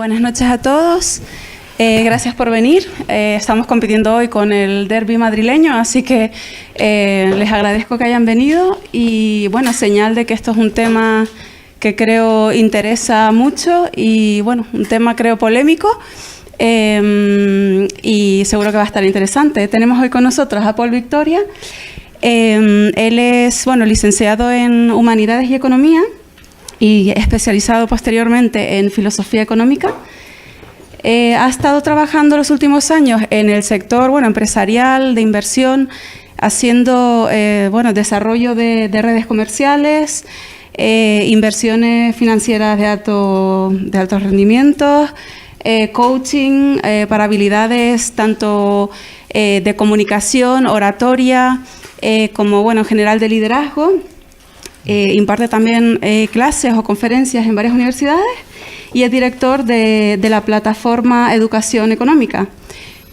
Buenas noches a todos. Gracias por venir. Estamos compitiendo hoy con el derbi madrileño, así que les agradezco que hayan venido y bueno, señal de que esto es un tema que creo interesa mucho y bueno, un tema creo polémico y seguro que va a estar interesante. Tenemos hoy con nosotros a Pol Victoria. Él es licenciado en Humanidades y Economía y especializado posteriormente en Filosofía Económica. Ha estado trabajando los últimos años en el sector empresarial, de inversión, haciendo desarrollo de redes comerciales, inversiones financieras de altos rendimientos, coaching para habilidades tanto de comunicación, oratoria, como en general de liderazgo. Imparte también clases o conferencias en varias universidades y es director de la plataforma Educación Económica,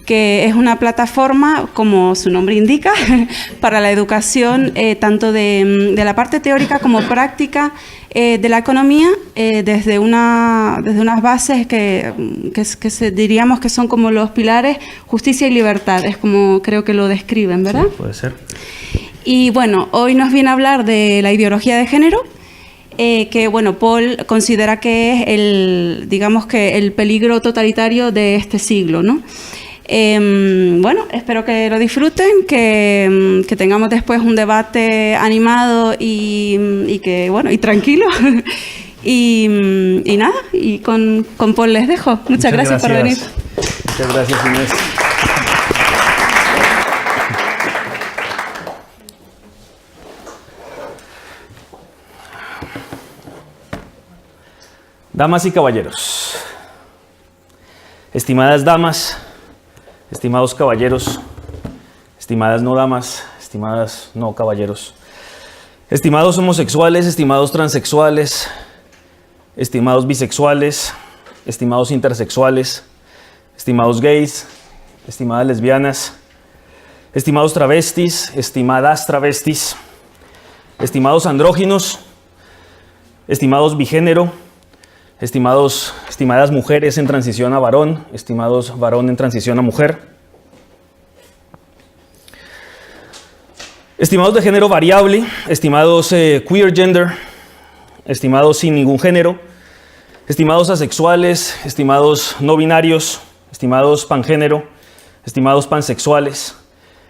que es una plataforma, como su nombre indica, para la educación tanto de la parte teórica como práctica de la economía, desde unas bases que diríamos que son como los pilares justicia y libertad, es como creo que lo describen, ¿verdad? Sí, puede ser. Y bueno, hoy nos viene a hablar de la ideología de género, que Pol considera que es el peligro totalitario de este siglo, ¿no? Espero que lo disfruten, que tengamos después un debate animado y tranquilo. y nada, y con Pol les dejo. Muchas gracias por venir. Muchas gracias, Inés. Damas y caballeros, estimadas damas, estimados caballeros, estimadas no damas, estimadas no caballeros, estimados homosexuales, estimados transexuales, estimados bisexuales, estimados intersexuales, estimados gays, estimadas lesbianas, estimados travestis, estimadas travestis, estimados andróginos, estimados bigénero, estimadas mujeres en transición a varón, estimados varón en transición a mujer, estimados de género variable, estimados queer gender, estimados sin ningún género, estimados asexuales, estimados no binarios, estimados pangénero, estimados pansexuales,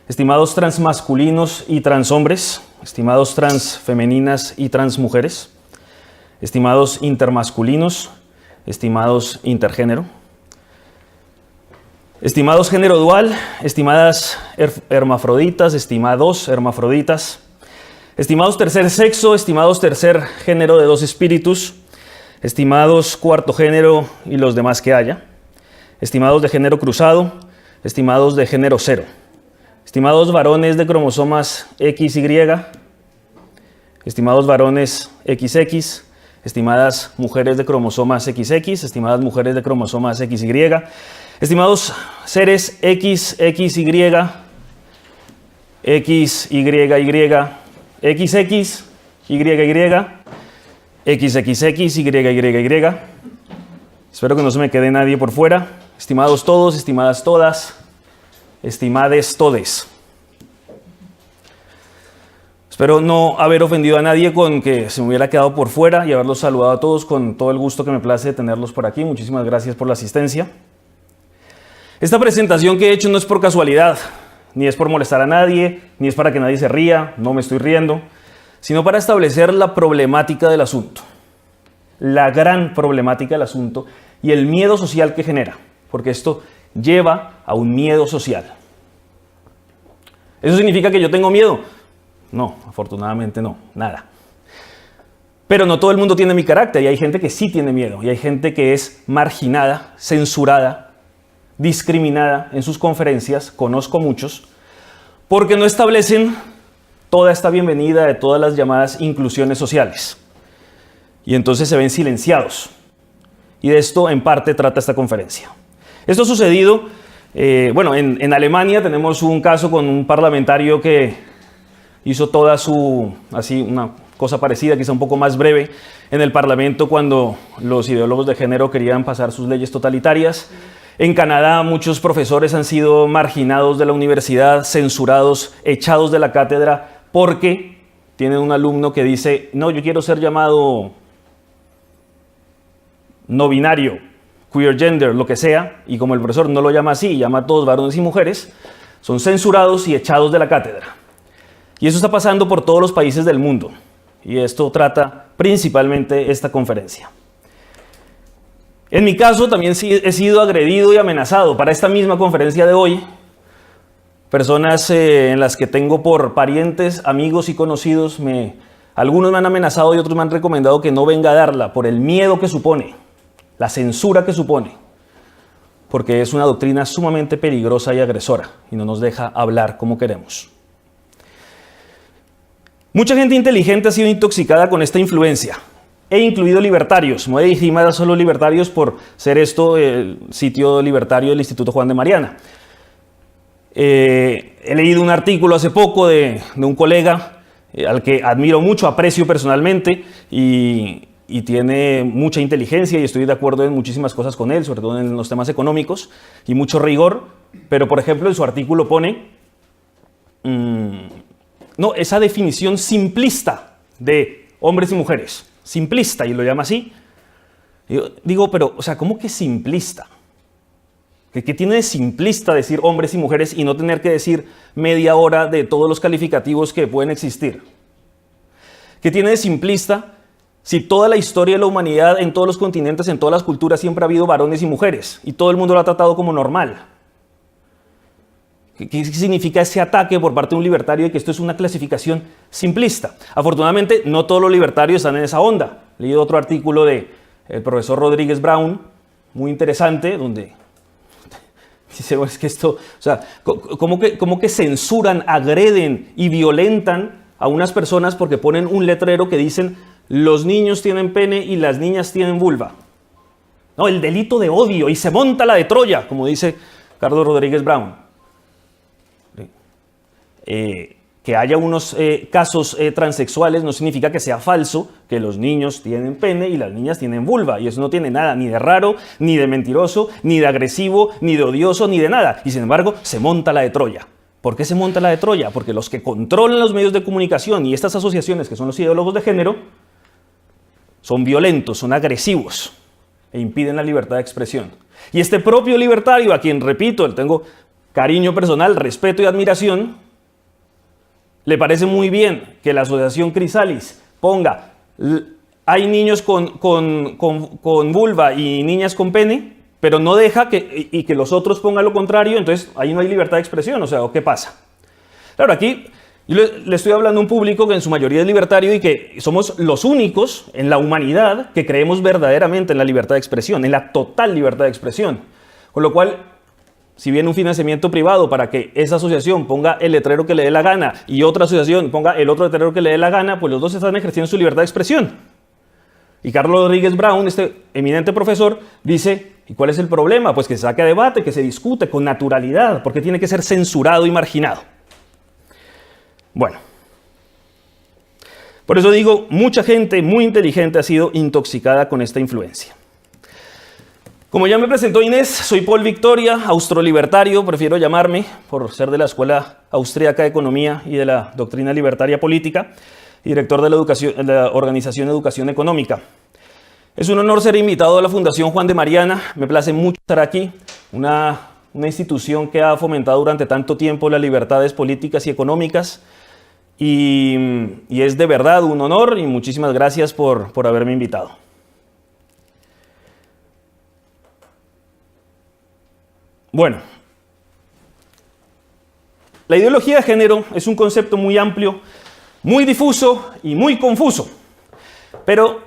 estimados transmasculinos y transhombres, estimados transfemeninas y transmujeres, estimados intermasculinos, estimados intergénero, estimados género dual, estimadas hermafroditas, estimados hermafroditas, estimados tercer sexo, estimados tercer género de dos espíritus, estimados cuarto género y los demás que haya, estimados de género cruzado, estimados de género cero, estimados varones de cromosomas XY, estimados varones XX, estimadas mujeres de cromosomas XX, estimadas mujeres de cromosomas XY, estimados seres XXY, XYY, XX, YY, XXX, YYY. Espero que no se me quede nadie por fuera. Estimados todos, estimadas todas, estimades todes. Espero no haber ofendido a nadie con que se me hubiera quedado por fuera y haberlos saludado a todos con todo el gusto que me place tenerlos por aquí. Muchísimas gracias por la asistencia. Esta presentación que he hecho no es por casualidad, ni es por molestar a nadie, ni es para que nadie se ría, no me estoy riendo, sino para establecer la problemática del asunto, la gran problemática del asunto y el miedo social que genera, porque esto lleva a un miedo social. ¿Eso significa que yo tengo miedo? No, afortunadamente no, nada. Pero no todo el mundo tiene mi carácter y hay gente que sí tiene miedo y hay gente que es marginada, censurada, discriminada en sus conferencias, conozco muchos, porque no establecen toda esta bienvenida de todas las llamadas inclusiones sociales. Y entonces se ven silenciados. Y de esto en parte trata esta conferencia. Esto ha sucedido, en Alemania tenemos un caso con un parlamentario que hizo toda su, así una cosa parecida, quizá un poco más breve, en el Parlamento cuando los ideólogos de género querían pasar sus leyes totalitarias. En Canadá muchos profesores han sido marginados de la universidad, censurados, echados de la cátedra porque tienen un alumno que dice, no, yo quiero ser llamado no binario, queer gender, lo que sea, y como el profesor no lo llama así, llama a todos varones y mujeres, son censurados y echados de la cátedra. Y eso está pasando por todos los países del mundo. Y esto trata principalmente esta conferencia. En mi caso también he sido agredido y amenazado. Para esta misma conferencia de hoy, personas en las que tengo por parientes, amigos y conocidos, algunos me han amenazado y otros me han recomendado que no venga a darla por el miedo que supone, la censura que supone, porque es una doctrina sumamente peligrosa y agresora y no nos deja hablar como queremos. Mucha gente inteligente ha sido intoxicada con esta influencia. He incluido libertarios, no he dicho solo libertarios por ser esto el sitio libertario del Instituto Juan de Mariana. He leído un artículo hace poco de un colega al que admiro mucho, aprecio personalmente y tiene mucha inteligencia y estoy de acuerdo en muchísimas cosas con él, sobre todo en los temas económicos y mucho rigor, pero por ejemplo en su artículo pone esa definición simplista de hombres y mujeres. Simplista, y lo llama así. Yo digo, pero, o sea, ¿cómo que simplista? ¿Qué tiene de simplista decir hombres y mujeres y no tener que decir media hora de todos los calificativos que pueden existir? ¿Qué tiene de simplista si toda la historia de la humanidad, en todos los continentes, en todas las culturas, siempre ha habido varones y mujeres y todo el mundo lo ha tratado como normal? ¿Qué significa ese ataque por parte de un libertario de que esto es una clasificación simplista? Afortunadamente, no todos los libertarios están en esa onda. He leído otro artículo del profesor Rodríguez Brown, muy interesante, donde dice, es que esto, o sea, ¿cómo que censuran, agreden y violentan a unas personas porque ponen un letrero que dicen los niños tienen pene y las niñas tienen vulva? No, el delito de odio, y se monta la de Troya, como dice Carlos Rodríguez Brown. Que haya unos casos transexuales no significa que sea falso que los niños tienen pene y las niñas tienen vulva, y eso no tiene nada ni de raro, ni de mentiroso, ni de agresivo, ni de odioso, ni de nada, y sin embargo se monta la de Troya. ¿Por qué se monta la de Troya? Porque los que controlan los medios de comunicación y estas asociaciones que son los ideólogos de género son violentos, son agresivos e impiden la libertad de expresión. Y este propio libertario, a quien repito, le tengo cariño personal, respeto y admiración, le parece muy bien que la asociación Crisalis ponga hay niños con vulva y niñas con pene, pero no deja que los otros pongan lo contrario, entonces ahí no hay libertad de expresión, o sea, ¿qué pasa? Claro, aquí yo le estoy hablando a un público que en su mayoría es libertario y que somos los únicos en la humanidad que creemos verdaderamente en la libertad de expresión, en la total libertad de expresión, con lo cual, si viene un financiamiento privado para que esa asociación ponga el letrero que le dé la gana y otra asociación ponga el otro letrero que le dé la gana, pues los dos están ejerciendo su libertad de expresión. Y Carlos Rodríguez Brown, este eminente profesor, dice, ¿y cuál es el problema? Pues que se saque a debate, que se discute con naturalidad, porque tiene que ser censurado y marginado. Bueno, por eso digo, mucha gente muy inteligente ha sido intoxicada con esta influencia. Como ya me presentó Inés, soy Paul Victoria, austrolibertario, prefiero llamarme, por ser de la Escuela Austríaca de Economía y de la Doctrina Libertaria Política, y director de la Organización Educación Económica. Es un honor ser invitado a la Fundación Juan de Mariana, me place mucho estar aquí, una institución que ha fomentado durante tanto tiempo las libertades políticas y económicas, y es de verdad un honor y muchísimas gracias por haberme invitado. Bueno, la ideología de género es un concepto muy amplio, muy difuso y muy confuso, pero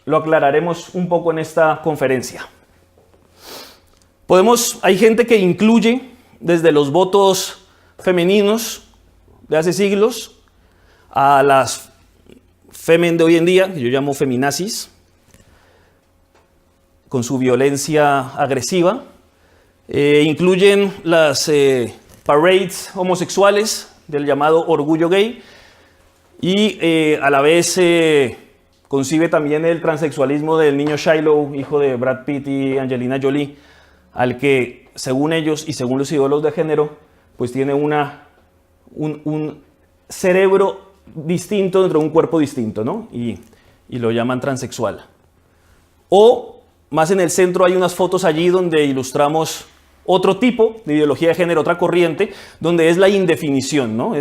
lo aclararemos un poco en esta conferencia. Hay gente que incluye desde los votos femeninos de hace siglos a las femen de hoy en día, que yo llamo feminazis, con su violencia agresiva. Incluyen las parades homosexuales del llamado orgullo gay y a la vez concibe también el transexualismo del niño Shiloh, hijo de Brad Pitt y Angelina Jolie, al que, según ellos y según los ideólogos de género, pues tiene un cerebro distinto dentro de un cuerpo distinto, ¿no? Y lo llaman transexual. O, más en el centro, hay unas fotos allí donde ilustramos otro tipo de ideología de género, otra corriente, donde es la indefinición, ¿no?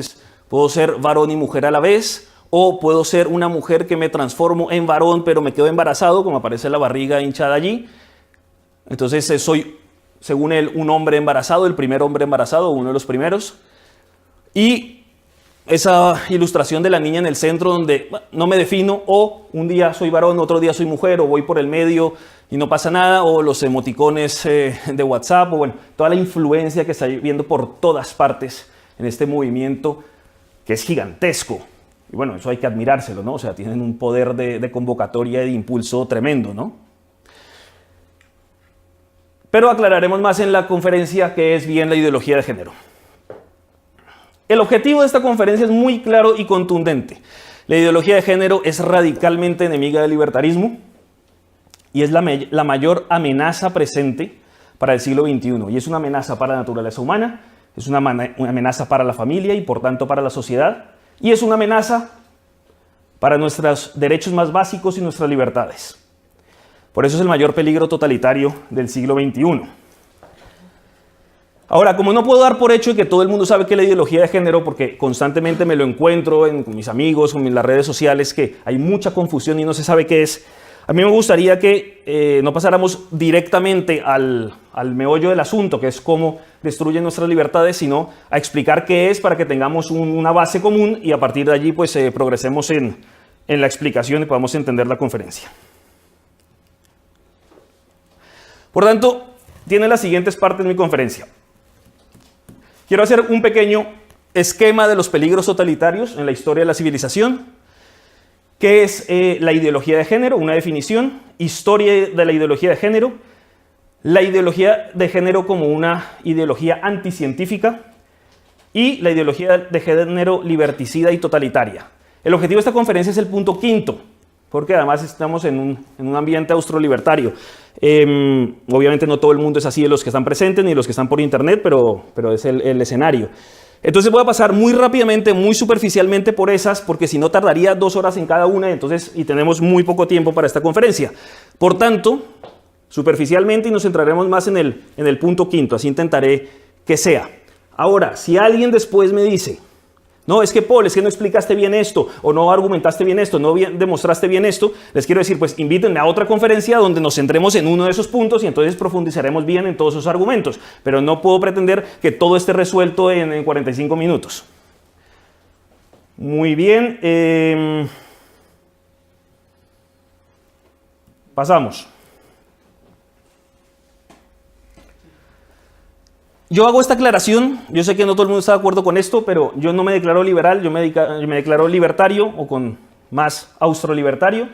Puedo ser varón y mujer a la vez, o puedo ser una mujer que me transformo en varón, pero me quedo embarazado, como aparece la barriga hinchada allí. Entonces soy, según él, un hombre embarazado, el primer hombre embarazado, uno de los primeros. Y esa ilustración de la niña en el centro donde no me defino, o un día soy varón, otro día soy mujer, o voy por el medio y no pasa nada, o los emoticones de WhatsApp, o bueno, toda la influencia que está viendo por todas partes en este movimiento que es gigantesco. Y bueno, eso hay que admirárselo, ¿no? O sea, tienen un poder de convocatoria y de impulso tremendo, ¿no? Pero aclararemos más en la conferencia qué es bien la ideología de género. El objetivo de esta conferencia es muy claro y contundente. La ideología de género es radicalmente enemiga del libertarismo y es la mayor amenaza presente para el siglo XXI. Y es una amenaza para la naturaleza humana, es una amenaza para la familia y por tanto para la sociedad. Y es una amenaza para nuestros derechos más básicos y nuestras libertades. Por eso es el mayor peligro totalitario del siglo XXI. Ahora, como no puedo dar por hecho que todo el mundo sabe qué es la ideología de género, porque constantemente me lo encuentro con mis amigos, en las redes sociales, que hay mucha confusión y no se sabe qué es, a mí me gustaría que no pasáramos directamente al meollo del asunto, que es cómo destruyen nuestras libertades, sino a explicar qué es para que tengamos una base común y a partir de allí pues progresemos en la explicación y podamos entender la conferencia. Por tanto, tiene las siguientes partes de mi conferencia. Quiero hacer un pequeño esquema de los peligros totalitarios en la historia de la civilización. ¿Qué es la ideología de género? Una definición. Historia de la ideología de género. La ideología de género como una ideología anticientífica. Y la ideología de género liberticida y totalitaria. El objetivo de esta conferencia es el punto quinto, porque además estamos en un ambiente austrolibertario. Obviamente no todo el mundo es así de los que están presentes ni los que están por internet, pero es el escenario. Entonces voy a pasar muy rápidamente, muy superficialmente por esas, porque si no tardaría 2 horas en cada una, y tenemos muy poco tiempo para esta conferencia. Por tanto, superficialmente, y nos centraremos más en el punto quinto, así intentaré que sea. Ahora, si alguien después me dice, no, es que Paul, es que no explicaste bien esto, o no argumentaste bien esto, no demostraste bien esto, les quiero decir, pues invítenme a otra conferencia donde nos centremos en uno de esos puntos y entonces profundizaremos bien en todos esos argumentos, pero no puedo pretender que todo esté resuelto en 45 minutos. Muy bien, pasamos. Yo hago esta aclaración, yo sé que no todo el mundo está de acuerdo con esto, pero yo no me declaro liberal, yo me declaro libertario o con más austrolibertario.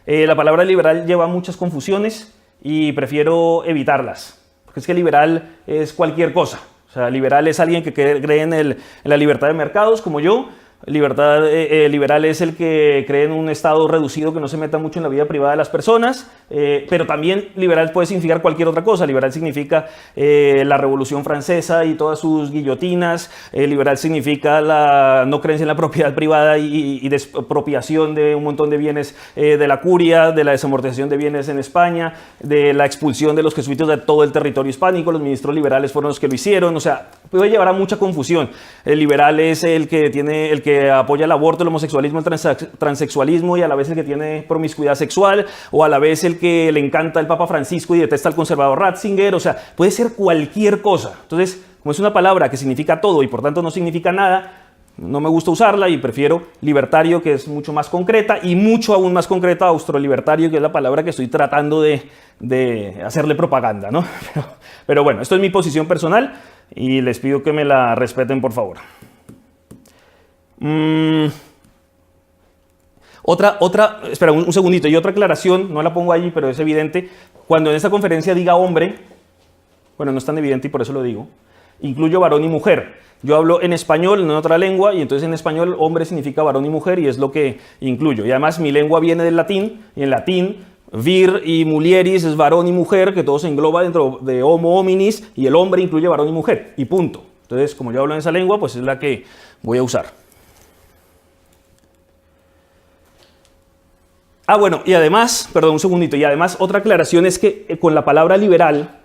La palabra liberal lleva muchas confusiones y prefiero evitarlas, porque es que liberal es cualquier cosa. O sea, liberal es alguien que cree en la libertad de mercados, como yo. Liberal es el que cree en un estado reducido que no se meta mucho en la vida privada de las personas, pero también liberal puede significar cualquier otra cosa. Liberal significa la Revolución Francesa y todas sus guillotinas. Liberal significa la no creencia en la propiedad privada y despropiación de un montón de bienes de la curia, de la desamortización de bienes en España, de la expulsión de los jesuitas de todo el territorio hispánico. Los ministros liberales fueron los que lo hicieron. O sea, puede llevar a mucha confusión. El liberal es el que apoya el aborto, el homosexualismo, el transexualismo y a la vez el que tiene promiscuidad sexual, o a la vez el que le encanta el Papa Francisco y detesta al conservador Ratzinger. O sea, puede ser cualquier cosa. Entonces, como es una palabra que significa todo y por tanto no significa nada, no me gusta usarla y prefiero libertario, que es mucho más concreta, y mucho aún más concreta austrolibertario, que es la palabra que estoy tratando de hacerle propaganda, ¿no? Pero bueno, esto es mi posición personal y les pido que me la respeten, por favor. Espera un segundito, y otra aclaración, no la pongo allí, pero es evidente. Cuando en esta conferencia diga hombre, bueno, no es tan evidente y por eso lo digo, incluyo varón y mujer. Yo hablo en español, no en otra lengua, y entonces en español hombre significa varón y mujer y es lo que incluyo. Y además mi lengua viene del latín, y en latín vir y mulieris es varón y mujer, que todo se engloba dentro de homo hominis, y el hombre incluye varón y mujer, y punto. Entonces, como yo hablo en esa lengua, pues es la que voy a usar. Ah, bueno, y además, perdón, un segundito, y además otra aclaración es que con la palabra liberal,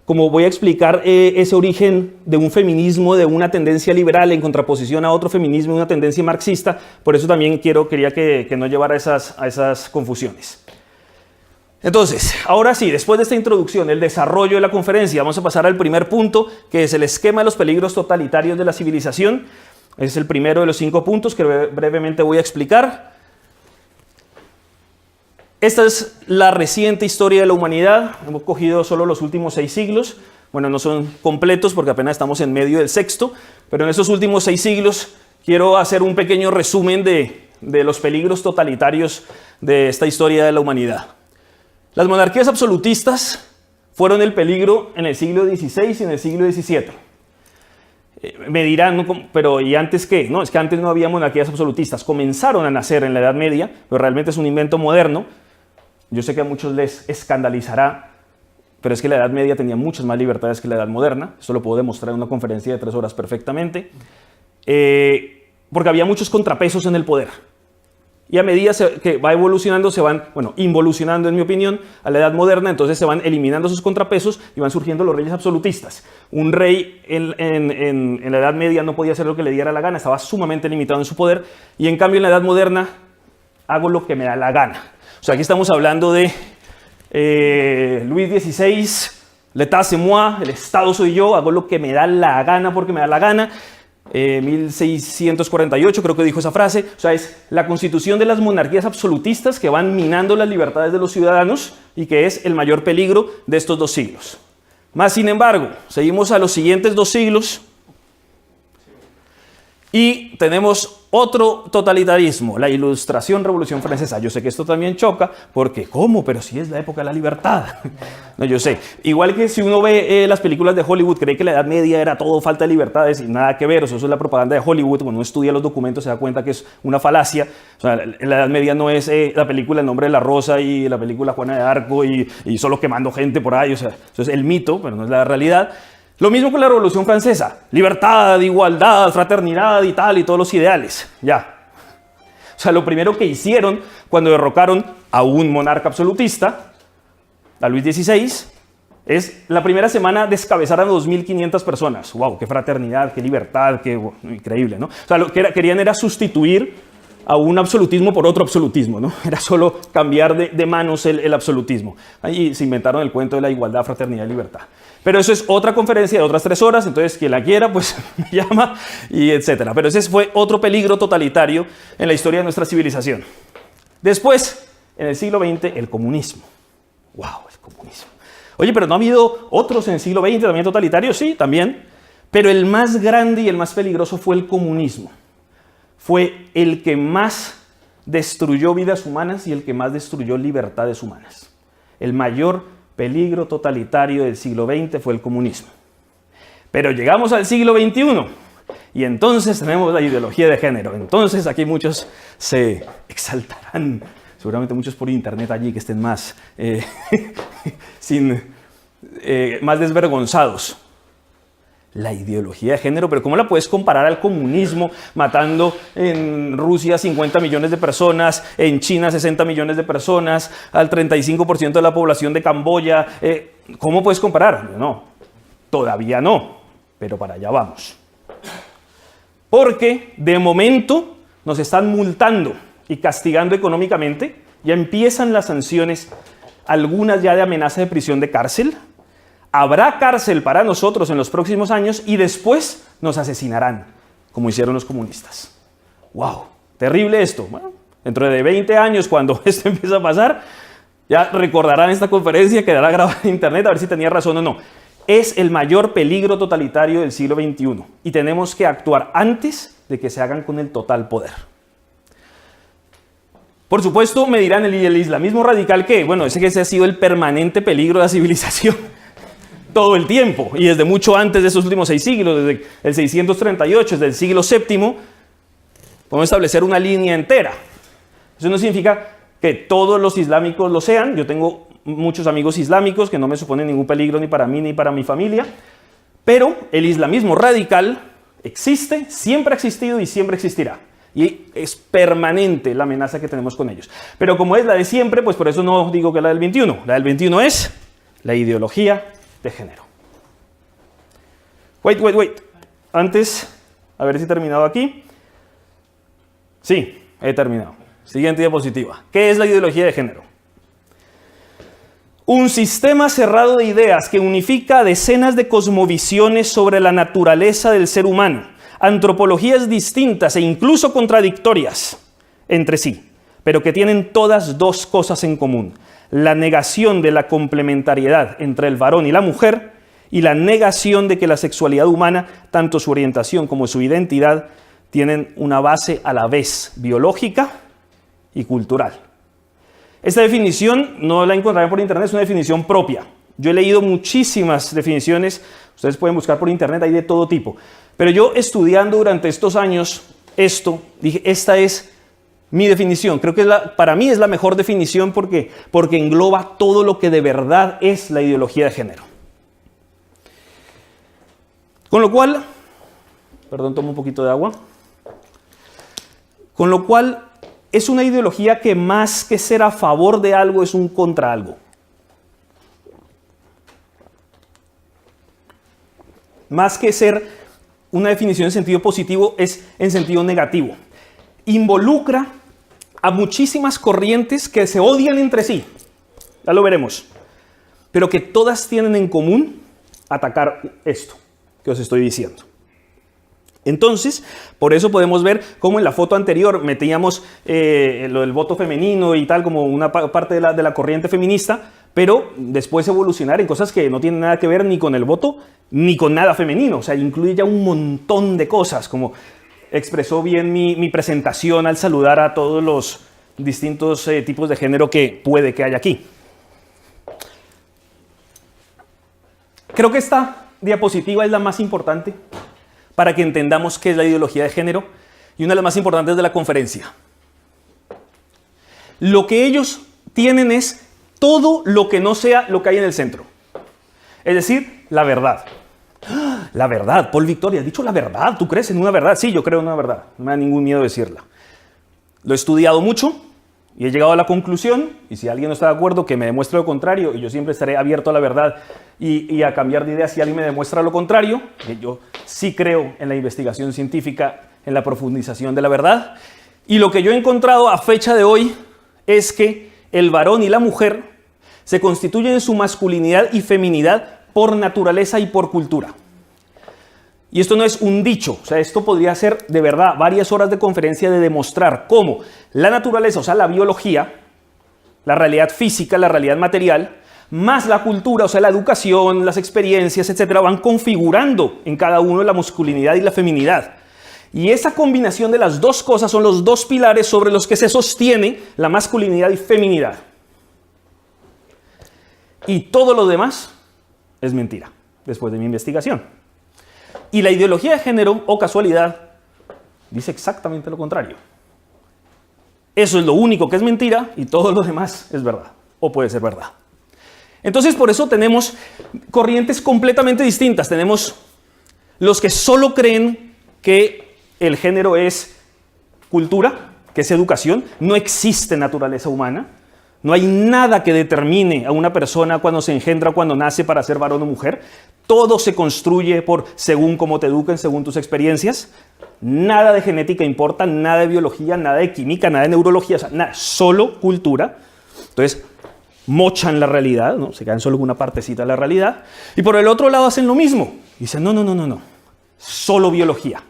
como voy a explicar ese origen de un feminismo, de una tendencia liberal en contraposición a otro feminismo, una tendencia marxista, por eso también quería que no llevara a esas confusiones. Entonces, ahora sí, después de esta introducción, el desarrollo de la conferencia, vamos a pasar al primer punto, que es el esquema de los peligros totalitarios de la civilización. Es el primero de los 5 puntos que brevemente voy a explicar. Esta es la reciente historia de la humanidad. Hemos cogido solo los últimos 6 siglos. Bueno, no son completos porque apenas estamos en medio del 6º, pero en esos últimos 6 siglos quiero hacer un pequeño resumen de los peligros totalitarios de esta historia de la humanidad. Las monarquías absolutistas fueron el peligro en el siglo XVI y en el siglo XVII. Me dirán, pero ¿y antes qué? No, es que antes no había monarquías absolutistas. Comenzaron a nacer en la Edad Media, pero realmente es un invento moderno. Yo sé que a muchos les escandalizará, pero es que la Edad Media tenía muchas más libertades que la Edad Moderna. Esto lo puedo demostrar en una conferencia de 3 horas perfectamente. Porque había muchos contrapesos en el poder. Y a medida que va evolucionando, se van, involucionando en mi opinión, a la Edad Moderna, entonces se van eliminando esos contrapesos y van surgiendo los reyes absolutistas. Un rey en la Edad Media no podía hacer lo que le diera la gana, estaba sumamente limitado en su poder, y en cambio en la Edad Moderna hago lo que me da la gana. O sea, aquí estamos hablando de Luis XVI, l'état c'est moi, el Estado soy yo, hago lo que me da la gana porque me da la gana. 1648 creo que dijo esa frase. O sea, es la constitución de las monarquías absolutistas que van minando las libertades de los ciudadanos y que es el mayor peligro de estos 2 siglos. Más sin embargo, seguimos a los siguientes 2 siglos y tenemos otro totalitarismo, la Ilustración Revolución Francesa. Yo sé que esto también choca, porque ¿cómo? Pero si es la época de la libertad. No, yo sé. Igual que si uno ve las películas de Hollywood, cree que la Edad Media era todo falta de libertades y nada que ver. Eso es la propaganda de Hollywood. Cuando uno estudia los documentos se da cuenta que es una falacia. O sea, en la Edad Media no es la película El nombre de la rosa y la película Juana de Arco y solo quemando gente por ahí. O sea, eso es el mito, pero no es la realidad. Lo mismo con la Revolución Francesa, libertad, igualdad, fraternidad y tal, y todos los ideales, ya. O sea, lo primero que hicieron cuando derrocaron a un monarca absolutista, a Luis XVI, es la primera semana descabezar a 2.500 personas. ¡Wow! ¡Qué fraternidad, qué libertad, qué increíble!, ¿no? O sea, lo que querían era sustituir a un absolutismo por otro absolutismo, ¿no? Era solo cambiar de manos el absolutismo. Ahí se inventaron el cuento de la igualdad, fraternidad y libertad. Pero eso es otra conferencia de otras 3 horas, entonces quien la quiera, pues me llama y etcétera. Pero ese fue otro peligro totalitario en la historia de nuestra civilización. Después, en el siglo XX, el comunismo. ¡Wow! El comunismo. Oye, pero ¿no ha habido otros en el siglo XX también totalitarios? Sí, también. Pero el más grande y el más peligroso fue el comunismo. Fue el que más destruyó vidas humanas y el que más destruyó libertades humanas. El mayor peligro totalitario del siglo XX fue el comunismo. Pero llegamos al siglo XXI y entonces tenemos la ideología de género. Entonces aquí muchos se exaltarán, seguramente muchos por internet allí que estén más, más desvergonzados. La ideología de género, pero ¿cómo la puedes comparar al comunismo matando en Rusia 50 millones de personas, en China 60 millones de personas, al 35% de la población de Camboya? ¿Cómo puedes comparar? No, todavía no, pero para allá vamos. Porque de momento nos están multando y castigando económicamente, ya empiezan las sanciones, algunas ya de amenaza de prisión de cárcel. Habrá cárcel para nosotros en los próximos años y después nos asesinarán, como hicieron los comunistas. ¡Wow! Terrible esto. Bueno, dentro de 20 años, cuando esto empiece a pasar, ya recordarán esta conferencia, quedará grabada en internet, a ver si tenía razón o no. Es el mayor peligro totalitario del siglo XXI y tenemos que actuar antes de que se hagan con el total poder. Por supuesto, me dirán el islamismo radical que, bueno, ese ha sido el permanente peligro de la civilización. todo el tiempo, y desde mucho antes de esos últimos 6 siglos, desde el 638, desde el siglo VII, podemos establecer una línea entera. Eso no significa que todos los islámicos lo sean. Yo tengo muchos amigos islámicos que no me suponen ningún peligro ni para mí ni para mi familia, pero el islamismo radical existe, siempre ha existido y siempre existirá. Y es permanente la amenaza que tenemos con ellos. Pero como es la de siempre, pues por eso no digo que la del 21. La del 21 es la ideología de género. Wait. Antes, a ver si he terminado aquí. Sí, he terminado. Siguiente diapositiva. ¿Qué es la ideología de género? Un sistema cerrado de ideas que unifica decenas de cosmovisiones sobre la naturaleza del ser humano, antropologías distintas e incluso contradictorias entre sí, pero que tienen todas dos cosas en común: la negación de la complementariedad entre el varón y la mujer y la negación de que la sexualidad humana, tanto su orientación como su identidad, tienen una base a la vez biológica y cultural. Esta definición no la encontrarán por internet, es una definición propia. Yo he leído muchísimas definiciones, ustedes pueden buscar por internet, hay de todo tipo. Pero yo estudiando durante estos años esto, dije, esta es mi definición. Creo que para mí es la mejor definición porque engloba todo lo que de verdad es la ideología de género. Con lo cual, perdón, tomo un poquito de agua. Con lo cual, es una ideología que más que ser a favor de algo, es un contra algo. Más que ser una definición en sentido positivo, es en sentido negativo. Involucra a muchísimas corrientes que se odian entre sí, ya lo veremos, pero que todas tienen en común atacar esto que os estoy diciendo. Entonces, por eso podemos ver cómo en la foto anterior metíamos lo del voto femenino y tal como una parte de la corriente feminista, pero después evolucionar en cosas que no tienen nada que ver ni con el voto ni con nada femenino. O sea, incluye ya un montón de cosas, como expresó bien mi presentación al saludar a todos los distintos tipos de género que puede que haya aquí. Creo que esta diapositiva es la más importante para que entendamos qué es la ideología de género y una de las más importantes de la conferencia. Lo que ellos tienen es todo lo que no sea lo que hay en el centro. Es decir, la verdad. La verdad, Paul Victoria, has dicho la verdad, ¿tú crees en una verdad? Sí, yo creo en una verdad, no me da ningún miedo decirla. Lo he estudiado mucho y he llegado a la conclusión, y si alguien no está de acuerdo, que me demuestre lo contrario, y yo siempre estaré abierto a la verdad y a cambiar de idea si alguien me demuestra lo contrario, que yo sí creo en la investigación científica, en la profundización de la verdad. Y lo que yo he encontrado a fecha de hoy es que el varón y la mujer se constituyen en su masculinidad y feminidad por naturaleza y por cultura. Y esto no es un dicho, o sea, esto podría ser de verdad varias horas de conferencia de demostrar cómo la naturaleza, o sea, la biología, la realidad física, la realidad material, más la cultura, o sea, la educación, las experiencias, etcétera, van configurando en cada uno la masculinidad y la feminidad. Y esa combinación de las dos cosas son los dos pilares sobre los que se sostiene la masculinidad y feminidad. Y todo lo demás es mentira, después de mi investigación. Y la ideología de género, o casualidad, dice exactamente lo contrario. Eso es lo único que es mentira y todo lo demás es verdad, o puede ser verdad. Entonces, por eso tenemos corrientes completamente distintas. Tenemos los que solo creen que el género es cultura, que es educación. No existe naturaleza humana. No hay nada que determine a una persona cuando se engendra, cuando nace, para ser varón o mujer. Todo se construye según cómo te eduquen, según tus experiencias. Nada de genética importa, nada de biología, nada de química, nada de neurología, o sea, nada, solo cultura. Entonces, mochan la realidad, ¿no? Se quedan solo con una partecita de la realidad. Y por el otro lado hacen lo mismo. Dicen, no, solo biología.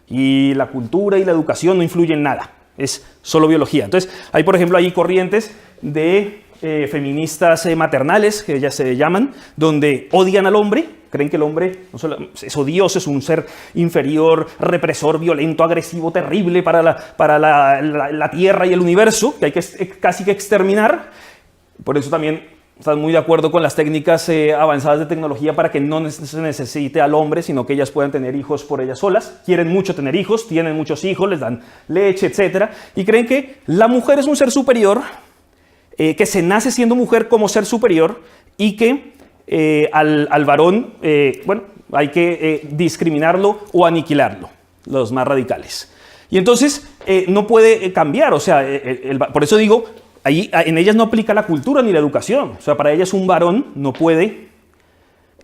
Y la cultura y la educación no influyen en nada. Es solo biología. Entonces, hay, por ejemplo, hay corrientes de feministas maternales, que ellas se llaman, donde odian al hombre, creen que el hombre no solo es odioso, es un ser inferior, represor, violento, agresivo, terrible para la tierra y el universo, que hay que casi que exterminar. Por eso también están muy de acuerdo con las técnicas avanzadas de tecnología para que no se necesite al hombre, sino que ellas puedan tener hijos por ellas solas. Quieren mucho tener hijos, tienen muchos hijos, les dan leche, etc. Y creen que la mujer es un ser superior, que se nace siendo mujer como ser superior y que al varón, bueno, hay que discriminarlo o aniquilarlo, los más radicales. Y entonces no puede cambiar, o sea, por eso digo, ahí, en ellas no aplica la cultura ni la educación. O sea, para ellas un varón no puede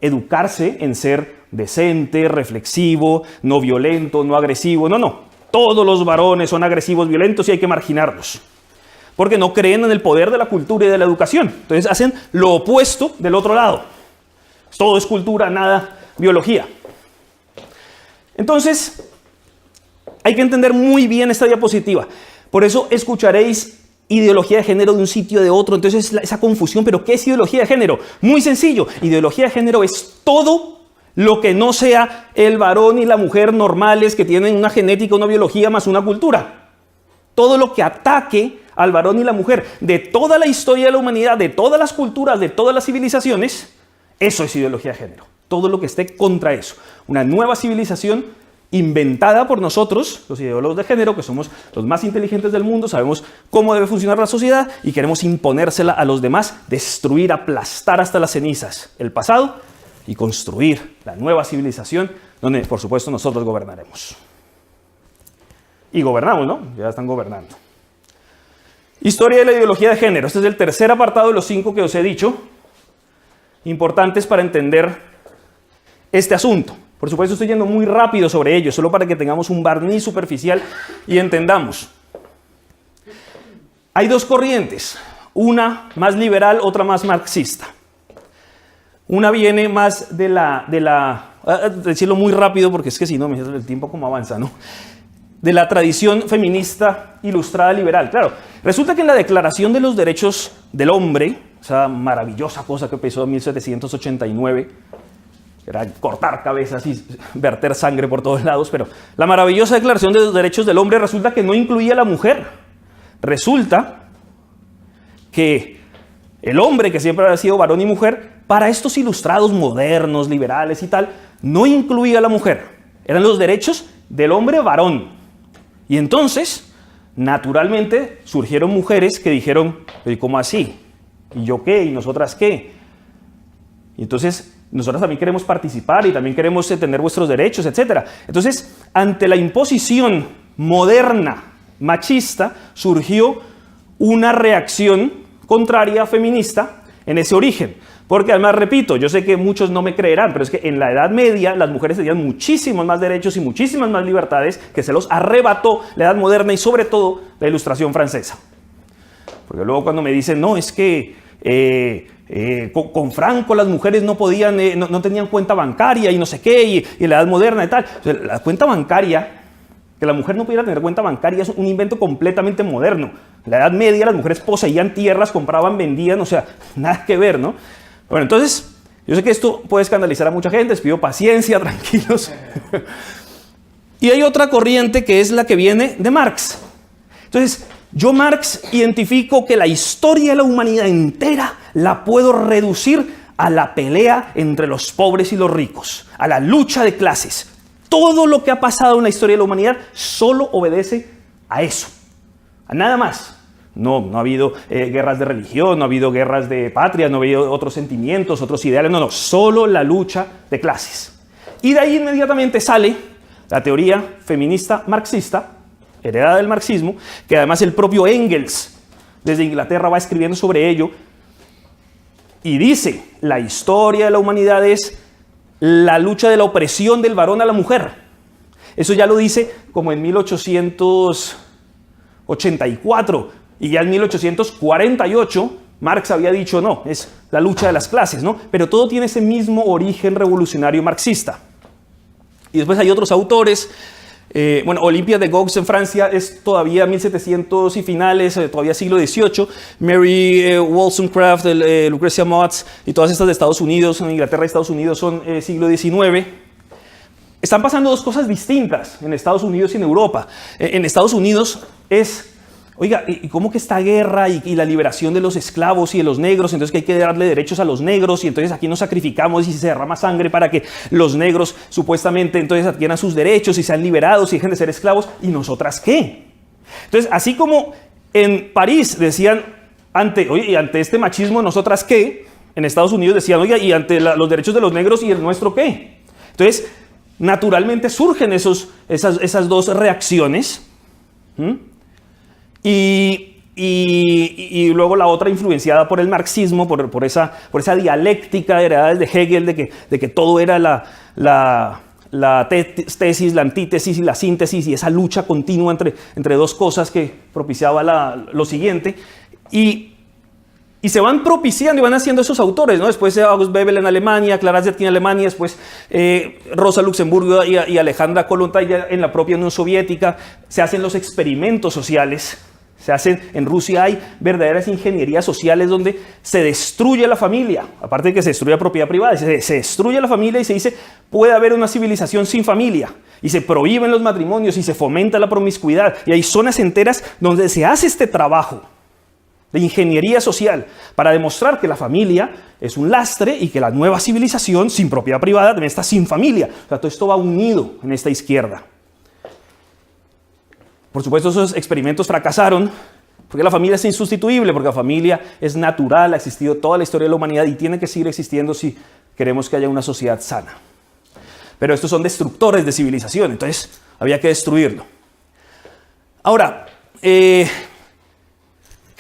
educarse en ser decente, reflexivo, no violento, no agresivo. No, no. Todos los varones son agresivos, violentos y hay que marginarlos. Porque no creen en el poder de la cultura y de la educación. Entonces hacen lo opuesto del otro lado. Todo es cultura, nada biología. Entonces, hay que entender muy bien esta diapositiva. Por eso escucharéis ideología de género de un sitio o de otro. Entonces esa confusión, ¿pero qué es ideología de género? Muy sencillo, ideología de género es todo lo que no sea el varón y la mujer normales que tienen una genética, una biología más una cultura. Todo lo que ataque al varón y la mujer de toda la historia de la humanidad, de todas las culturas, de todas las civilizaciones, eso es ideología de género. Todo lo que esté contra eso. Una nueva civilización inventada por nosotros, los ideólogos de género, que somos los más inteligentes del mundo, sabemos cómo debe funcionar la sociedad y queremos imponérsela a los demás, destruir, aplastar hasta las cenizas el pasado y construir la nueva civilización donde, por supuesto, nosotros gobernaremos. Y gobernamos, ¿no? Ya están gobernando. Historia de la ideología de género. Este es el tercer apartado de los 5 que os he dicho, importantes para entender este asunto. Por supuesto, estoy yendo muy rápido sobre ello, solo para que tengamos un barniz superficial y entendamos. Hay dos corrientes, una más liberal, otra más marxista. Una viene más decirlo muy rápido porque es que si no, el tiempo como avanza, ¿no? De la tradición feminista ilustrada liberal. Claro, resulta que en la Declaración de los Derechos del Hombre, esa maravillosa cosa que empezó en 1789, era cortar cabezas y verter sangre por todos lados, pero la maravillosa Declaración de los Derechos del Hombre resulta que no incluía a la mujer. Resulta que el hombre, que siempre había sido varón y mujer, para estos ilustrados modernos, liberales y tal, no incluía a la mujer. Eran los derechos del hombre varón. Y entonces, naturalmente, surgieron mujeres que dijeron, ¿cómo así? ¿Y yo qué? ¿Y nosotras qué? Y entonces, nosotras también queremos participar y también queremos tener vuestros derechos, etc. Entonces, ante la imposición moderna, machista, surgió una reacción contraria feminista en ese origen. Porque además, repito, yo sé que muchos no me creerán, pero es que en la Edad Media las mujeres tenían muchísimos más derechos y muchísimas más libertades que se los arrebató la Edad Moderna y sobre todo la Ilustración francesa. Porque luego cuando me dicen, no, es que con Franco las mujeres no podían, no tenían cuenta bancaria y no sé qué, y en la Edad Moderna y tal. O sea, la cuenta bancaria, que la mujer no pudiera tener cuenta bancaria, es un invento completamente moderno. En la Edad Media las mujeres poseían tierras, compraban, vendían, o sea, nada que ver, ¿no? Bueno, entonces, yo sé que esto puede escandalizar a mucha gente, les pido paciencia, tranquilos. Y hay otra corriente que es la que viene de Marx. Entonces, yo Marx identifico que la historia de la humanidad entera la puedo reducir a la pelea entre los pobres y los ricos, a la lucha de clases. Todo lo que ha pasado en la historia de la humanidad solo obedece a eso, a nada más. No ha habido guerras de religión, no ha habido guerras de patria, no ha habido otros sentimientos, otros ideales, no, solo la lucha de clases. Y de ahí inmediatamente sale la teoría feminista marxista, heredada del marxismo, que además el propio Engels desde Inglaterra va escribiendo sobre ello y dice, la historia de la humanidad es la lucha de la opresión del varón a la mujer. Eso ya lo dice como en 1884. Y ya en 1848 Marx había dicho, no, es la lucha de las clases, ¿no? Pero todo tiene ese mismo origen revolucionario marxista. Y después hay otros autores, Olympia de Gauguin en Francia es todavía 1700 y finales, todavía siglo XVIII, Mary Wollstonecraft, Lucrecia Mott y todas estas de Estados Unidos, en Inglaterra y Estados Unidos son siglo XIX. Están pasando dos cosas distintas en Estados Unidos y en Europa. En Estados Unidos es oiga, ¿y cómo que esta guerra y la liberación de los esclavos y de los negros? Entonces que hay que darle derechos a los negros y entonces aquí nos sacrificamos y se derrama sangre para que los negros supuestamente entonces adquieran sus derechos y sean liberados y dejen de ser esclavos. ¿Y nosotras qué? Entonces, así como en París decían, oye, y ante este machismo, ¿nosotras qué? En Estados Unidos decían, oiga, ¿y ante los derechos de los negros y el nuestro qué? Entonces, naturalmente surgen esas dos reacciones. Y luego la otra influenciada por el marxismo, por esa dialéctica heredada de Hegel de que todo era la tesis, la antítesis y la síntesis y esa lucha continua entre dos cosas que propiciaba lo siguiente. Y se van propiciando y van haciendo esos autores, ¿no? Después August Bebel en Alemania, Clara Zetkin en Alemania, después Rosa Luxemburgo y Alejandra Kollontai en la propia Unión Soviética. Se hacen los experimentos sociales. Se hacen, en Rusia hay verdaderas ingenierías sociales donde se destruye la familia, aparte de que se destruye la propiedad privada, se destruye la familia y se dice puede haber una civilización sin familia y se prohíben los matrimonios y se fomenta la promiscuidad y hay zonas enteras donde se hace este trabajo de ingeniería social para demostrar que la familia es un lastre y que la nueva civilización sin propiedad privada también está sin familia. O sea, todo esto va unido en esta izquierda. Por supuesto, esos experimentos fracasaron porque la familia es insustituible, porque la familia es natural, ha existido toda la historia de la humanidad y tiene que seguir existiendo si queremos que haya una sociedad sana. Pero estos son destructores de civilización, entonces había que destruirlo. Ahora, ¿qué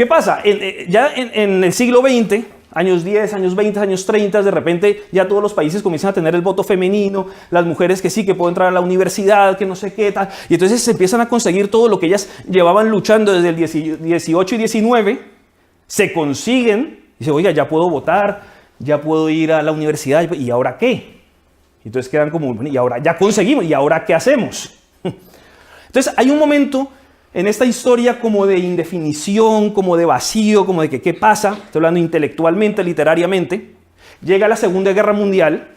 pasa? Ya en el siglo XX, años 10, años 20, años 30, de repente ya todos los países comienzan a tener el voto femenino, las mujeres que sí, que pueden entrar a la universidad, que no sé qué tal, y entonces se empiezan a conseguir todo lo que ellas llevaban luchando desde el 18 y 19, se consiguen, y dicen, oiga, ya puedo votar, ya puedo ir a la universidad, ¿y ahora qué? Entonces quedan como, y ahora ya conseguimos, ¿y ahora qué hacemos? Entonces hay un momento en esta historia como de indefinición, como de vacío, como de que qué pasa, estoy hablando intelectualmente, literariamente, llega la Segunda Guerra Mundial,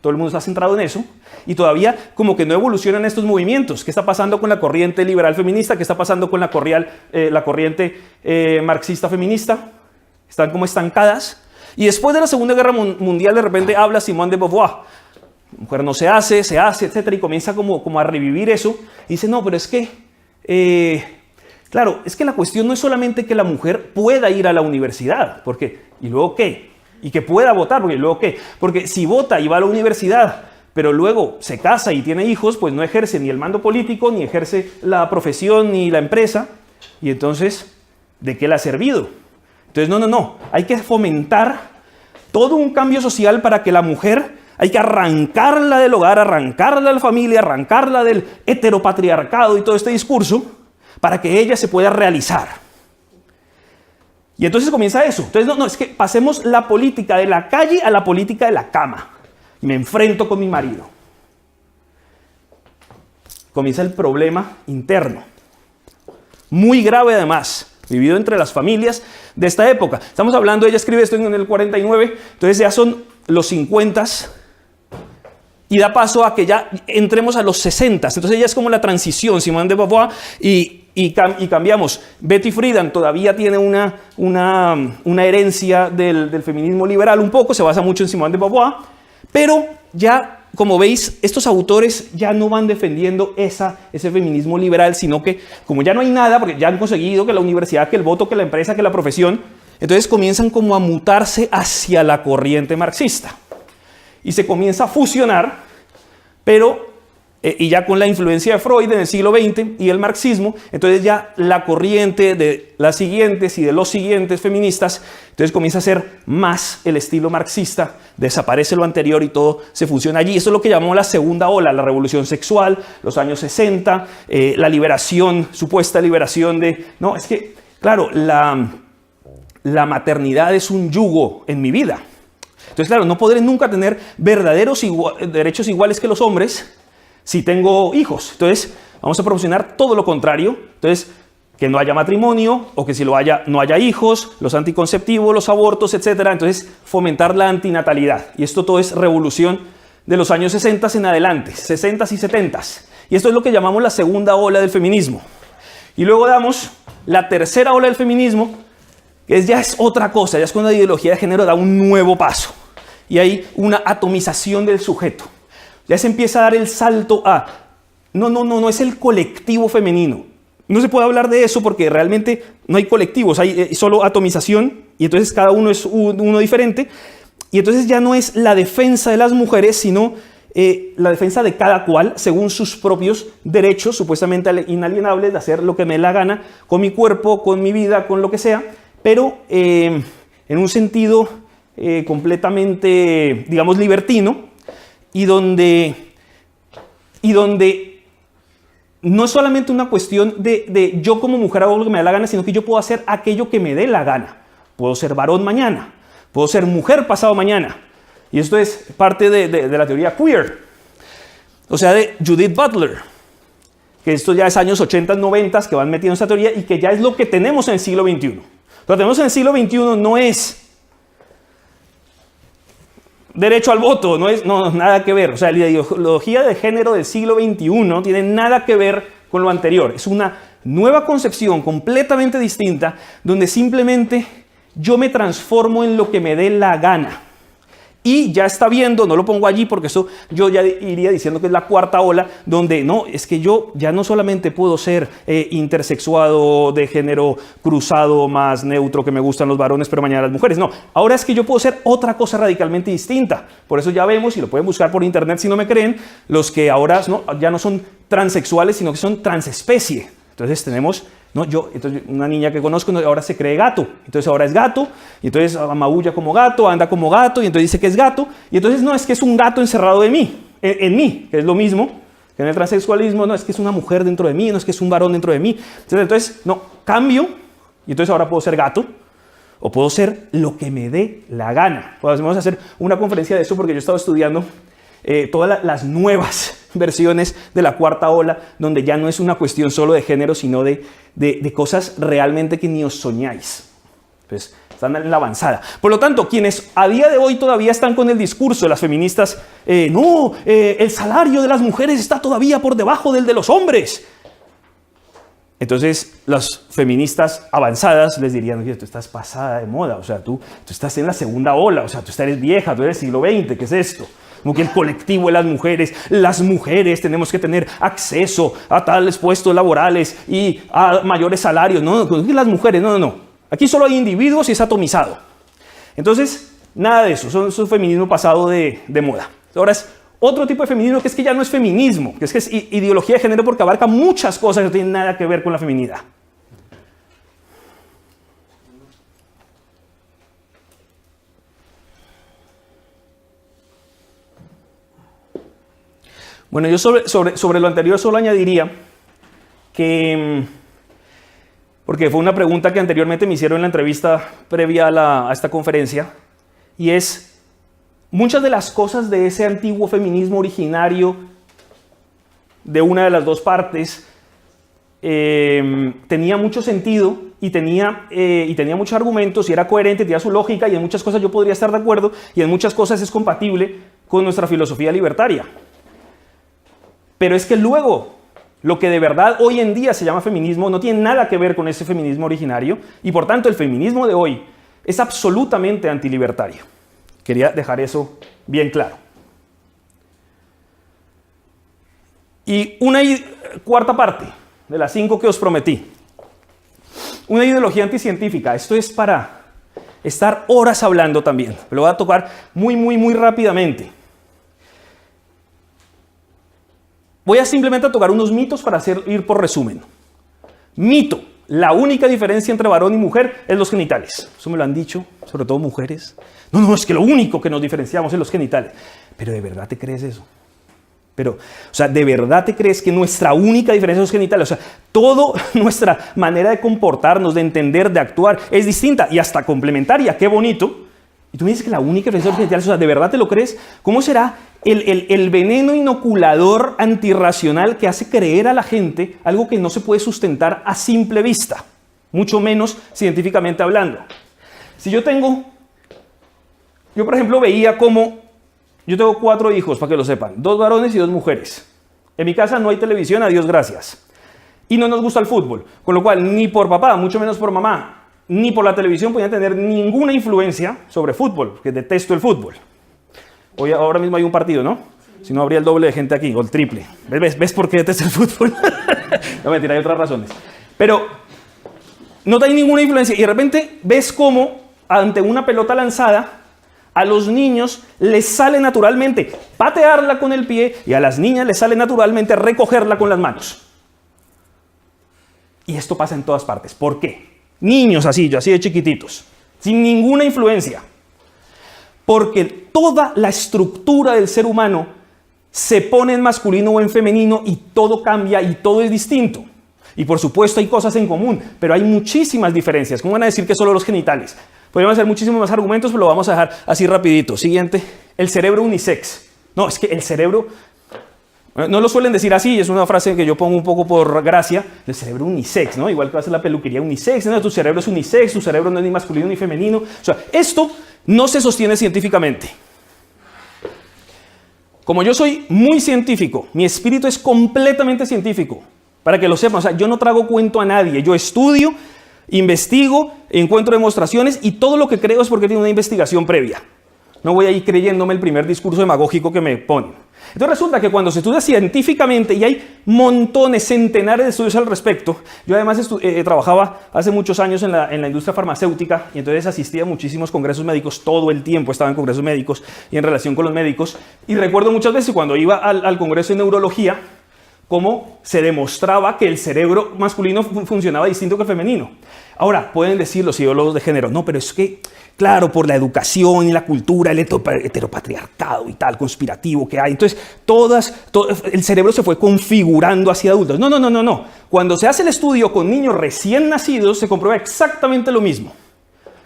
todo el mundo está centrado en eso, y todavía como que no evolucionan estos movimientos. ¿Qué está pasando con la corriente liberal feminista? ¿Qué está pasando con la corriente marxista feminista? Están como estancadas. Y después de la Segunda Guerra Mundial de repente habla Simone de Beauvoir. Mujer no se hace, etc. Y comienza como a revivir eso. Y dice, no, pero es que claro, es que la cuestión no es solamente que la mujer pueda ir a la universidad, porque ¿y luego qué? Y que pueda votar, porque ¿y luego qué? Porque si vota y va a la universidad, pero luego se casa y tiene hijos, pues no ejerce ni el mando político, ni ejerce la profesión, ni la empresa, y entonces, ¿de qué le ha servido? Entonces, no, hay que fomentar todo un cambio social para que la mujer, hay que arrancarla del hogar, arrancarla de la familia, arrancarla del heteropatriarcado y todo este discurso para que ella se pueda realizar. Y entonces comienza eso. Entonces, no, es que pasemos la política de la calle a la política de la cama. Y me enfrento con mi marido. Comienza el problema interno. Muy grave además, vivido entre las familias de esta época. Estamos hablando, ella escribe esto en el 49, entonces ya son los 50s. Y da paso a que ya entremos a los 60. Entonces ella es como la transición, Simone de Beauvoir, y cambiamos. Betty Friedan todavía tiene una herencia del feminismo liberal un poco, se basa mucho en Simone de Beauvoir, pero ya, como veis, estos autores ya no van defendiendo ese feminismo liberal, sino que como ya no hay nada, porque ya han conseguido que la universidad, que el voto, que la empresa, que la profesión, entonces comienzan como a mutarse hacia la corriente marxista. Y se comienza a fusionar, pero, y ya con la influencia de Freud en el siglo XX y el marxismo, entonces ya la corriente de las siguientes y de los siguientes feministas, entonces comienza a ser más el estilo marxista, desaparece lo anterior y todo se fusiona allí. Eso es lo que llamamos la segunda ola, la revolución sexual, los años 60, la liberación, supuesta liberación de... No, es que, claro, la maternidad es un yugo en mi vida. Entonces, claro, no podré nunca tener verdaderos derechos iguales que los hombres si tengo hijos. Entonces, vamos a proporcionar todo lo contrario. Entonces, que no haya matrimonio o que si lo haya, no haya hijos, los anticonceptivos, los abortos, etc. Entonces, fomentar la antinatalidad. Y esto todo es revolución de los años 60 en adelante, 60 y 70. Y esto es lo que llamamos la segunda ola del feminismo. Y luego damos la tercera ola del feminismo, que ya es otra cosa, ya es cuando la ideología de género da un nuevo paso y hay una atomización del sujeto. Ya se empieza a dar el salto a, no es el colectivo femenino. No se puede hablar de eso porque realmente no hay colectivos, hay solo atomización y entonces cada uno es uno diferente. Y entonces ya no es la defensa de las mujeres, sino la defensa de cada cual según sus propios derechos, supuestamente inalienables, de hacer lo que me dé la gana con mi cuerpo, con mi vida, con lo que sea, pero en un sentido completamente, digamos, libertino, y donde no es solamente una cuestión de yo como mujer hago lo que me da la gana, sino que yo puedo hacer aquello que me dé la gana. Puedo ser varón mañana, puedo ser mujer pasado mañana. Y esto es parte de la teoría queer, o sea, de Judith Butler, que esto ya es años 80, 90, que van metiendo esa teoría y que ya es lo que tenemos en el siglo XXI. Lo que tenemos en el siglo XXI no es derecho al voto, no, nada que ver. O sea, la ideología de género del siglo XXI no tiene nada que ver con lo anterior. Es una nueva concepción completamente distinta, donde simplemente yo me transformo en lo que me dé la gana. Y ya está viendo, no lo pongo allí porque eso yo ya iría diciendo que es la cuarta ola, donde no, es que yo ya no solamente puedo ser intersexuado, de género cruzado, más neutro, que me gustan los varones, pero mañana las mujeres. No, ahora es que yo puedo ser otra cosa radicalmente distinta. Por eso ya vemos, y lo pueden buscar por internet si no me creen, los que ahora ya no son transexuales, sino que son transespecie. Entonces tenemos... entonces una niña que conozco ahora se cree gato, entonces ahora es gato, y entonces maulla como gato, anda como gato, y entonces dice que es gato, y entonces no, es que es un gato encerrado en mí, que es lo mismo que en el transexualismo, no, es que es una mujer dentro de mí, no es que es un varón dentro de mí. Entonces no, cambio, y entonces ahora puedo ser gato, o puedo ser lo que me dé la gana. Podemos hacer una conferencia de eso porque yo he estado estudiando todas las nuevas versiones de la cuarta ola, donde ya no es una cuestión solo de género, sino de cosas realmente que ni os soñáis. Pues están en la avanzada. Por lo tanto, quienes a día de hoy todavía están con el discurso de las feministas, el salario de las mujeres está todavía por debajo del de los hombres. Entonces, las feministas avanzadas les dirían, oye, tú estás pasada de moda, o sea, tú estás en la segunda ola, o sea, tú eres vieja, tú eres siglo XX, ¿qué es esto? Como que el colectivo de las mujeres tenemos que tener acceso a tales puestos laborales y a mayores salarios. No, las mujeres, no. Aquí solo hay individuos y es atomizado. Entonces, nada de eso, es un feminismo pasado de moda. Ahora es otro tipo de feminismo que es que ya no es feminismo, que es ideología de género porque abarca muchas cosas que no tienen nada que ver con la feminidad. Bueno, yo sobre lo anterior solo añadiría que, porque fue una pregunta que anteriormente me hicieron en la entrevista previa a esta conferencia, y es, muchas de las cosas de ese antiguo feminismo originario de una de las dos partes tenía mucho sentido y tenía muchos argumentos y era coherente, tenía su lógica, y en muchas cosas yo podría estar de acuerdo y en muchas cosas es compatible con nuestra filosofía libertaria. Pero es que luego, lo que de verdad hoy en día se llama feminismo no tiene nada que ver con ese feminismo originario, y por tanto el feminismo de hoy es absolutamente antilibertario. Quería dejar eso bien claro. Y una cuarta parte de las 5 que os prometí. Una ideología anticientífica. Esto es para estar horas hablando también. Lo voy a tocar muy rápidamente. Voy a simplemente tocar unos mitos para ir por resumen. Mito. La única diferencia entre varón y mujer es los genitales. Eso me lo han dicho, sobre todo mujeres. No, es que lo único que nos diferenciamos es los genitales. Pero ¿de verdad te crees eso? ¿de verdad te crees que nuestra única diferencia son los genitales? O sea, toda nuestra manera de comportarnos, de entender, de actuar es distinta y hasta complementaria. ¡Qué bonito! Y tú me dices que la única diferencia son los genitales. O sea, ¿de verdad te lo crees? ¿Cómo será el veneno inoculador antirracional que hace creer a la gente algo que no se puede sustentar a simple vista? Mucho menos científicamente hablando. Si yo por ejemplo veía como, yo tengo 4 hijos, para que lo sepan, 2 varones y 2 mujeres. En mi casa no hay televisión, a Dios gracias. y no nos gusta el fútbol. Con lo cual, ni por papá, mucho menos por mamá, ni por la televisión podían tener ninguna influencia sobre fútbol, porque detesto el fútbol. Hoy, ahora mismo hay un partido, ¿no? Si no, habría el doble de gente aquí, o el triple. ¿Ves por qué detesto el fútbol? No, mentira, hay otras razones. Pero no hay ninguna influencia y de repente ves cómo ante una pelota lanzada a los niños les sale naturalmente patearla con el pie y a las niñas les sale naturalmente recogerla con las manos. Y esto pasa en todas partes. ¿Por qué? Niños así de chiquititos, sin ninguna influencia. Porque toda la estructura del ser humano se pone en masculino o en femenino y todo cambia y todo es distinto. Y por supuesto hay cosas en común, pero hay muchísimas diferencias. ¿Cómo van a decir que solo los genitales? Podríamos hacer muchísimos más argumentos, pero lo vamos a dejar así rapidito. Siguiente, el cerebro unisex. No, es que el cerebro, no lo suelen decir así, es una frase que yo pongo un poco por gracia, el cerebro unisex, ¿no? Igual que hace la peluquería unisex, ¿no? Tu cerebro es unisex, tu cerebro no es ni masculino ni femenino. O sea, esto no se sostiene científicamente. Como yo soy muy científico, mi espíritu es completamente científico, para que lo sepan, o sea, yo no trago cuento a nadie, yo estudio, investigo, encuentro demostraciones y todo lo que creo es porque tiene una investigación previa. No voy a ir creyéndome el primer discurso demagógico que me ponen. Entonces resulta que cuando se estudia científicamente, y hay montones, centenares de estudios al respecto, yo además trabajaba hace muchos años en la industria farmacéutica y entonces asistía a muchísimos congresos médicos, todo el tiempo estaba en congresos médicos y en relación con los médicos, y recuerdo muchas veces cuando iba al congreso de neurología, cómo se demostraba que el cerebro masculino funcionaba distinto que el femenino. Ahora, pueden decir los ideólogos de género, no, pero es que, claro, por la educación y la cultura, el heteropatriarcado y tal, conspirativo que hay, entonces el cerebro se fue configurando hacia adultos. No. Cuando se hace el estudio con niños recién nacidos, se comprueba exactamente lo mismo.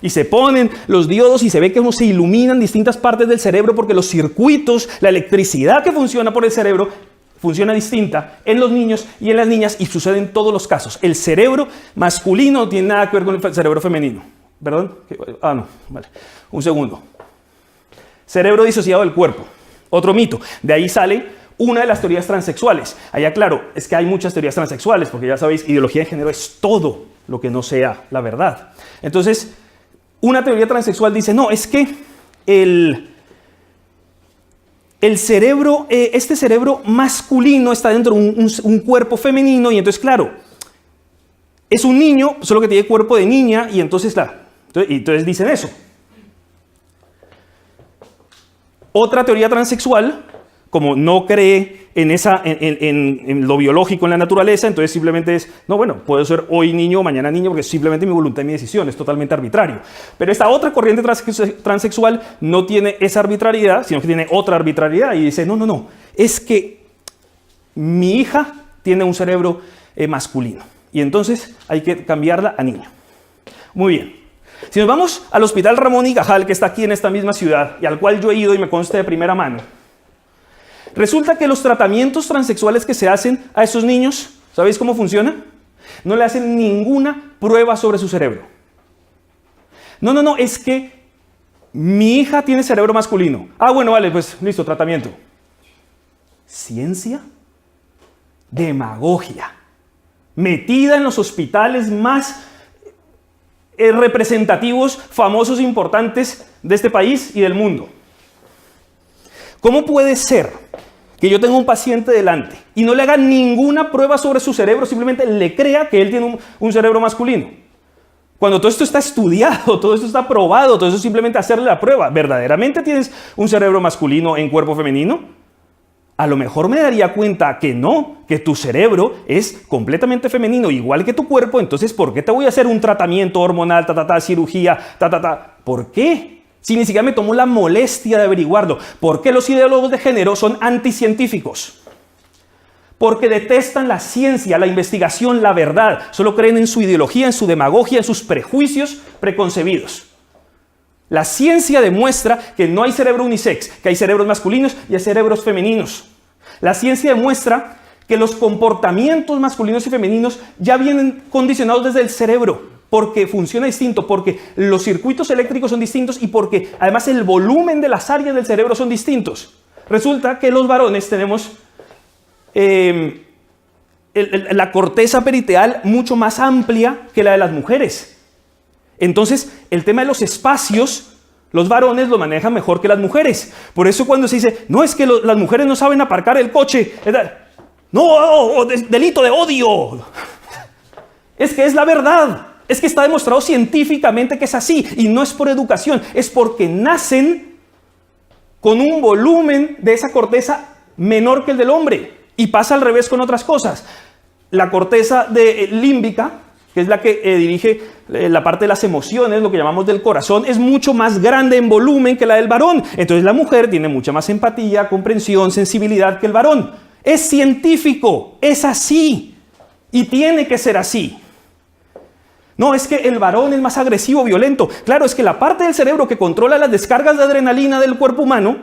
Y se ponen los diodos y se ve que se iluminan distintas partes del cerebro porque los circuitos, la electricidad que funciona por el cerebro, funciona distinta en los niños y en las niñas y sucede en todos los casos. El cerebro masculino no tiene nada que ver con el cerebro femenino. ¿Perdón? No, vale. Un segundo. Cerebro disociado del cuerpo. Otro mito. De ahí sale una de las teorías transexuales. Allá, claro, es que hay muchas teorías transexuales, porque ya sabéis, ideología de género es todo lo que no sea la verdad. Entonces, una teoría transexual dice, no, es que el cerebro, este cerebro masculino está dentro de un cuerpo femenino y entonces, claro, es un niño, solo que tiene cuerpo de niña y entonces, entonces dicen eso. Otra teoría transexual, como no cree en lo biológico, en la naturaleza, entonces simplemente es, no, bueno, puedo ser hoy niño o mañana niño porque es simplemente mi voluntad y mi decisión, es totalmente arbitrario. Pero esta otra corriente transexual no tiene esa arbitrariedad, sino que tiene otra arbitrariedad y dice, no, es que mi hija tiene un cerebro masculino y entonces hay que cambiarla a niño. Muy bien. Si nos vamos al Hospital Ramón y Cajal, que está aquí en esta misma ciudad y al cual yo he ido y me consta de primera mano, resulta que los tratamientos transexuales que se hacen a estos niños, ¿sabéis cómo funciona? No le hacen ninguna prueba sobre su cerebro. No, es que mi hija tiene cerebro masculino. Bueno, vale, pues listo, tratamiento. ¿Ciencia? Demagogia. Metida en los hospitales más representativos, famosos, importantes de este país y del mundo. ¿Cómo puede ser que yo tenga un paciente delante y no le haga ninguna prueba sobre su cerebro, simplemente le crea que él tiene un cerebro masculino? Cuando todo esto está estudiado, todo esto está probado, todo eso es simplemente hacerle la prueba. ¿Verdaderamente tienes un cerebro masculino en cuerpo femenino? A lo mejor me daría cuenta que no, que tu cerebro es completamente femenino, igual que tu cuerpo, entonces ¿por qué te voy a hacer un tratamiento hormonal, cirugía, ¿Por qué? Si ni siquiera me tomó la molestia de averiguarlo. ¿Por qué los ideólogos de género son anticientíficos? Porque detestan la ciencia, la investigación, la verdad. Solo creen en su ideología, en su demagogia, en sus prejuicios preconcebidos. La ciencia demuestra que no hay cerebro unisex, que hay cerebros masculinos y hay cerebros femeninos. La ciencia demuestra que los comportamientos masculinos y femeninos ya vienen condicionados desde el cerebro, porque funciona distinto, porque los circuitos eléctricos son distintos y porque además el volumen de las áreas del cerebro son distintos. Resulta que los varones tenemos la corteza periteal mucho más amplia que la de las mujeres. Entonces, el tema de los espacios, los varones lo manejan mejor que las mujeres. Por eso cuando se dice, no, es que las mujeres no saben aparcar el coche, no, delito de odio. Es que es la verdad. Es que está demostrado científicamente que es así. Y no es por educación, es porque nacen con un volumen de esa corteza menor que el del hombre. Y pasa al revés con otras cosas. La corteza límbica, que es la que dirige la parte de las emociones, lo que llamamos del corazón, es mucho más grande en volumen que la del varón. Entonces la mujer tiene mucha más empatía, comprensión, sensibilidad que el varón. Es científico, es así. Y tiene que ser así. No, es que el varón es más agresivo, violento. Claro, es que la parte del cerebro que controla las descargas de adrenalina del cuerpo humano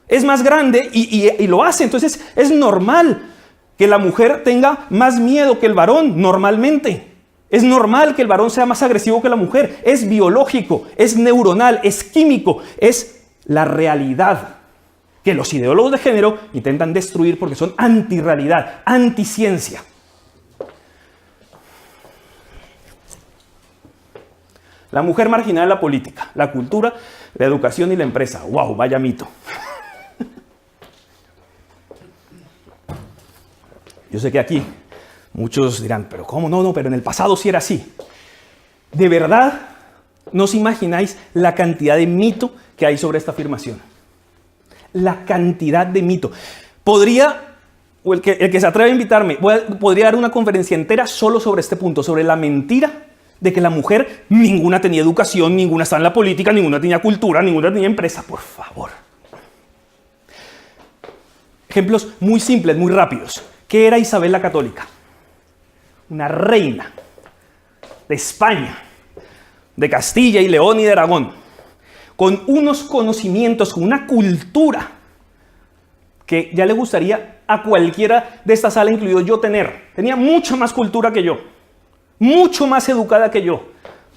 es más grande y lo hace. Entonces es normal que la mujer tenga más miedo que el varón, normalmente. Es normal que el varón sea más agresivo que la mujer. Es biológico, es neuronal, es químico, es la realidad que los ideólogos de género intentan destruir porque son antirrealidad, anticiencia. La mujer marginada en la política, la cultura, la educación y la empresa. ¡Wow! Vaya mito. Yo sé que aquí muchos dirán, pero ¿cómo? No, pero en el pasado sí era así. De verdad, no os imagináis la cantidad de mito que hay sobre esta afirmación. La cantidad de mito. El que se atreve a invitarme, podría dar una conferencia entera solo sobre este punto, sobre la mentira de que la mujer, ninguna tenía educación, ninguna estaba en la política, ninguna tenía cultura, ninguna tenía empresa. Por favor. Ejemplos muy simples, muy rápidos. ¿Qué era Isabel la Católica? Una reina de España, de Castilla y León y de Aragón, con unos conocimientos, con una cultura que ya le gustaría a cualquiera de esta sala, incluido yo, tener. Tenía mucha más cultura que yo. Mucho más educada que yo,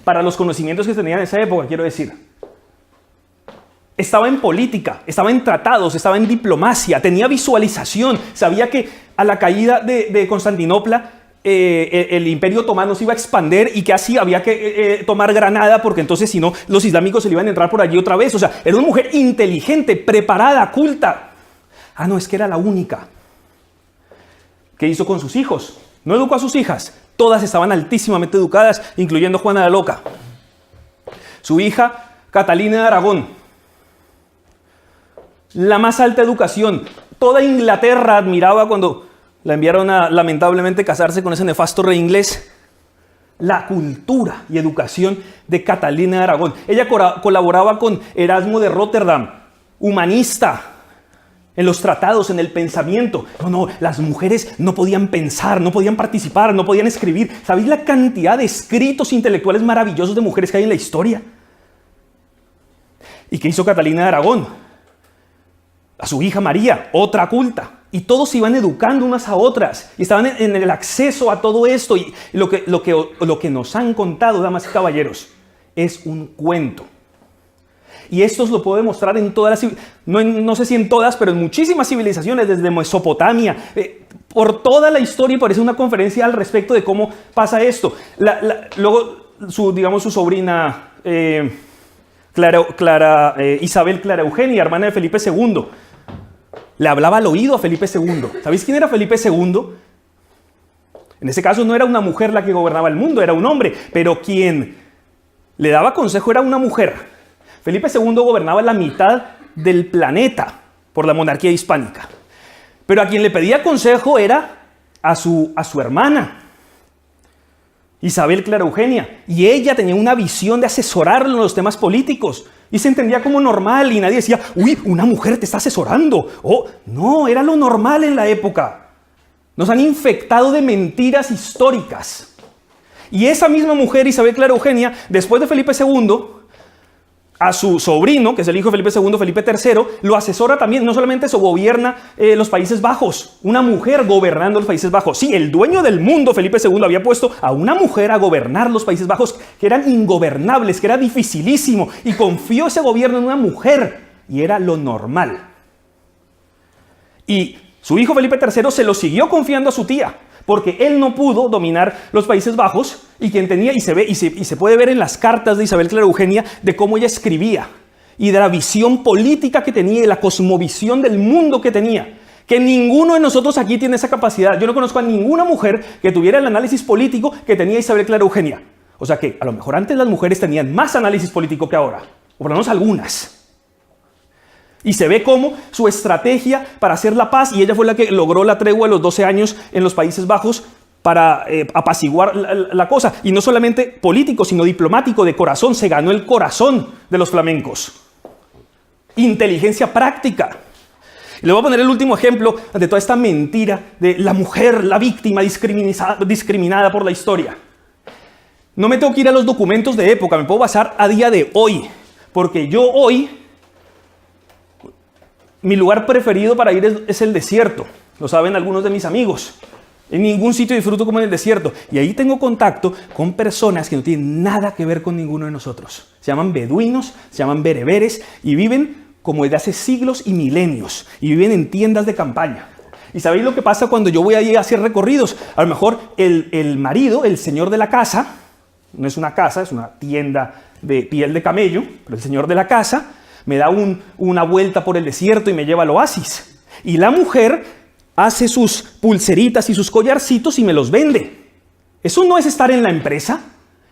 para los conocimientos que tenía en esa época, quiero decir. Estaba en política, estaba en tratados, estaba en diplomacia, tenía visualización, sabía que a la caída de Constantinopla el Imperio Otomano se iba a expandir y que así había que tomar Granada porque entonces si no los islámicos se le iban a entrar por allí otra vez. O sea, era una mujer inteligente, preparada, culta. Ah, no, es que era la única. ¿Qué hizo con sus hijos? No educó a sus hijas. Todas estaban altísimamente educadas, incluyendo Juana la Loca. Su hija, Catalina de Aragón. La más alta educación. Toda Inglaterra admiraba cuando la enviaron a, lamentablemente, casarse con ese nefasto rey inglés. La cultura y educación de Catalina de Aragón. Ella colaboraba con Erasmo de Rotterdam, humanista, en los tratados, en el pensamiento. No, las mujeres no podían pensar, no podían participar, no podían escribir. ¿Sabéis la cantidad de escritos intelectuales maravillosos de mujeres que hay en la historia? ¿Y qué hizo Catalina de Aragón? A su hija María, otra culta. Y todos se iban educando unas a otras. Y estaban en el acceso a todo esto. Y lo que nos han contado, damas y caballeros, es un cuento. Y esto os lo puedo demostrar en todas las, no sé si en todas, pero en muchísimas civilizaciones, desde Mesopotamia, por toda la historia, y parece una conferencia al respecto de cómo pasa esto. Luego, su sobrina Isabel Clara Eugenia, hermana de Felipe II, le hablaba al oído a Felipe II. ¿Sabéis quién era Felipe II? En ese caso no era una mujer la que gobernaba el mundo, era un hombre, pero quien le daba consejo era una mujer. Felipe II gobernaba la mitad del planeta por la monarquía hispánica. Pero a quien le pedía consejo era a su hermana, Isabel Clara Eugenia. Y ella tenía una visión de asesorarlo en los temas políticos. Y se entendía como normal y nadie decía, uy, una mujer te está asesorando. Oh, no, era lo normal en la época. Nos han infectado de mentiras históricas. Y esa misma mujer, Isabel Clara Eugenia, después de Felipe II, a su sobrino, que es el hijo de Felipe II, Felipe III, lo asesora también. No solamente eso, gobierna los Países Bajos. Una mujer gobernando los Países Bajos. Sí, el dueño del mundo, Felipe II, había puesto a una mujer a gobernar los Países Bajos, que eran ingobernables, que era dificilísimo. Y confió ese gobierno en una mujer. Y era lo normal. Y su hijo Felipe III se lo siguió confiando a su tía. porque él no pudo dominar los Países Bajos, y quien tenía, y se puede ver en las cartas de Isabel Clara Eugenia, de cómo ella escribía, y de la visión política que tenía, y de la cosmovisión del mundo que tenía, que ninguno de nosotros aquí tiene esa capacidad. Yo no conozco a ninguna mujer que tuviera el análisis político que tenía Isabel Clara Eugenia. O sea que a lo mejor antes las mujeres tenían más análisis político que ahora, o por lo menos algunas. Y se ve cómo su estrategia para hacer la paz, y ella fue la que logró la tregua de los 12 años en los Países Bajos para apaciguar la cosa. Y no solamente político, sino diplomático, de corazón. Se ganó el corazón de los flamencos. Inteligencia práctica. Y le voy a poner el último ejemplo de toda esta mentira de la mujer, la víctima discriminada por la historia. No me tengo que ir a los documentos de época, me puedo basar a día de hoy. Porque yo hoy... mi lugar preferido para ir es el desierto. Lo saben algunos de mis amigos. En ningún sitio disfruto como en el desierto. Y ahí tengo contacto con personas que no tienen nada que ver con ninguno de nosotros. Se llaman beduinos, se llaman bereberes y viven como desde hace siglos y milenios. Y viven en tiendas de campaña. ¿Y sabéis lo que pasa cuando yo voy ahí a hacer recorridos? A lo mejor el marido, el señor de la casa, no es una casa, es una tienda de piel de camello, pero el señor de la casa me da una vuelta por el desierto y me lleva al oasis. Y la mujer hace sus pulseritas y sus collarcitos y me los vende. ¿Eso no es estar en la empresa?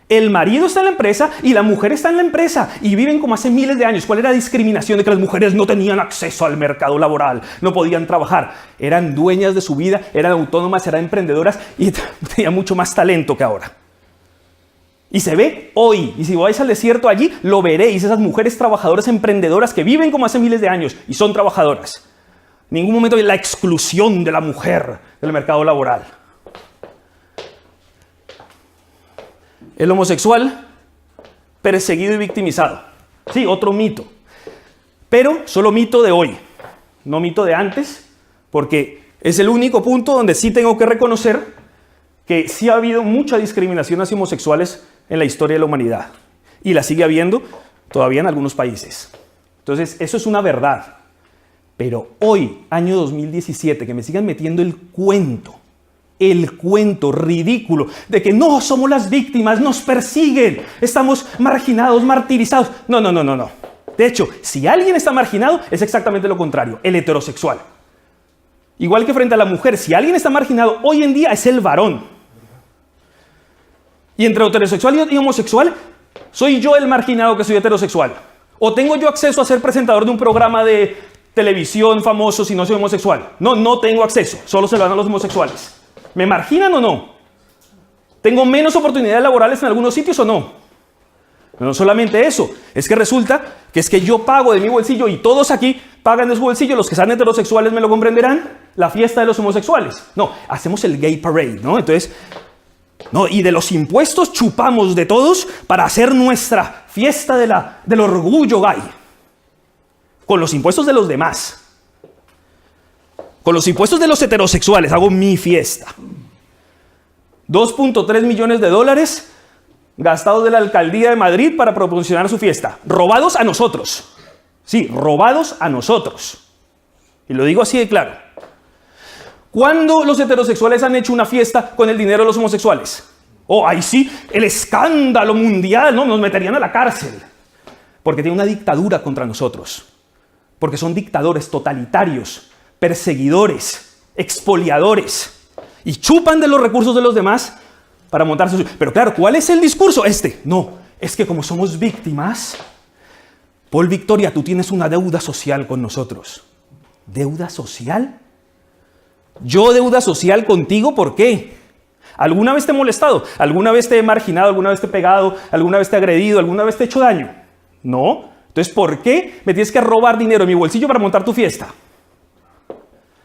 El marido está en la empresa y la mujer está en la empresa. Y viven como hace miles de años. ¿Cuál era la discriminación de que las mujeres no tenían acceso al mercado laboral? No podían trabajar. Eran dueñas de su vida, eran autónomas, eran emprendedoras y tenían mucho más talento que ahora. Y se ve hoy, y si vais al desierto allí, lo veréis, esas mujeres trabajadoras emprendedoras que viven como hace miles de años y son trabajadoras. En ningún momento hay la exclusión de la mujer del mercado laboral. El homosexual, perseguido y victimizado. Sí, otro mito. Pero solo mito de hoy, no mito de antes, porque es el único punto donde sí tengo que reconocer que sí ha habido mucha discriminación hacia homosexuales en la historia de la humanidad. Y la sigue habiendo todavía en algunos países. Entonces, eso es una verdad. Pero hoy, año 2017, que me sigan metiendo el cuento ridículo de que no somos las víctimas, nos persiguen, estamos marginados, martirizados. No. De hecho, si alguien está marginado, es exactamente lo contrario, el heterosexual. Igual que frente a la mujer, si alguien está marginado hoy en día es el varón. Y entre heterosexual y homosexual, ¿soy yo el marginado que soy heterosexual? ¿O tengo yo acceso a ser presentador de un programa de televisión famoso si no soy homosexual? No tengo acceso, solo se lo dan a los homosexuales. ¿Me marginan o no? ¿Tengo menos oportunidades laborales en algunos sitios o no? No solamente eso, es que resulta que es que yo pago de mi bolsillo y todos aquí pagan de su bolsillo, los que sean heterosexuales me lo comprenderán, la fiesta de los homosexuales. No, hacemos el gay parade, ¿no? Entonces... no, y de los impuestos chupamos de todos para hacer nuestra fiesta del orgullo gay. Con los impuestos de los demás. Con los impuestos de los heterosexuales hago mi fiesta. 2.3 millones de dólares gastados de la alcaldía de Madrid para promocionar su fiesta. Robados a nosotros. Sí, robados a nosotros. Y lo digo así de claro. ¿Cuándo los heterosexuales han hecho una fiesta con el dinero de los homosexuales? Oh, ahí sí, el escándalo mundial, ¿no? Nos meterían a la cárcel. Porque tiene una dictadura contra nosotros. Porque son dictadores totalitarios, perseguidores, expoliadores. Y chupan de los recursos de los demás para montarse su... Pero claro, ¿cuál es el discurso? No, es que como somos víctimas, Paul Victoria, tú tienes una deuda social con nosotros. ¿Deuda social? ¿Yo deuda social contigo? ¿Por qué? ¿Alguna vez te he molestado? ¿Alguna vez te he marginado? ¿Alguna vez te he pegado? ¿Alguna vez te he agredido? ¿Alguna vez te he hecho daño? No. Entonces, ¿por qué me tienes que robar dinero de mi bolsillo para montar tu fiesta?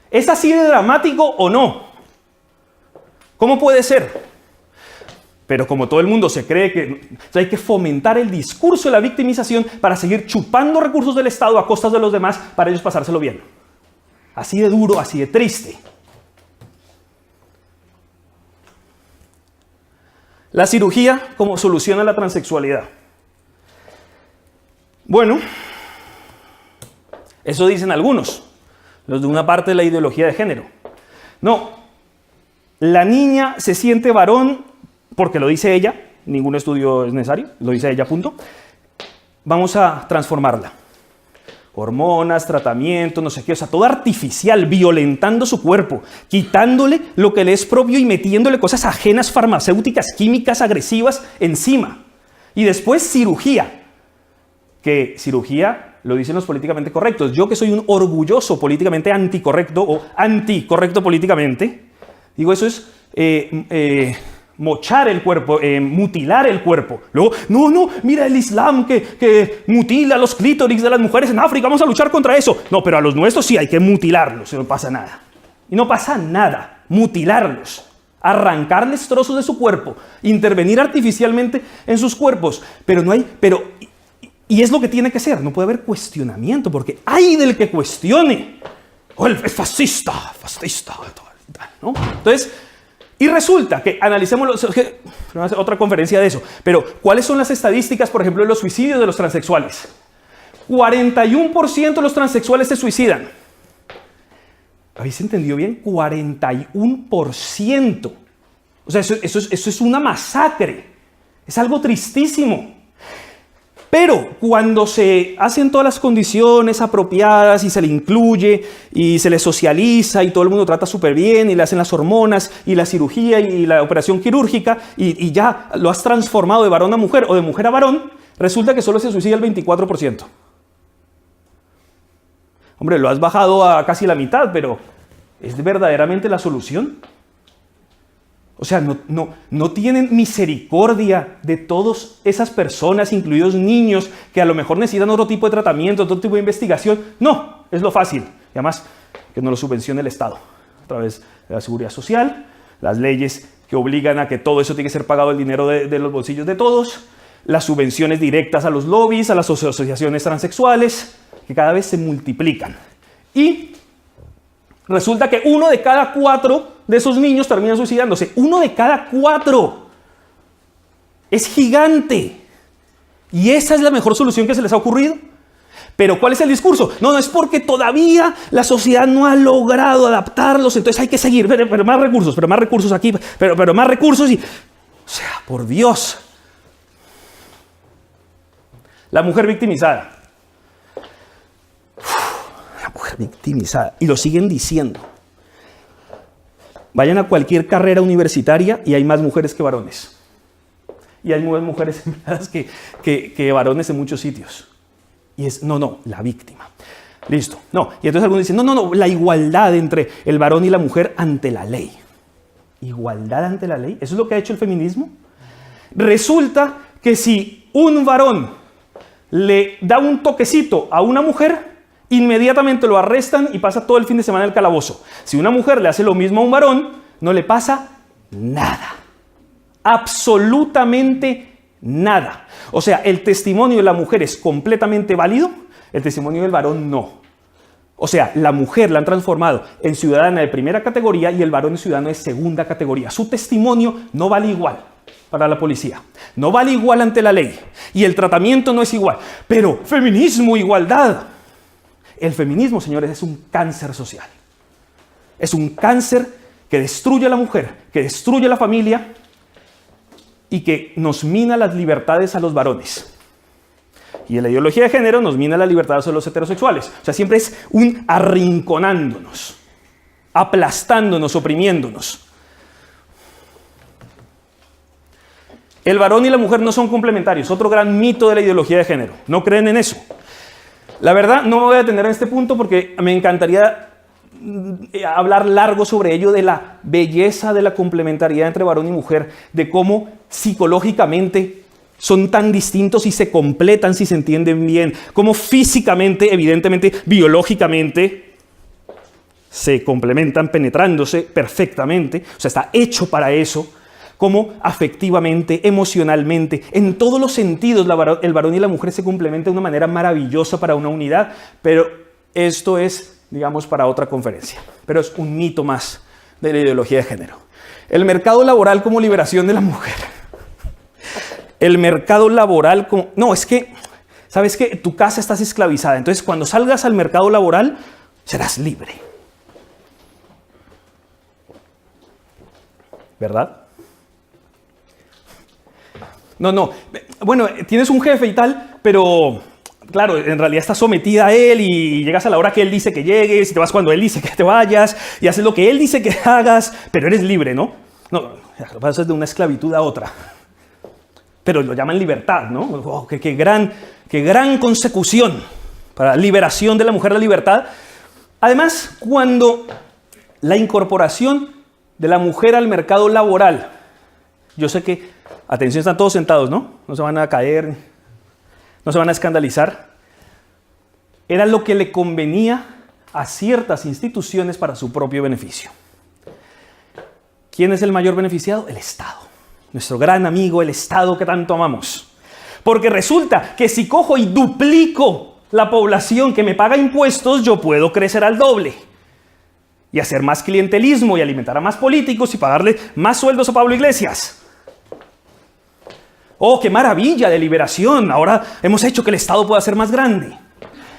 ¿Es así de dramático o no? ¿Cómo puede ser? Pero como todo el mundo se cree que hay que fomentar el discurso de la victimización para seguir chupando recursos del Estado a costas de los demás para ellos pasárselo bien. Así de duro, así de triste. La cirugía como solución a la transexualidad. Bueno, eso dicen algunos, los de una parte de la ideología de género. No, la niña se siente varón porque lo dice ella, ningún estudio es necesario, lo dice ella, punto. Vamos a transformarla. Hormonas, tratamiento, no sé qué, o sea, todo artificial, violentando su cuerpo, quitándole lo que le es propio y metiéndole cosas ajenas, farmacéuticas, químicas, agresivas encima. Y después cirugía, que cirugía lo dicen los políticamente correctos. Yo que soy un orgulloso políticamente anticorrecto o anticorrecto políticamente, digo, eso es mochar el cuerpo, mutilar el cuerpo. Luego, no, mira el Islam que mutila los clítoris de las mujeres en África, vamos a luchar contra eso. No, pero a los nuestros sí hay que mutilarlos, no pasa nada. Y no pasa nada, mutilarlos, arrancarles trozos de su cuerpo, intervenir artificialmente en sus cuerpos, y es lo que tiene que ser, no puede haber cuestionamiento, porque hay del que cuestione. Oh, es fascista, ¿no? Entonces, y resulta que analicemos, otra conferencia de eso, pero ¿cuáles son las estadísticas, por ejemplo, de los suicidios de los transexuales? 41% de los transexuales se suicidan. ¿Habéis entendido bien? 41%. O sea, eso es una masacre. Es algo tristísimo. Pero cuando se hacen todas las condiciones apropiadas y se le incluye y se le socializa y todo el mundo trata súper bien y le hacen las hormonas y la cirugía y la operación quirúrgica y ya lo has transformado de varón a mujer o de mujer a varón, resulta que solo se suicida el 24%. Hombre, lo has bajado a casi la mitad, pero ¿es verdaderamente la solución? O sea, no tienen misericordia de todas esas personas, incluidos niños, que a lo mejor necesitan otro tipo de tratamiento, otro tipo de investigación. No, es lo fácil. Y además, que no lo subvencione el Estado a través de la seguridad social, las leyes que obligan a que todo eso tiene que ser pagado el dinero de los bolsillos de todos, las subvenciones directas a los lobbies, a las asociaciones transexuales, que cada vez se multiplican. Y resulta que 1 de cada 4 de esos niños termina suicidándose. 1 de cada 4. Es gigante. Y esa es la mejor solución que se les ha ocurrido. Pero ¿cuál es el discurso? No es porque todavía la sociedad no ha logrado adaptarlos, entonces hay que seguir, pero más recursos aquí, pero más recursos y... O sea, por Dios. La mujer victimizada. La mujer victimizada. Y lo siguen diciendo. Vayan a cualquier carrera universitaria y hay más mujeres que varones. Y hay más mujeres empleadas que varones en muchos sitios. Y es, la víctima. Listo. No. Y entonces algunos dicen, no, la igualdad entre el varón y la mujer ante la ley. ¿Igualdad ante la ley? ¿Eso es lo que ha hecho el feminismo? Resulta que si un varón le da un toquecito a una mujer, inmediatamente lo arrestan y pasa todo el fin de semana en el calabozo. Si una mujer le hace lo mismo a un varón, no le pasa nada. Absolutamente nada. O sea, el testimonio de la mujer es completamente válido, el testimonio del varón no. O sea, la mujer la han transformado en ciudadana de primera categoría y el varón en ciudadano de segunda categoría. Su testimonio no vale igual para la policía. No vale igual ante la ley. Y el tratamiento no es igual. Pero feminismo, igualdad. El feminismo, señores, es un cáncer social. Es un cáncer que destruye a la mujer, que destruye a la familia y que nos mina las libertades a los varones. Y en la ideología de género nos mina las libertades a los heterosexuales. O sea, siempre es un arrinconándonos, aplastándonos, oprimiéndonos. El varón y la mujer no son complementarios. Otro gran mito de la ideología de género. No creen en eso. La verdad, no me voy a detener en este punto porque me encantaría hablar largo sobre ello, de la belleza de la complementariedad entre varón y mujer, de cómo psicológicamente son tan distintos y se completan si se entienden bien, cómo físicamente, evidentemente, biológicamente se complementan penetrándose perfectamente, o sea, está hecho para eso, cómo afectivamente, emocionalmente, en todos los sentidos el varón y la mujer se complementan de una manera maravillosa para una unidad, pero esto es, digamos, para otra conferencia, pero es un mito más de la ideología de género. El mercado laboral como liberación de la mujer. El mercado laboral como... No, es que, ¿sabes qué? Tu casa estás esclavizada, entonces cuando salgas al mercado laboral serás libre. ¿verdad? No. Bueno, tienes un jefe y tal, pero claro, en realidad estás sometida a él y llegas a la hora que él dice que llegues y te vas cuando él dice que te vayas y haces lo que él dice que hagas, pero eres libre, ¿no? No, pasas de una esclavitud a otra. Pero lo llaman libertad, ¿no? Oh, qué gran consecución para la liberación de la mujer, la libertad. Además, cuando la incorporación de la mujer al mercado laboral, yo sé que, atención, están todos sentados, ¿no? No se van a caer, no se van a escandalizar. Era lo que le convenía a ciertas instituciones para su propio beneficio. ¿Quién es el mayor beneficiado? El Estado. Nuestro gran amigo, el Estado que tanto amamos. Porque resulta que si cojo y duplico la población que me paga impuestos, yo puedo crecer al doble. Y hacer más clientelismo y alimentar a más políticos y pagarle más sueldos a Pablo Iglesias. ¡Oh, qué maravilla de liberación! Ahora hemos hecho que el Estado pueda ser más grande.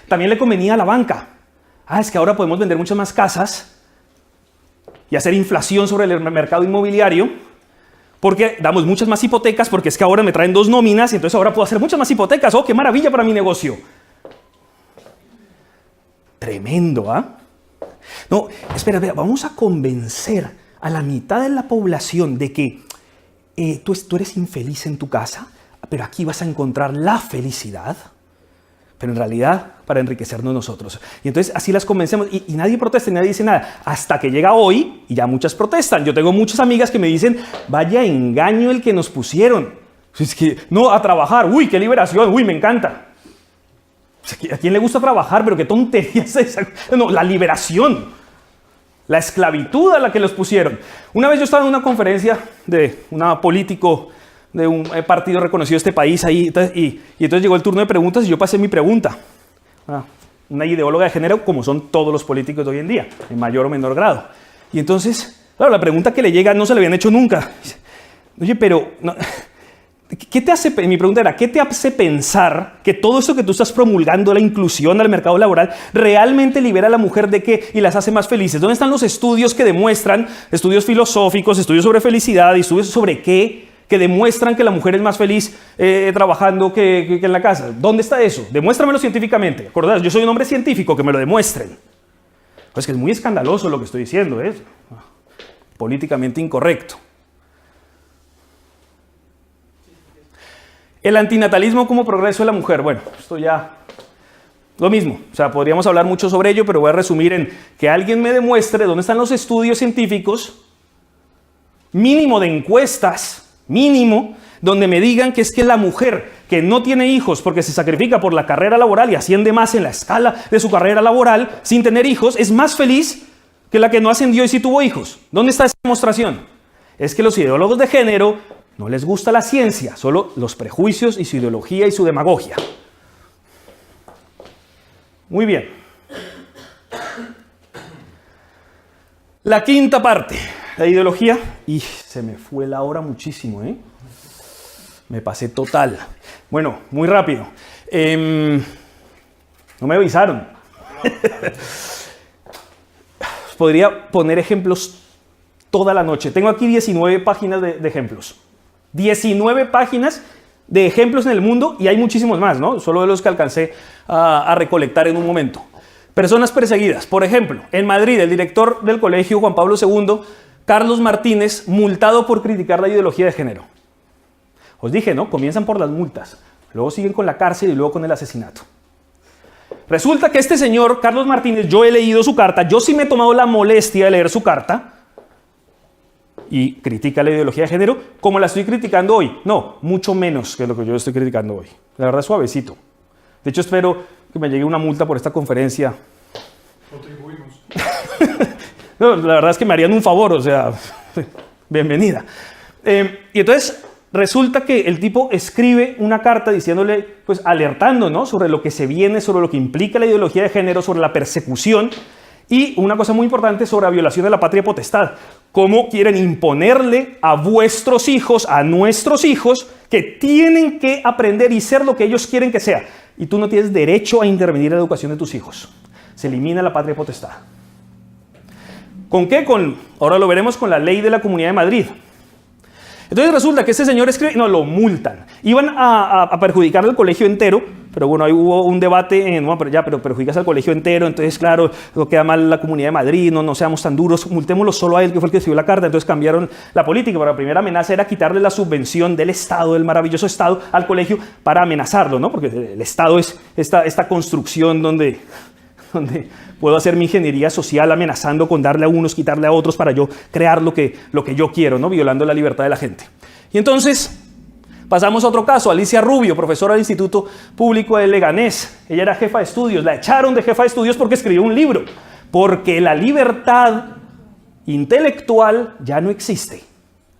También le convenía a la banca. Es que ahora podemos vender muchas más casas y hacer inflación sobre el mercado inmobiliario porque damos muchas más hipotecas, porque es que ahora me traen 2 nóminas y entonces ahora puedo hacer muchas más hipotecas. ¡Oh, qué maravilla para mi negocio! Tremendo, ¿ah? No, espera, vamos a convencer a la mitad de la población de que tú eres infeliz en tu casa, pero aquí vas a encontrar la felicidad, pero en realidad para enriquecernos nosotros. Y entonces así las convencemos y nadie protesta, nadie dice nada, hasta que llega hoy y ya muchas protestan. Yo tengo muchas amigas que me dicen, vaya engaño el que nos pusieron. Es que, no, a trabajar, uy, qué liberación, uy, me encanta. ¿A quién le gusta trabajar? Pero qué tontería es esa. No, la liberación, la esclavitud a la que los pusieron. Una vez yo estaba en una conferencia de un político de un partido reconocido de este país ahí, y entonces llegó el turno de preguntas y yo pasé mi pregunta. Una ideóloga de género, como son todos los políticos de hoy en día, en mayor o menor grado. Y entonces, claro, la pregunta que le llega no se le habían hecho nunca. Oye, pero no, ¿qué te hace? Mi pregunta era, ¿qué te hace pensar que todo eso que tú estás promulgando, la inclusión al mercado laboral, realmente libera a la mujer de qué y las hace más felices? ¿Dónde están los estudios que demuestran, estudios filosóficos, estudios sobre felicidad, estudios sobre qué, que demuestran que la mujer es más feliz trabajando que en la casa? ¿Dónde está eso? Demuéstramelo científicamente. ¿Acordás? Yo soy un hombre científico, que me lo demuestren. Pues que es muy escandaloso lo que estoy diciendo, es políticamente incorrecto. El antinatalismo como progreso de la mujer. Bueno, esto ya lo mismo. O sea, podríamos hablar mucho sobre ello, pero voy a resumir en que alguien me demuestre dónde están los estudios científicos, mínimo de encuestas, mínimo, donde me digan que es que la mujer que no tiene hijos porque se sacrifica por la carrera laboral y asciende más en la escala de su carrera laboral sin tener hijos, es más feliz que la que no ascendió y sí tuvo hijos. ¿Dónde está esa demostración? Es que los ideólogos de género no les gusta la ciencia, solo los prejuicios y su ideología y su demagogia. Muy bien. La quinta parte, la ideología. Y se me fue la hora muchísimo, ¿eh? Me pasé total. Bueno, muy rápido. No me avisaron. Podría poner ejemplos toda la noche. Tengo aquí 19 páginas de ejemplos. 19 páginas de ejemplos en el mundo y hay muchísimos más, ¿no? Solo de los que alcancé a recolectar en un momento. Personas perseguidas. Por ejemplo, en Madrid, el director del colegio Juan Pablo II, Carlos Martínez, multado por criticar la ideología de género. Os dije, ¿no? Comienzan por las multas, luego siguen con la cárcel y luego con el asesinato. Resulta que este señor, Carlos Martínez, yo he leído su carta, yo sí me he tomado la molestia de leer su carta, y critica la ideología de género como la estoy criticando hoy. No, mucho menos que lo que yo estoy criticando hoy. La verdad, suavecito. De hecho, espero que me llegue una multa por esta conferencia. Contribuimos. No, la verdad es que me harían un favor, o sea, bienvenida. Y entonces resulta que el tipo escribe una carta diciéndole, pues alertando, ¿no?, sobre lo que se viene, sobre lo que implica la ideología de género, sobre la persecución y una cosa muy importante sobre la violación de la patria potestad. Cómo quieren imponerle a vuestros hijos, a nuestros hijos, que tienen que aprender y ser lo que ellos quieren que sea. Y tú no tienes derecho a intervenir en la educación de tus hijos. Se elimina la patria potestad. ¿Con qué? Ahora lo veremos con la ley de la Comunidad de Madrid. Entonces resulta que este señor escribe, no, lo multan. Iban a perjudicarle al colegio entero, pero bueno, ahí hubo un debate en, no, pero perjudicas al colegio entero, entonces claro, queda mal la Comunidad de Madrid, no seamos tan duros, multémoslo solo a él, que fue el que escribió la carta. Entonces cambiaron la política, pero la primera amenaza era quitarle la subvención del Estado, del maravilloso Estado, al colegio para amenazarlo, ¿no? Porque el Estado es esta construcción donde puedo hacer mi ingeniería social amenazando con darle a unos, quitarle a otros para yo crear lo que yo quiero, ¿no? Violando la libertad de la gente. Y entonces pasamos a otro caso, Alicia Rubio, profesora del Instituto Público de Leganés. Ella era jefa de estudios, la echaron de jefa de estudios porque escribió un libro, porque la libertad intelectual ya no existe.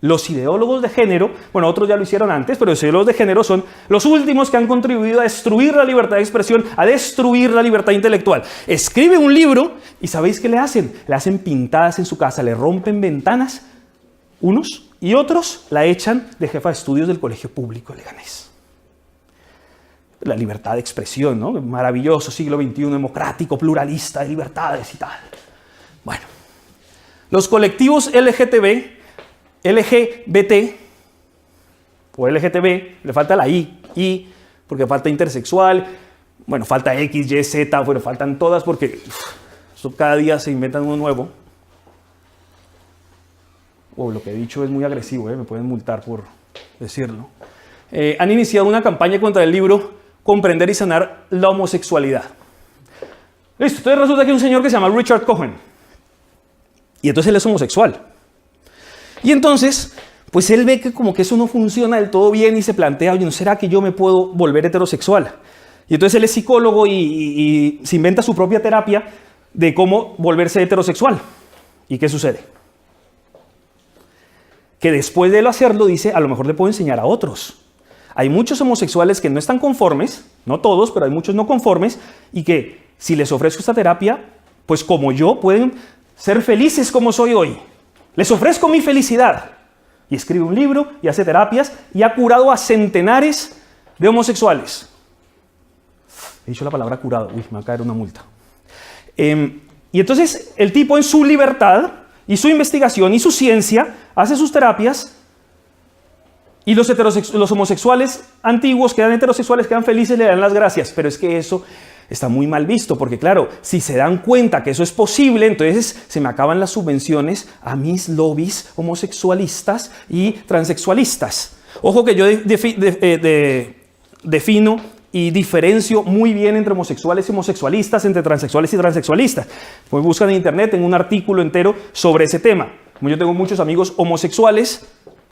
Los ideólogos de género, bueno, otros ya lo hicieron antes, pero los ideólogos de género son los últimos que han contribuido a destruir la libertad de expresión, a destruir la libertad intelectual. Escribe un libro y ¿sabéis qué le hacen? Le hacen pintadas en su casa, le rompen ventanas unos y otros la echan de jefa de estudios del Colegio Público de Leganés. La libertad de expresión, ¿no? Maravilloso, siglo XXI, democrático, pluralista, de libertades y tal. Bueno, los colectivos LGBT o LGTB, le falta la I, porque falta intersexual, bueno, falta X, Y, Z, bueno, faltan todas porque cada día se inventan uno nuevo. Lo que he dicho es muy agresivo, me pueden multar por decirlo. Han iniciado una campaña contra el libro Comprender y sanar la homosexualidad. Listo, entonces resulta que hay un señor que se llama Richard Cohen. Y entonces él es homosexual. Y entonces, pues él ve que como que eso no funciona del todo bien y se plantea, oye, ¿no será que yo me puedo volver heterosexual? Y entonces él es psicólogo y se inventa su propia terapia de cómo volverse heterosexual. ¿Y qué sucede? Que después de él hacerlo dice, a lo mejor le puedo enseñar a otros. Hay muchos homosexuales que no están conformes, no todos, pero hay muchos no conformes, y que si les ofrezco esta terapia, pues como yo pueden ser felices como soy hoy. Les ofrezco mi felicidad. Y escribe un libro y hace terapias y ha curado a centenares de homosexuales. He dicho la palabra curado. Uy, me va a caer una multa. Y entonces el tipo en su libertad y su investigación y su ciencia hace sus terapias y los homosexuales antiguos quedan heterosexuales, quedan felices, le dan las gracias. Pero es que eso está muy mal visto, porque claro, si se dan cuenta que eso es posible, entonces se me acaban las subvenciones a mis lobbies homosexualistas y transexualistas. Ojo que yo defino y diferencio muy bien entre homosexuales y homosexualistas, entre transexuales y transexualistas. Pues buscan en internet, tengo un artículo entero sobre ese tema. Como yo tengo muchos amigos homosexuales,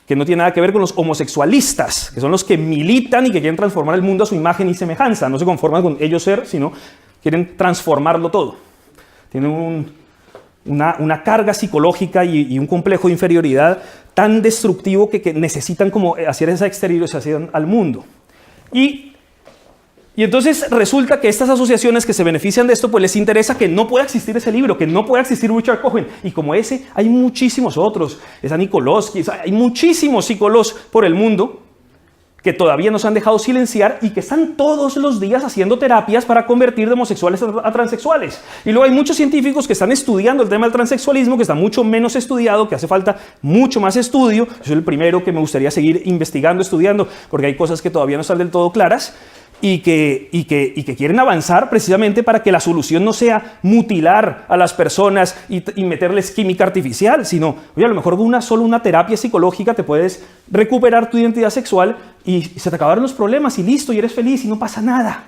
que no tiene nada que ver con los homosexualistas, que son los que militan y que quieren transformar el mundo a su imagen y semejanza. No se conforman con ellos ser, sino quieren transformarlo todo. Tienen una carga psicológica y un complejo de inferioridad tan destructivo que necesitan como hacer esa exteriorización al mundo. Y entonces resulta que estas asociaciones que se benefician de esto, pues les interesa que no pueda existir ese libro, que no pueda existir Richard Cohen. Y como ese, hay muchísimos otros. Está Nikolowski, hay muchísimos psicólogos por el mundo que todavía nos han dejado silenciar y que están todos los días haciendo terapias para convertir de homosexuales a transexuales. Y luego hay muchos científicos que están estudiando el tema del transexualismo, que está mucho menos estudiado, que hace falta mucho más estudio. Yo soy el primero que me gustaría seguir investigando, estudiando, porque hay cosas que todavía no están del todo claras. Y que quieren avanzar precisamente para que la solución no sea mutilar a las personas y meterles química artificial, sino, oye, a lo mejor con solo una terapia psicológica te puedes recuperar tu identidad sexual y se te acabaron los problemas y listo, y eres feliz y no pasa nada.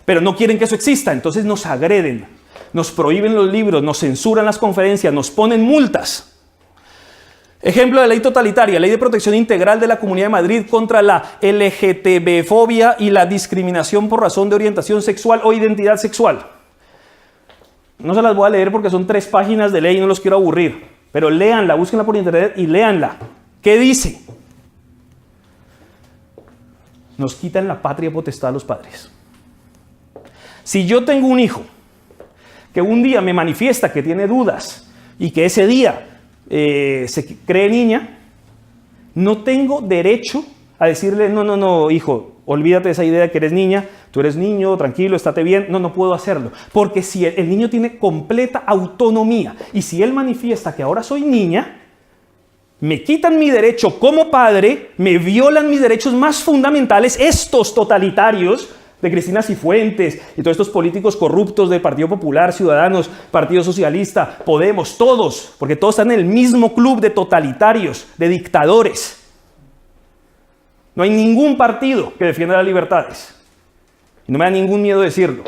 Pero no quieren que eso exista, entonces nos agreden, nos prohíben los libros, nos censuran las conferencias, nos ponen multas. Ejemplo de ley totalitaria, Ley de Protección Integral de la Comunidad de Madrid contra la LGTB-fobia y la discriminación por razón de orientación sexual o identidad sexual. No se las voy a leer porque son 3 páginas de ley y no los quiero aburrir, pero léanla, búsquenla por internet y léanla. ¿Qué dice? Nos quitan la patria potestad a los padres. Si yo tengo un hijo que un día me manifiesta que tiene dudas y que ese día se cree niña, no tengo derecho a decirle, no, hijo, olvídate de esa idea de que eres niña, tú eres niño, tranquilo, estate bien. No puedo hacerlo, porque si el niño tiene completa autonomía y si él manifiesta que ahora soy niña, me quitan mi derecho como padre, me violan mis derechos más fundamentales, estos totalitarios de Cristina Cifuentes y todos estos políticos corruptos del Partido Popular, Ciudadanos, Partido Socialista, Podemos, todos, porque todos están en el mismo club de totalitarios, de dictadores. No hay ningún partido que defienda las libertades. Y no me da ningún miedo decirlo.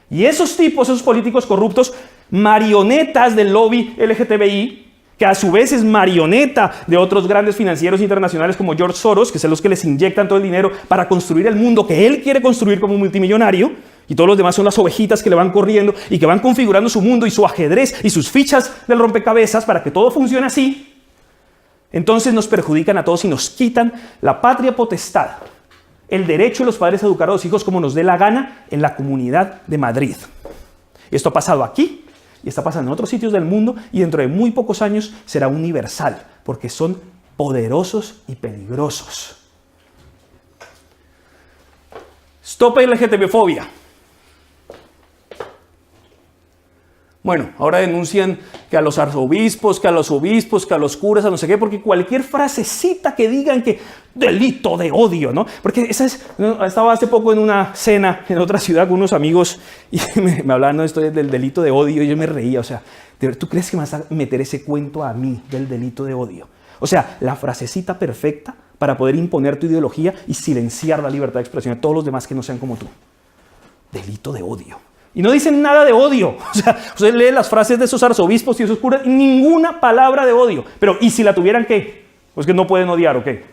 Y esos tipos, esos políticos corruptos, marionetas del lobby LGTBI, que a su vez es marioneta de otros grandes financieros internacionales como George Soros, que son los que les inyectan todo el dinero para construir el mundo que él quiere construir como multimillonario, y todos los demás son las ovejitas que le van corriendo y que van configurando su mundo y su ajedrez y sus fichas del rompecabezas para que todo funcione así. Entonces nos perjudican a todos y nos quitan la patria potestad, el derecho de los padres a educar a los hijos como nos dé la gana en la Comunidad de Madrid. Esto ha pasado aquí y está pasando en otros sitios del mundo y dentro de muy pocos años será universal porque son poderosos y peligrosos. Stop LGTB-fobia. Bueno, ahora denuncian que a los arzobispos, que a los obispos, que a los curas, a no sé qué, porque cualquier frasecita que digan que delito de odio, ¿no? Porque esa es, estaba hace poco en una cena en otra ciudad con unos amigos y me hablaban de esto del delito de odio y yo me reía, o sea, ¿tú crees que me vas a meter ese cuento a mí del delito de odio? O sea, la frasecita perfecta para poder imponer tu ideología y silenciar la libertad de expresión de todos los demás que no sean como tú. Delito de odio. Y no dicen nada de odio. O sea, usted lee las frases de esos arzobispos y esos curas y ninguna palabra de odio. Pero, ¿y si la tuvieran qué? Pues que no pueden odiar, ¿o qué?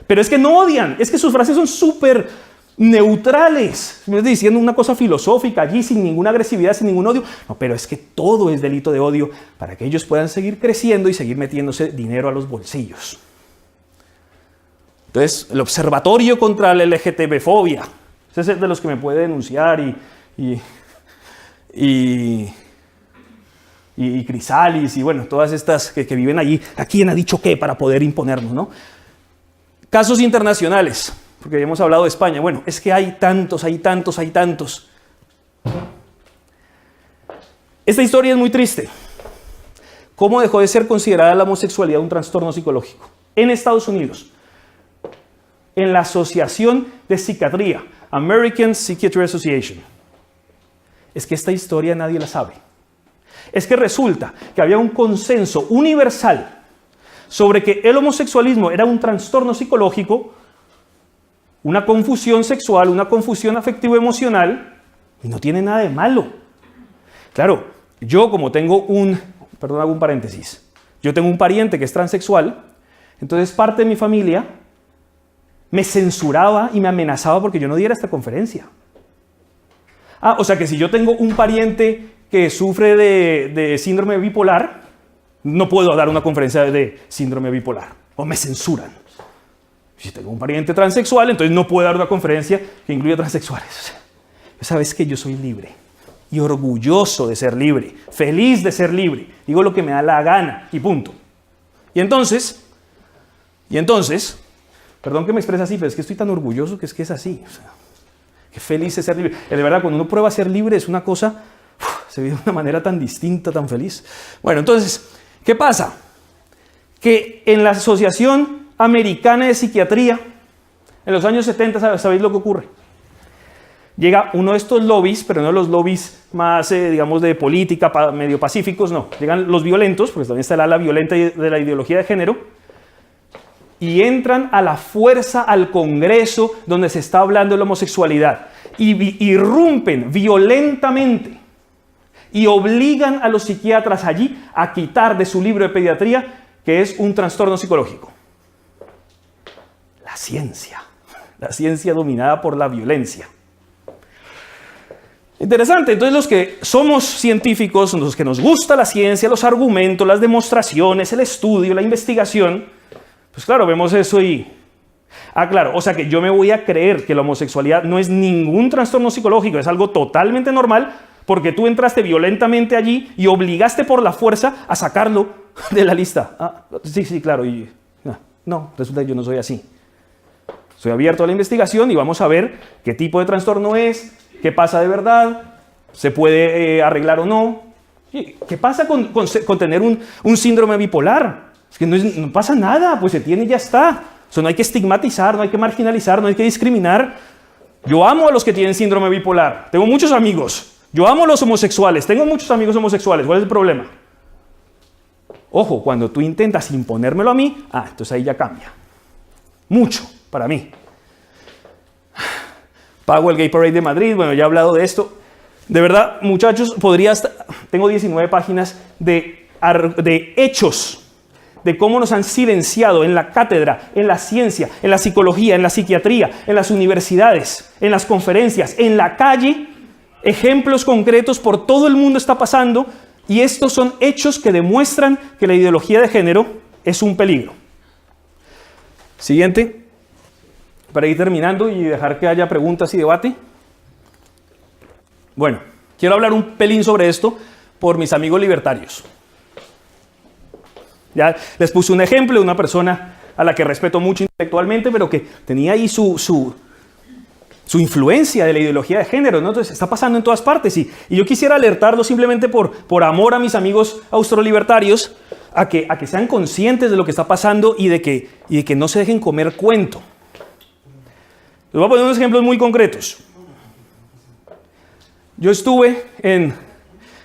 Pero es que no odian. Es que sus frases son súper neutrales. Me estoy diciendo una cosa filosófica allí, sin ninguna agresividad, sin ningún odio. No, pero es que todo es delito de odio para que ellos puedan seguir creciendo y seguir metiéndose dinero a los bolsillos. Entonces, el Observatorio contra la LGTB-fobia. Ese es de los que me puede denunciar y Crisalis y bueno, todas estas que viven allí. ¿A quién ha dicho qué para poder imponernos, no? Casos internacionales, porque hemos hablado de España. Bueno, es que hay tantos. Esta historia es muy triste. ¿Cómo dejó de ser considerada la homosexualidad un trastorno psicológico? En Estados Unidos, en la Asociación de Psiquiatría, American Psychiatry Association. Es que esta historia nadie la sabe. Es que resulta que había un consenso universal sobre que el homosexualismo era un trastorno psicológico, una confusión sexual, una confusión afectivo-emocional, y no tiene nada de malo. Claro, yo como tengo hago un paréntesis, yo tengo un pariente que es transexual, entonces parte de mi familia me censuraba y me amenazaba porque yo no diera esta conferencia. O sea que si yo tengo un pariente que sufre de síndrome bipolar, no puedo dar una conferencia de síndrome bipolar, o me censuran. Si tengo un pariente transexual, entonces no puedo dar una conferencia que incluya transexuales. O sea, sabes que yo soy libre y orgulloso de ser libre, feliz de ser libre. Digo lo que me da la gana y punto. Y entonces, perdón que me exprese así, pero es que estoy tan orgulloso que es así. O sea, qué feliz es ser libre. De verdad, cuando uno prueba ser libre es una cosa, se vive de una manera tan distinta, tan feliz. Bueno, entonces, ¿qué pasa? Que en la Asociación Americana de Psiquiatría, en los años 70, ¿sabéis lo que ocurre? Llega uno de estos lobbies, pero no los lobbies más, digamos, de política, medio pacíficos, no. Llegan los violentos, porque también está el ala violenta de la ideología de género, y entran a la fuerza al Congreso donde se está hablando de la homosexualidad y irrumpen violentamente y obligan a los psiquiatras allí a quitar de su libro de pediatría que es un trastorno psicológico. La ciencia dominada por la violencia. Interesante, entonces los que somos científicos, los que nos gusta la ciencia, los argumentos, las demostraciones, el estudio, la investigación, pues claro, vemos eso y... claro, o sea que yo me voy a creer que la homosexualidad no es ningún trastorno psicológico, es algo totalmente normal porque tú entraste violentamente allí y obligaste por la fuerza a sacarlo de la lista. Sí, claro, y no, resulta que yo no soy así. Soy abierto a la investigación y vamos a ver qué tipo de trastorno es, qué pasa de verdad, se puede arreglar o no. ¿Qué pasa con tener un síndrome bipolar? Es que no pasa nada, pues se tiene y ya está. O sea, no hay que estigmatizar, no hay que marginalizar, no hay que discriminar. Yo amo a los que tienen síndrome bipolar. Tengo muchos amigos. Yo amo a los homosexuales. Tengo muchos amigos homosexuales. ¿Cuál es el problema? Ojo, cuando tú intentas imponérmelo a mí, entonces ahí ya cambia. Mucho para mí. Pago el Gay Parade de Madrid. Bueno, ya he hablado de esto. De verdad, muchachos, tengo 19 páginas de hechos de cómo nos han silenciado en la cátedra, en la ciencia, en la psicología, en la psiquiatría, en las universidades, en las conferencias, en la calle. Ejemplos concretos por todo el mundo está pasando, y estos son hechos que demuestran que la ideología de género es un peligro. Siguiente, para ir terminando y dejar que haya preguntas y debate. Bueno, quiero hablar un pelín sobre esto por mis amigos libertarios. Ya les puse un ejemplo de una persona a la que respeto mucho intelectualmente, pero que tenía ahí su influencia de la ideología de género, ¿no? Entonces está pasando en todas partes, y yo quisiera alertarlos simplemente por amor a mis amigos austrolibertarios a que sean conscientes de lo que está pasando y de que no se dejen comer cuento. Les voy a poner unos ejemplos muy concretos. Yo estuve en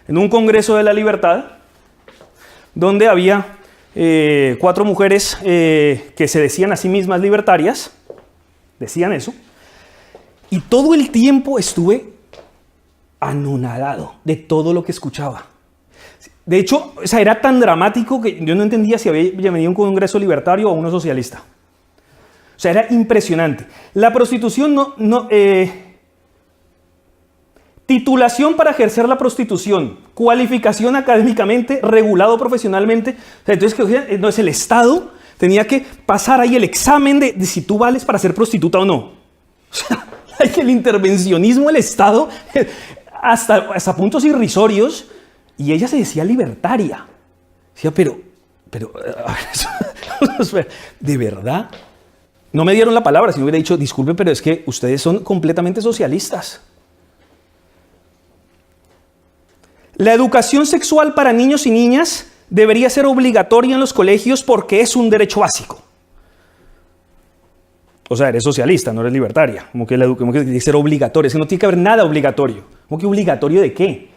un congreso de la libertad donde había 4 mujeres que se decían a sí mismas libertarias, decían eso, y todo el tiempo estuve anonadado de todo lo que escuchaba. De hecho, era tan dramático que yo no entendía si había venido un congreso libertario o uno socialista. O sea, era impresionante. La prostitución titulación para ejercer la prostitución, cualificación académicamente, regulado profesionalmente. O sea, entonces el Estado tenía que pasar ahí el examen de si tú vales para ser prostituta o no. O sea, el intervencionismo del Estado hasta puntos irrisorios, y ella se decía libertaria. Decía, pero, ¿de verdad? No me dieron la palabra, si me hubiera dicho, disculpen, pero es que ustedes son completamente socialistas. La educación sexual para niños y niñas debería ser obligatoria en los colegios porque es un derecho básico. O sea, eres socialista, no eres libertaria. Como que tiene que ser obligatorio. Es que no tiene que haber nada obligatorio. ¿Cómo que obligatorio de qué?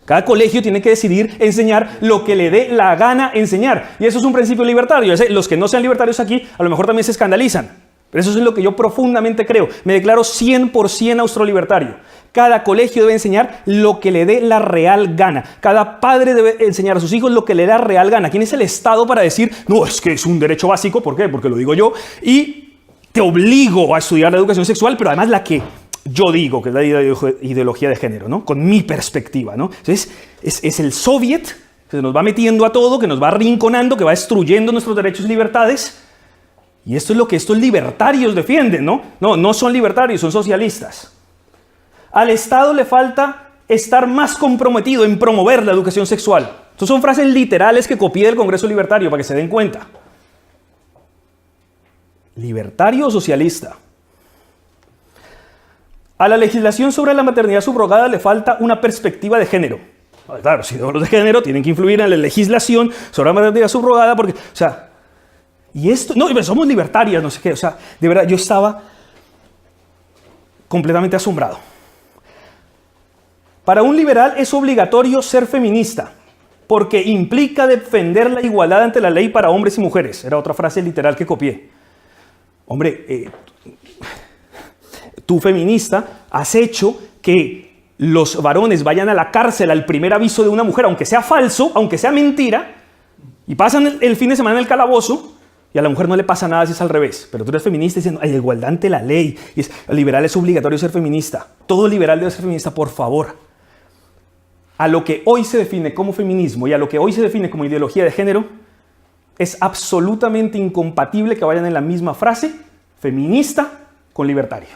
Cada colegio tiene que decidir enseñar lo que le dé la gana enseñar. Y eso es un principio libertario. Los que no sean libertarios aquí a lo mejor también se escandalizan. Pero eso es lo que yo profundamente creo. Me declaro 100% austrolibertario. Cada colegio debe enseñar lo que le dé la real gana. Cada padre debe enseñar a sus hijos lo que le dé la real gana. ¿Quién es el Estado para decir, no, es que es un derecho básico? ¿Por qué? Porque lo digo yo. Y te obligo a estudiar la educación sexual, pero además la que yo digo, que es la ideología de género, ¿no? Con mi perspectiva, ¿no? Entonces, es el soviet que nos va metiendo a todo, que nos va arrinconando, que va destruyendo nuestros derechos y libertades. Y esto es lo que estos libertarios defienden, ¿no? No son libertarios, son socialistas. Al Estado le falta estar más comprometido en promover la educación sexual. Estas son frases literales que copié del Congreso Libertario para que se den cuenta. ¿Libertario o socialista? A la legislación sobre la maternidad subrogada le falta una perspectiva de género. Claro, si los de género tienen que influir en la legislación sobre la maternidad subrogada, porque, o sea, y esto, no, pero somos libertarias, no sé qué, o sea, de verdad, yo estaba completamente asombrado. Para un liberal es obligatorio ser feminista, porque implica defender la igualdad ante la ley para hombres y mujeres. Era otra frase literal que copié. Hombre, tú feminista has hecho que los varones vayan a la cárcel al primer aviso de una mujer, aunque sea falso, aunque sea mentira, y pasan el fin de semana en el calabozo, y a la mujer no le pasa nada si es al revés. Pero tú eres feminista diciendo, hay igualdad ante la ley, y el liberal es obligatorio ser feminista. Todo liberal debe ser feminista, por favor. A lo que hoy se define como feminismo y a lo que hoy se define como ideología de género, es absolutamente incompatible que vayan en la misma frase, feminista con libertario.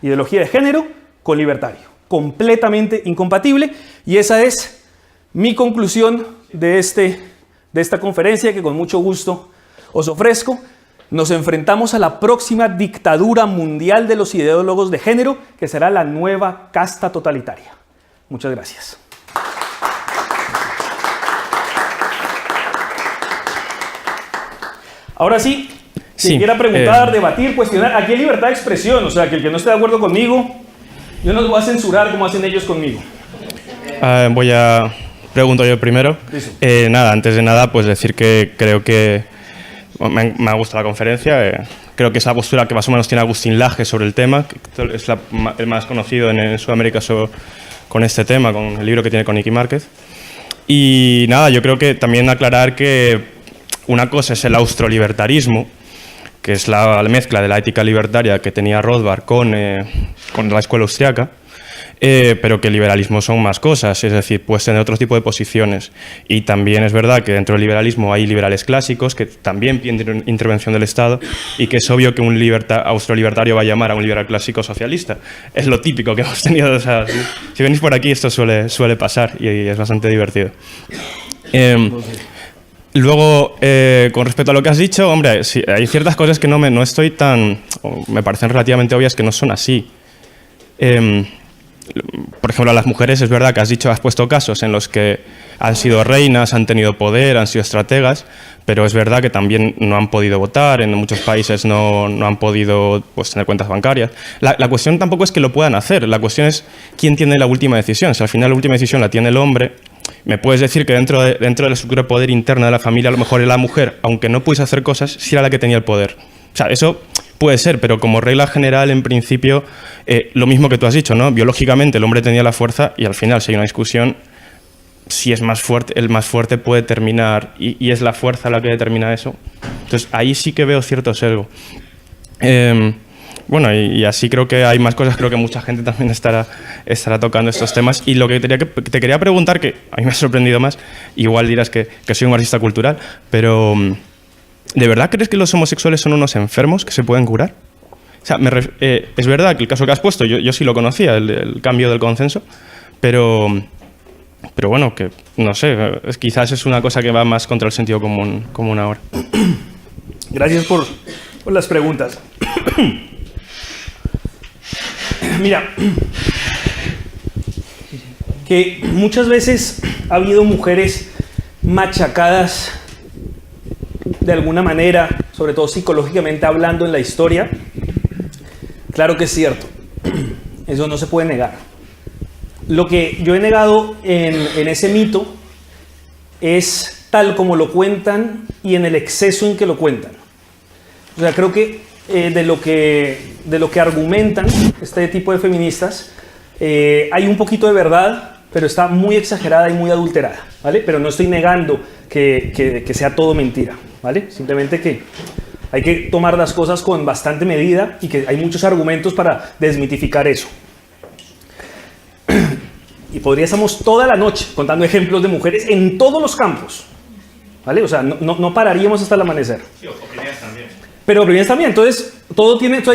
Ideología de género con libertario. Completamente incompatible. Y esa es mi conclusión de esta conferencia que con mucho gusto os ofrezco. Nos enfrentamos a la próxima dictadura mundial de los ideólogos de género, que será la nueva casta totalitaria. Muchas gracias. Ahora sí, si Sí, quiera preguntar, debatir, cuestionar, aquí hay libertad de expresión, o sea, que el que no esté de acuerdo conmigo, yo no los voy a censurar como hacen ellos conmigo. Pregunto yo primero. Nada, antes de nada, pues decir que creo que me ha gustado la conferencia. Creo que es la postura que más o menos tiene Agustín Laje sobre el tema, que es el más conocido en Sudamérica con este tema, con el libro que tiene con Nicky Márquez. Y nada, yo creo que también aclarar que una cosa es el austrolibertarismo, que es la mezcla de la ética libertaria que tenía Rothbard con la escuela austriaca, pero que el liberalismo son más cosas, es decir, puedes tener otro tipo de posiciones. Y también es verdad que dentro del liberalismo hay liberales clásicos que también piden intervención del Estado y que es obvio que un austrolibertario va a llamar a un liberal clásico socialista. Es lo típico que hemos tenido. O sea, si venís por aquí esto suele pasar y es bastante divertido. Luego, con respecto a lo que has dicho, hombre, sí, hay ciertas cosas que no estoy tan... me parecen relativamente obvias que no son así. Por ejemplo, a las mujeres es verdad que has puesto casos en los que han sido reinas, han tenido poder, han sido estrategas, pero es verdad que también no han podido votar, en muchos países no han podido pues, tener cuentas bancarias. La cuestión tampoco es que lo puedan hacer, la cuestión es quién tiene la última decisión. Si al final la última decisión la tiene el hombre, me puedes decir que dentro de la estructura de poder interna de la familia, a lo mejor la mujer, aunque no pudiese hacer cosas, sí era la que tenía el poder. O sea, eso puede ser, pero como regla general, en principio, lo mismo que tú has dicho, ¿no? Biológicamente el hombre tenía la fuerza y al final, si hay una discusión, si es más fuerte, el más fuerte puede terminar y es la fuerza la que determina eso. Entonces, ahí sí que veo cierto sesgo. Bueno, y así creo que hay más cosas, creo que mucha gente también estará tocando estos temas. Y lo que te quería preguntar, que a mí me ha sorprendido más, igual dirás que soy un marxista cultural, pero ¿de verdad crees que los homosexuales son unos enfermos que se pueden curar? O sea, es verdad que el caso que has puesto, yo sí lo conocía, el cambio del consenso, pero bueno, que no sé, quizás es una cosa que va más contra el sentido común ahora. Gracias por las preguntas. Mira, que muchas veces ha habido mujeres machacadas de alguna manera, sobre todo psicológicamente hablando en la historia. Claro que es cierto, eso no se puede negar. Lo que yo he negado en ese mito es tal como lo cuentan y en el exceso en que lo cuentan. O sea, creo que de lo que argumentan este tipo de feministas hay un poquito de verdad, pero está muy exagerada y muy adulterada, ¿vale? Pero no estoy negando que sea todo mentira, ¿vale? Simplemente que hay que tomar las cosas con bastante medida y que hay muchos argumentos para desmitificar eso. Y podríamos toda la noche contando ejemplos de mujeres en todos los campos, ¿vale? O sea, no pararíamos hasta el amanecer. Sí, opiniones también. Pero opiniones también. Entonces,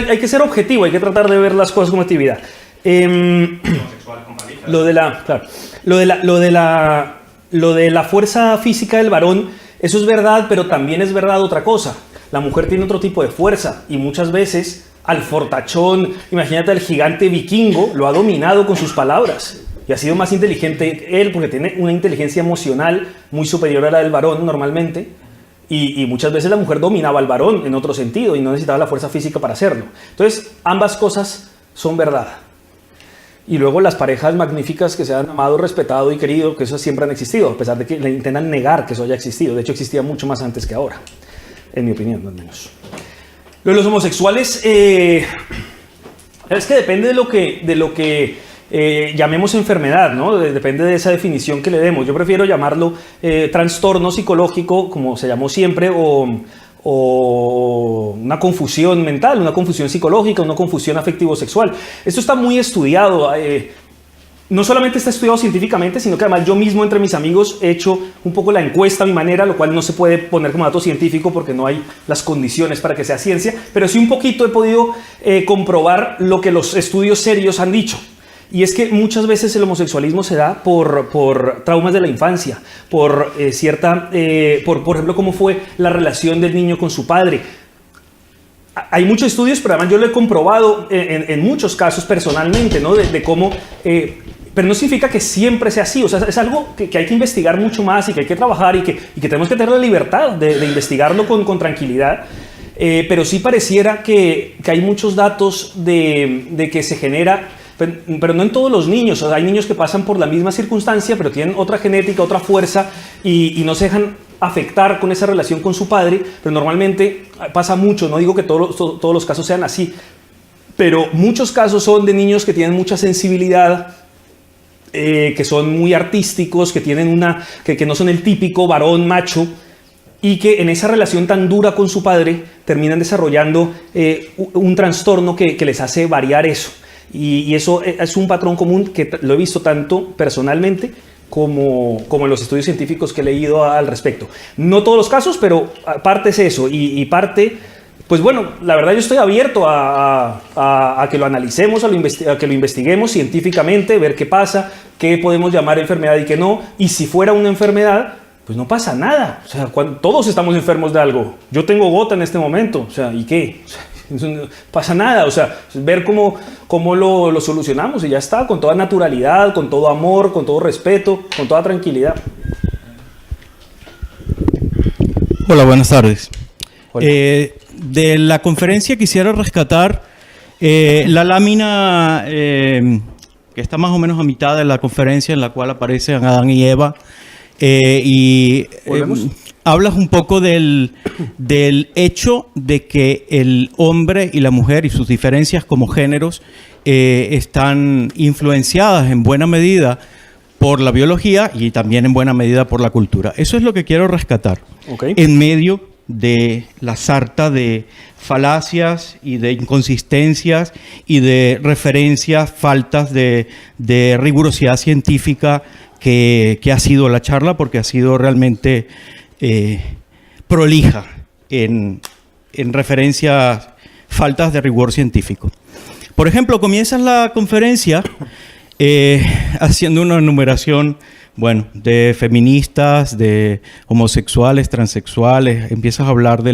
hay que ser objetivo, hay que tratar de ver las cosas como actividad. Lo de la fuerza física del varón, eso es verdad, pero también es verdad otra cosa. La mujer tiene otro tipo de fuerza y muchas veces al fortachón, imagínate al gigante vikingo, lo ha dominado con sus palabras. Y ha sido más inteligente él porque tiene una inteligencia emocional muy superior a la del varón normalmente. Y muchas veces la mujer dominaba al varón en otro sentido y no necesitaba la fuerza física para hacerlo. Entonces, ambas cosas son verdad. Y luego las parejas magníficas que se han amado, respetado y querido, que eso siempre han existido, a pesar de que le intentan negar que eso haya existido. De hecho, existía mucho más antes que ahora, en mi opinión, al menos. Lo de los homosexuales, es que depende de lo que llamemos enfermedad, ¿no? Depende de esa definición que le demos. Yo prefiero llamarlo trastorno psicológico, como se llamó siempre, o una confusión mental, una confusión psicológica, una confusión afectivo-sexual. Esto está muy estudiado. No solamente está estudiado científicamente, sino que además yo mismo entre mis amigos he hecho un poco la encuesta a mi manera, lo cual no se puede poner como dato científico porque no hay las condiciones para que sea ciencia, pero sí un poquito he podido comprobar lo que los estudios serios han dicho. Y es que muchas veces el homosexualismo se da por traumas de la infancia, por ejemplo, cómo fue la relación del niño con su padre. Hay muchos estudios, pero además yo lo he comprobado en muchos casos personalmente, ¿no? De cómo pero no significa que siempre sea así. O sea, es algo que hay que investigar mucho más y que hay que trabajar y que tenemos que tener la libertad de investigarlo con tranquilidad. Pero sí pareciera que hay muchos datos de que se genera, pero no en todos los niños. O sea, hay niños que pasan por la misma circunstancia, pero tienen otra genética, otra fuerza y no se dejan afectar con esa relación con su padre, pero normalmente pasa mucho. No digo que todos los casos sean así, pero muchos casos son de niños que tienen mucha sensibilidad, que son muy artísticos, que tienen que no son el típico varón macho, y que en esa relación tan dura con su padre terminan desarrollando un trastorno que les hace variar eso. Y eso es un patrón común que lo he visto tanto personalmente como en los estudios científicos que he leído al respecto. No todos los casos, pero parte es eso. Y parte, pues bueno, la verdad yo estoy abierto a que lo analicemos, a que lo investiguemos científicamente, ver qué pasa, qué podemos llamar enfermedad y qué no. Y si fuera una enfermedad, pues no pasa nada. O sea, todos estamos enfermos de algo. Yo tengo gota en este momento. O sea, ¿y qué? O sea, no pasa nada. O sea, ver cómo lo solucionamos y ya está, con toda naturalidad, con todo amor, con todo respeto, con toda tranquilidad. Hola, buenas tardes. Hola. De la conferencia quisiera rescatar la lámina que está más o menos a mitad de la conferencia, en la cual aparecen Adán y Eva. Hablas un poco del hecho de que el hombre y la mujer y sus diferencias como géneros están influenciadas en buena medida por la biología y también en buena medida por la cultura. Eso es lo que quiero rescatar. Okay. En medio de la sarta de falacias y de inconsistencias y de referencias, faltas de rigurosidad científica que ha sido la charla, porque ha sido realmente prolija en referencias, faltas de rigor científico. Por ejemplo, comienzas la conferencia haciendo una enumeración, bueno, de feministas, de homosexuales, transexuales. Empiezas a hablar de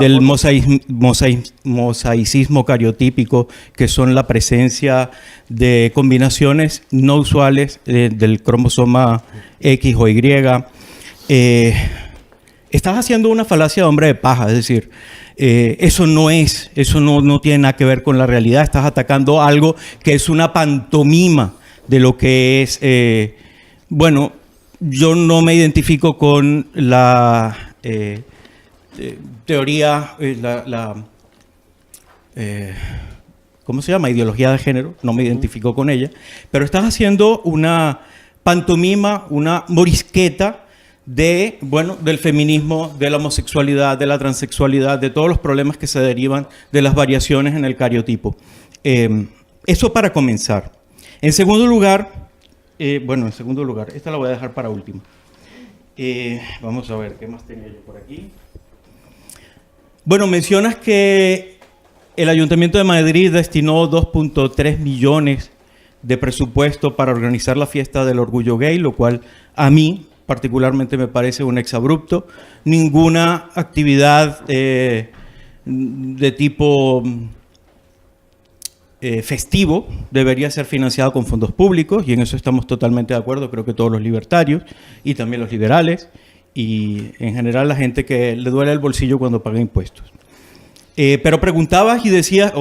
del mosaicismo cariotípico, que son la presencia de combinaciones no usuales del cromosoma X o Y. Estás haciendo una falacia de hombre de paja, es decir, eso no tiene nada que ver con la realidad. Estás atacando algo que es una pantomima de lo que es... bueno, yo no me identifico con la teoría, ¿cómo se llama? Ideología de género, no me identifico con ella, pero estás haciendo una pantomima, una morisqueta del feminismo, de la homosexualidad, de la transexualidad, de todos los problemas que se derivan de las variaciones en el cariotipo. Eso para comenzar. En segundo lugar, esta la voy a dejar para último. Vamos a ver, ¿qué más tenía yo por aquí? Bueno, mencionas que el Ayuntamiento de Madrid destinó 2.3 millones de presupuesto para organizar la fiesta del orgullo gay, lo cual a mí particularmente me parece un exabrupto. Ninguna actividad de tipo festivo debería ser financiado con fondos públicos, y en eso estamos totalmente de acuerdo, creo que todos los libertarios y también los liberales y en general la gente que le duele el bolsillo cuando paga impuestos. Pero preguntabas y decías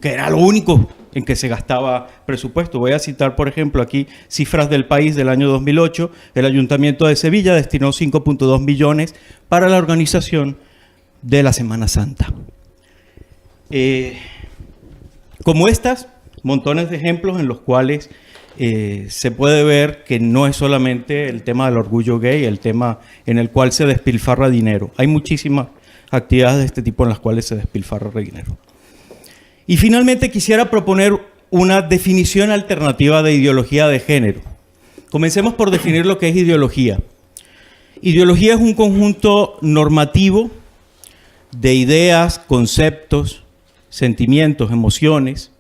que era lo único en que se gastaba presupuesto. Voy a citar, por ejemplo, aquí cifras del País del año 2008. El Ayuntamiento de Sevilla destinó 5.2 millones para la organización de la Semana Santa. Como estas, montones de ejemplos en los cuales se puede ver que no es solamente el tema del orgullo gay, el tema en el cual se despilfarra dinero. Hay muchísimas actividades de este tipo en las cuales se despilfarra dinero. Y finalmente quisiera proponer una definición alternativa de ideología de género. Comencemos por definir lo que es ideología. Ideología es un conjunto normativo de ideas, conceptos, sentimientos, emociones,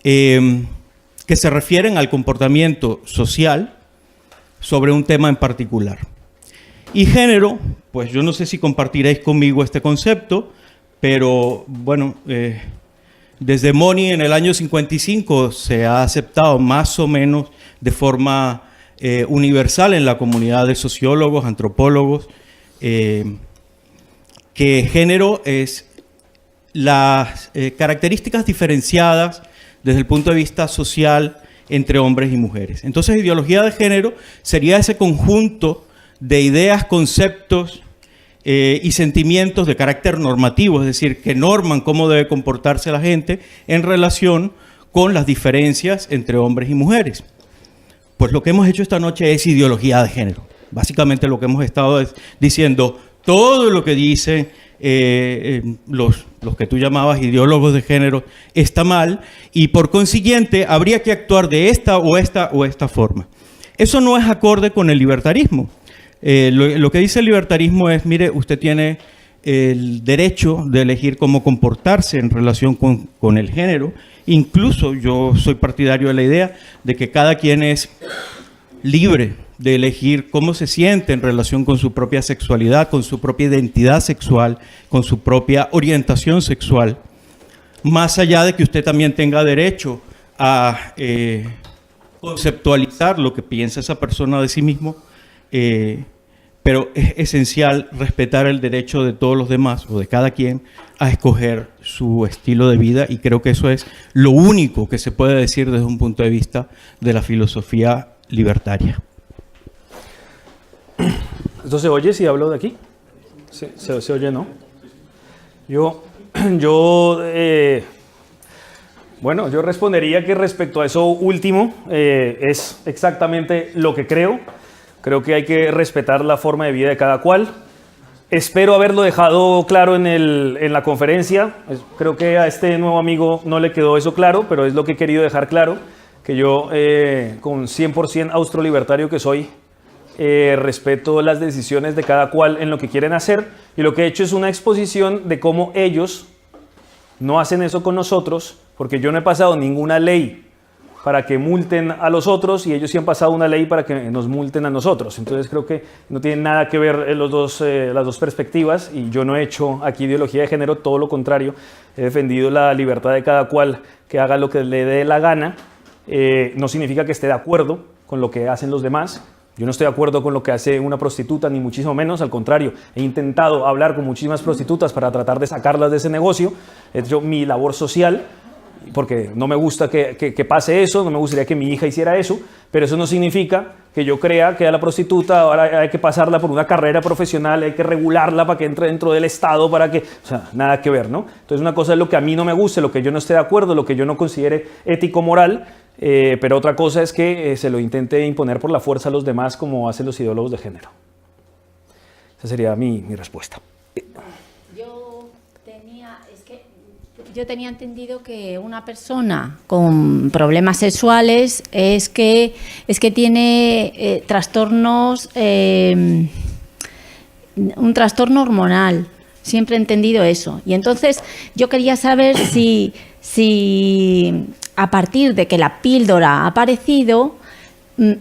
que se refieren al comportamiento social sobre un tema en particular. Y género, pues yo no sé si compartiréis conmigo este concepto, pero bueno, Desde Money en el año 55 se ha aceptado más o menos de forma universal en la comunidad de sociólogos, antropólogos, que género es las características diferenciadas desde el punto de vista social entre hombres y mujeres. Entonces, ideología de género sería ese conjunto de ideas, conceptos y sentimientos de carácter normativo, es decir, que norman cómo debe comportarse la gente en relación con las diferencias entre hombres y mujeres. Pues lo que hemos hecho esta noche es ideología de género. Básicamente lo que hemos estado diciendo, todo lo que dicen los que tú llamabas ideólogos de género está mal, y por consiguiente habría que actuar de esta o esta forma. Eso no es acorde con el libertarismo. Lo que dice el libertarismo es, mire, usted tiene el derecho de elegir cómo comportarse en relación con el género. Incluso yo soy partidario de la idea de que cada quien es libre de elegir cómo se siente en relación con su propia sexualidad, con su propia identidad sexual, con su propia orientación sexual, más allá de que usted también tenga derecho a conceptualizar lo que piensa esa persona de sí mismo, pero es esencial respetar el derecho de todos los demás o de cada quien a escoger su estilo de vida, y creo que eso es lo único que se puede decir desde un punto de vista de la filosofía libertaria. ¿Esto se oye si hablo de aquí? ¿Se oye, no? Bueno, yo respondería que respecto a eso último, es exactamente lo que creo. Creo que hay que respetar la forma de vida de cada cual. Espero haberlo dejado claro en la conferencia. Creo que a este nuevo amigo no le quedó eso claro, pero es lo que he querido dejar claro, que yo, con 100% austrolibertario que soy, respeto las decisiones de cada cual en lo que quieren hacer, y lo que he hecho es una exposición de cómo ellos no hacen eso con nosotros, porque yo no he pasado ninguna ley para que multen a los otros, y ellos sí han pasado una ley para que nos multen a nosotros. Entonces creo que no tienen nada que ver las dos perspectivas, y yo no he hecho aquí ideología de género, todo lo contrario. He defendido la libertad de cada cual que haga lo que le dé la gana. No significa que esté de acuerdo con lo que hacen los demás. Yo no estoy de acuerdo con lo que hace una prostituta, ni muchísimo menos, al contrario. He intentado hablar con muchísimas prostitutas para tratar de sacarlas de ese negocio. He hecho mi labor social, porque no me gusta que pase eso, no me gustaría que mi hija hiciera eso, pero eso no significa que yo crea que a la prostituta ahora hay que pasarla por una carrera profesional, hay que regularla para que entre dentro del Estado, o sea, nada que ver, ¿no? Entonces una cosa es lo que a mí no me guste, lo que yo no esté de acuerdo, lo que yo no considere ético-moral, pero otra cosa es que se lo intente imponer por la fuerza a los demás, como hacen los ideólogos de género. Esa sería mi respuesta. Yo tenía entendido que una persona con problemas sexuales es que tiene trastornos, un trastorno hormonal. Siempre he entendido eso. Y entonces yo quería saber si a partir de que la píldora ha aparecido,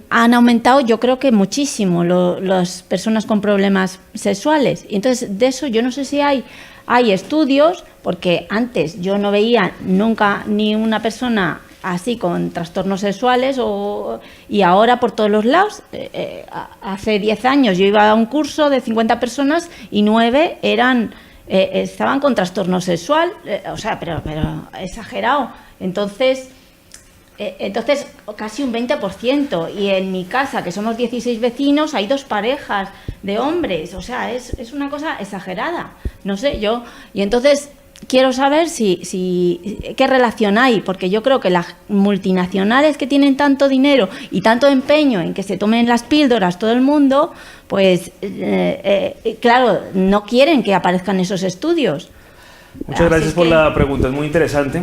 han aumentado, yo creo que muchísimo, las personas con problemas sexuales. Y entonces de eso yo no sé si hay estudios, porque antes yo no veía nunca ni una persona así con trastornos sexuales, y ahora por todos los lados. Hace 10 años yo iba a un curso de 50 personas y 9 estaban con trastorno sexual, o sea, pero exagerado. Entonces casi un 20%, y en mi casa, que somos 16 vecinos, hay 2 parejas de hombres, o sea, es una cosa exagerada, no sé, y entonces quiero saber qué relación hay, porque yo creo que las multinacionales que tienen tanto dinero y tanto empeño en que se tomen las píldoras todo el mundo, pues claro, no quieren que aparezcan esos estudios. Muchas gracias por la pregunta, es muy interesante.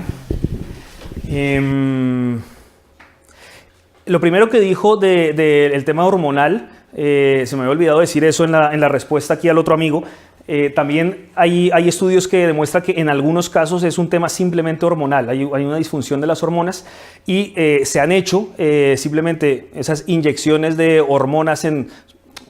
Lo primero que dijo del tema hormonal, se me había olvidado decir eso en la respuesta aquí al otro amigo. También hay estudios que demuestran que en algunos casos es un tema simplemente hormonal, hay una disfunción de las hormonas, y se han hecho simplemente esas inyecciones de hormonas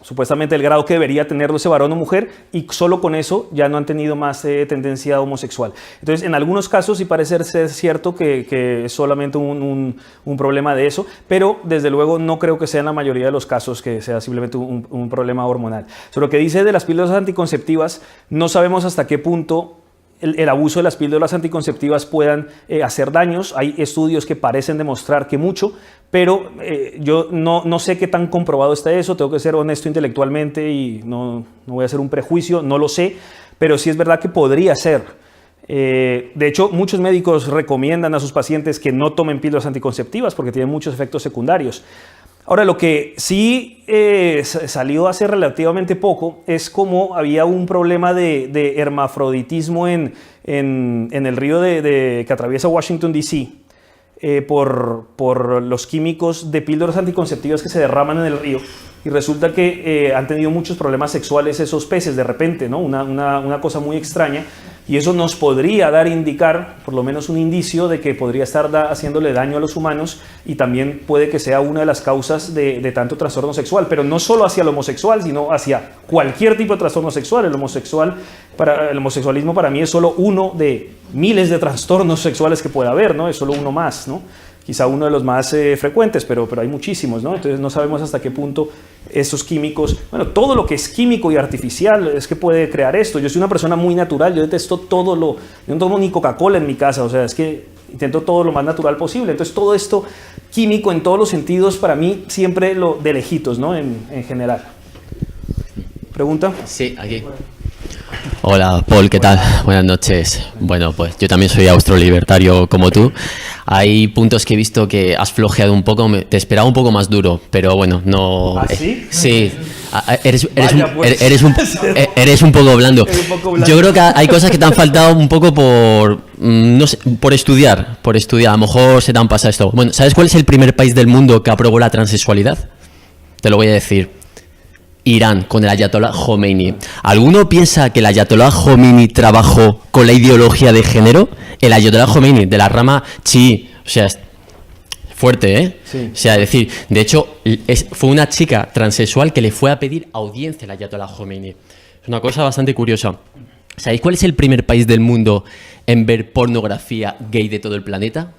supuestamente el grado que debería tenerlo ese varón o mujer, y solo con eso ya no han tenido más tendencia homosexual. Entonces, en algunos casos sí parece ser cierto que es solamente un problema de eso, pero desde luego no creo que sea en la mayoría de los casos que sea simplemente un problema hormonal. Sobre lo que dice de las píldoras anticonceptivas, no sabemos hasta qué punto el abuso de las píldoras anticonceptivas puedan hacer daños. Hay estudios que parecen demostrar que mucho, pero yo no sé qué tan comprobado está eso. Tengo que ser honesto intelectualmente y no voy a hacer un prejuicio, no lo sé, pero sí es verdad que podría ser. De hecho, muchos médicos recomiendan a sus pacientes que no tomen píldoras anticonceptivas porque tienen muchos efectos secundarios. Ahora, lo que sí salió hace relativamente poco es como había un problema de hermafroditismo en el río que atraviesa Washington, D.C., por los químicos de píldoras anticonceptivas que se derraman en el río. Y resulta que han tenido muchos problemas sexuales esos peces de repente, ¿no? Una cosa muy extraña. Y eso nos podría indicar, por lo menos un indicio, de que podría estar haciéndole daño a los humanos, y también puede que sea una de las causas de tanto trastorno sexual, pero no solo hacia el homosexual, sino hacia cualquier tipo de trastorno sexual. El homosexualismo para mí es solo uno de miles de trastornos sexuales que puede haber, ¿no? Es solo uno más, ¿no? Quizá uno de los más frecuentes, pero hay muchísimos, ¿no? Entonces no sabemos hasta qué punto esos químicos, bueno, todo lo que es químico y artificial es que puede crear esto. Yo soy una persona muy natural, yo detesto yo no tomo ni Coca-Cola en mi casa, o sea, es que intento todo lo más natural posible. Entonces todo esto químico en todos los sentidos, para mí siempre lo de lejitos, ¿no? En general. ¿Pregunta? Sí, aquí. Hola, Paul, ¿qué tal? Buenas noches. Bueno, pues yo también soy austrolibertario como tú. Hay puntos que he visto que has flojeado un poco, te esperaba un poco más duro, pero bueno, no... ¿Ah, sí? Sí, Pues. eres un poco blando. Yo creo que hay cosas que te han faltado un poco no sé, por estudiar. A lo mejor se te han pasado esto. Bueno, ¿sabes cuál es el primer país del mundo que aprobó la transexualidad? Te lo voy a decir. Irán, con el Ayatollah Khomeini. ¿Alguno piensa que el Ayatollah Khomeini trabajó con la ideología de género? El Ayatollah Khomeini, de la rama chií, o sea, es fuerte, ¿eh? Sí. O sea, es decir, de hecho, fue una chica transexual que le fue a pedir audiencia al Ayatollah Khomeini. Es una cosa bastante curiosa. ¿Sabéis cuál es el primer país del mundo en ver pornografía gay de todo el planeta?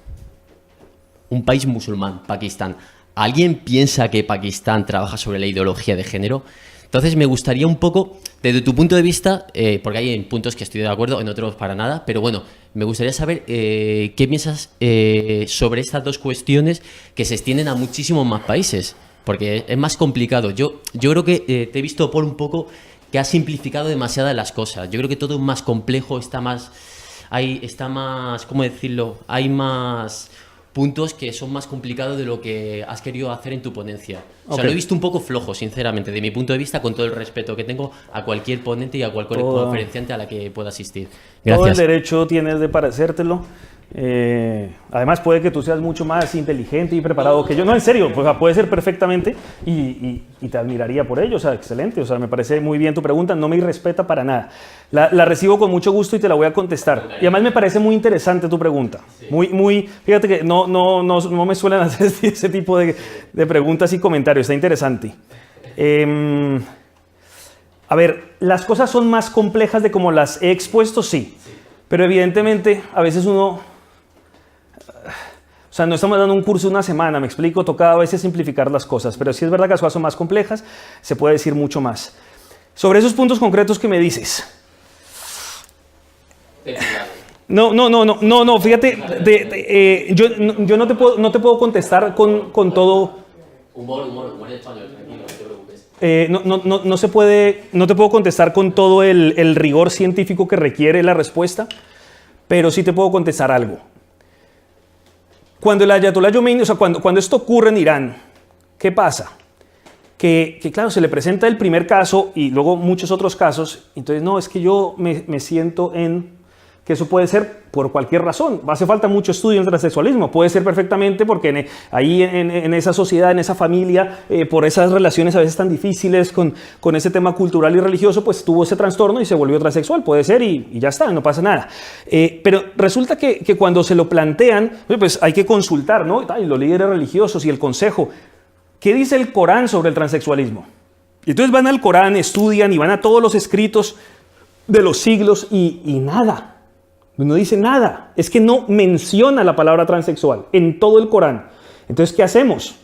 Un país musulmán, Pakistán. ¿Alguien piensa que Pakistán trabaja sobre la ideología de género? Entonces me gustaría un poco, desde tu punto de vista, porque hay puntos que estoy de acuerdo, en otros para nada, pero bueno, me gustaría saber qué piensas sobre estas dos cuestiones que se extienden a muchísimos más países, porque es más complicado. Yo creo que te he visto por un poco que has simplificado demasiadas las cosas. Yo creo que todo es más complejo, está más, ¿cómo decirlo? Hay más puntos que son más complicados de lo que has querido hacer en tu ponencia. O sea, lo he visto un poco flojo, sinceramente, de mi punto de vista, con todo el respeto que tengo a cualquier ponente y a cualquier conferenciante a la que pueda asistir. Gracias. Todo el derecho tienes de parecértelo. Además puede que tú seas mucho más inteligente y preparado que yo. No, en serio, pues, puede ser perfectamente y te admiraría por ello. O sea, excelente. O sea, me parece muy bien tu pregunta. No me irrespeta para nada. La recibo con mucho gusto y te la voy a contestar. Y además me parece muy interesante tu pregunta. Sí. Fíjate que no me suelen hacer ese tipo de preguntas y comentarios. Está interesante. A ver, las cosas son más complejas de como las he expuesto, sí. Pero evidentemente a veces uno... O sea, no estamos dando un curso de una semana, me explico, toca a veces simplificar las cosas, pero si es verdad que las cosas son más complejas, se puede decir mucho más. Sobre esos puntos concretos que me dices. No, fíjate, yo no te puedo contestar con todo... Humor español, tranquilo, no te preocupes. No te puedo contestar con todo el rigor científico que requiere la respuesta, pero sí te puedo contestar algo. Cuando el Ayatollah Khomeini, o sea, cuando esto ocurre en Irán, ¿qué pasa? Que claro, se le presenta el primer caso y luego muchos otros casos, entonces no, es que yo me siento en... que eso puede ser por cualquier razón. Hace falta mucho estudio en el transexualismo. Puede ser perfectamente porque ahí en esa sociedad, en esa familia, por esas relaciones a veces tan difíciles con ese tema cultural y religioso, pues tuvo ese trastorno y se volvió transexual. Puede ser y ya está, no pasa nada. Pero resulta que cuando se lo plantean, pues hay que consultar, ¿no? Y los líderes religiosos y el consejo. ¿Qué dice el Corán sobre el transexualismo? Y entonces van al Corán, estudian y van a todos los escritos de los siglos y nada. No dice nada. Es que no menciona la palabra transexual en todo el Corán. Entonces, ¿qué hacemos?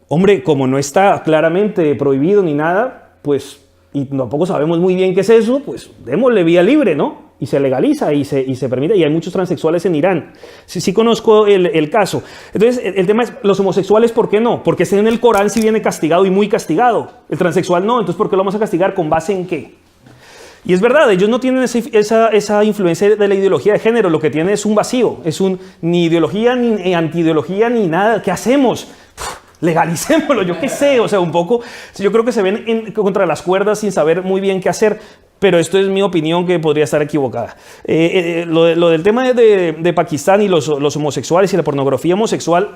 Hombre, como no está claramente prohibido ni nada, pues, y tampoco sabemos muy bien qué es eso, pues démosle vía libre, ¿no? Y se legaliza y se permite, y hay muchos transexuales en Irán. Sí conozco el caso. Entonces, el tema es, los homosexuales, ¿por qué no? Porque en el Corán sí viene castigado y muy castigado. El transexual no, entonces ¿por qué lo vamos a castigar? ¿Con base en qué? Y es verdad, ellos no tienen esa influencia de la ideología de género, lo que tienen es un vacío, ni ideología, ni antiideología, ni nada. ¿Qué hacemos? Legalicémoslo, yo qué sé, o sea, un poco, yo creo que se ven contra las cuerdas sin saber muy bien qué hacer, pero esto es mi opinión que podría estar equivocada. Lo del tema de Pakistán y los homosexuales y la pornografía homosexual,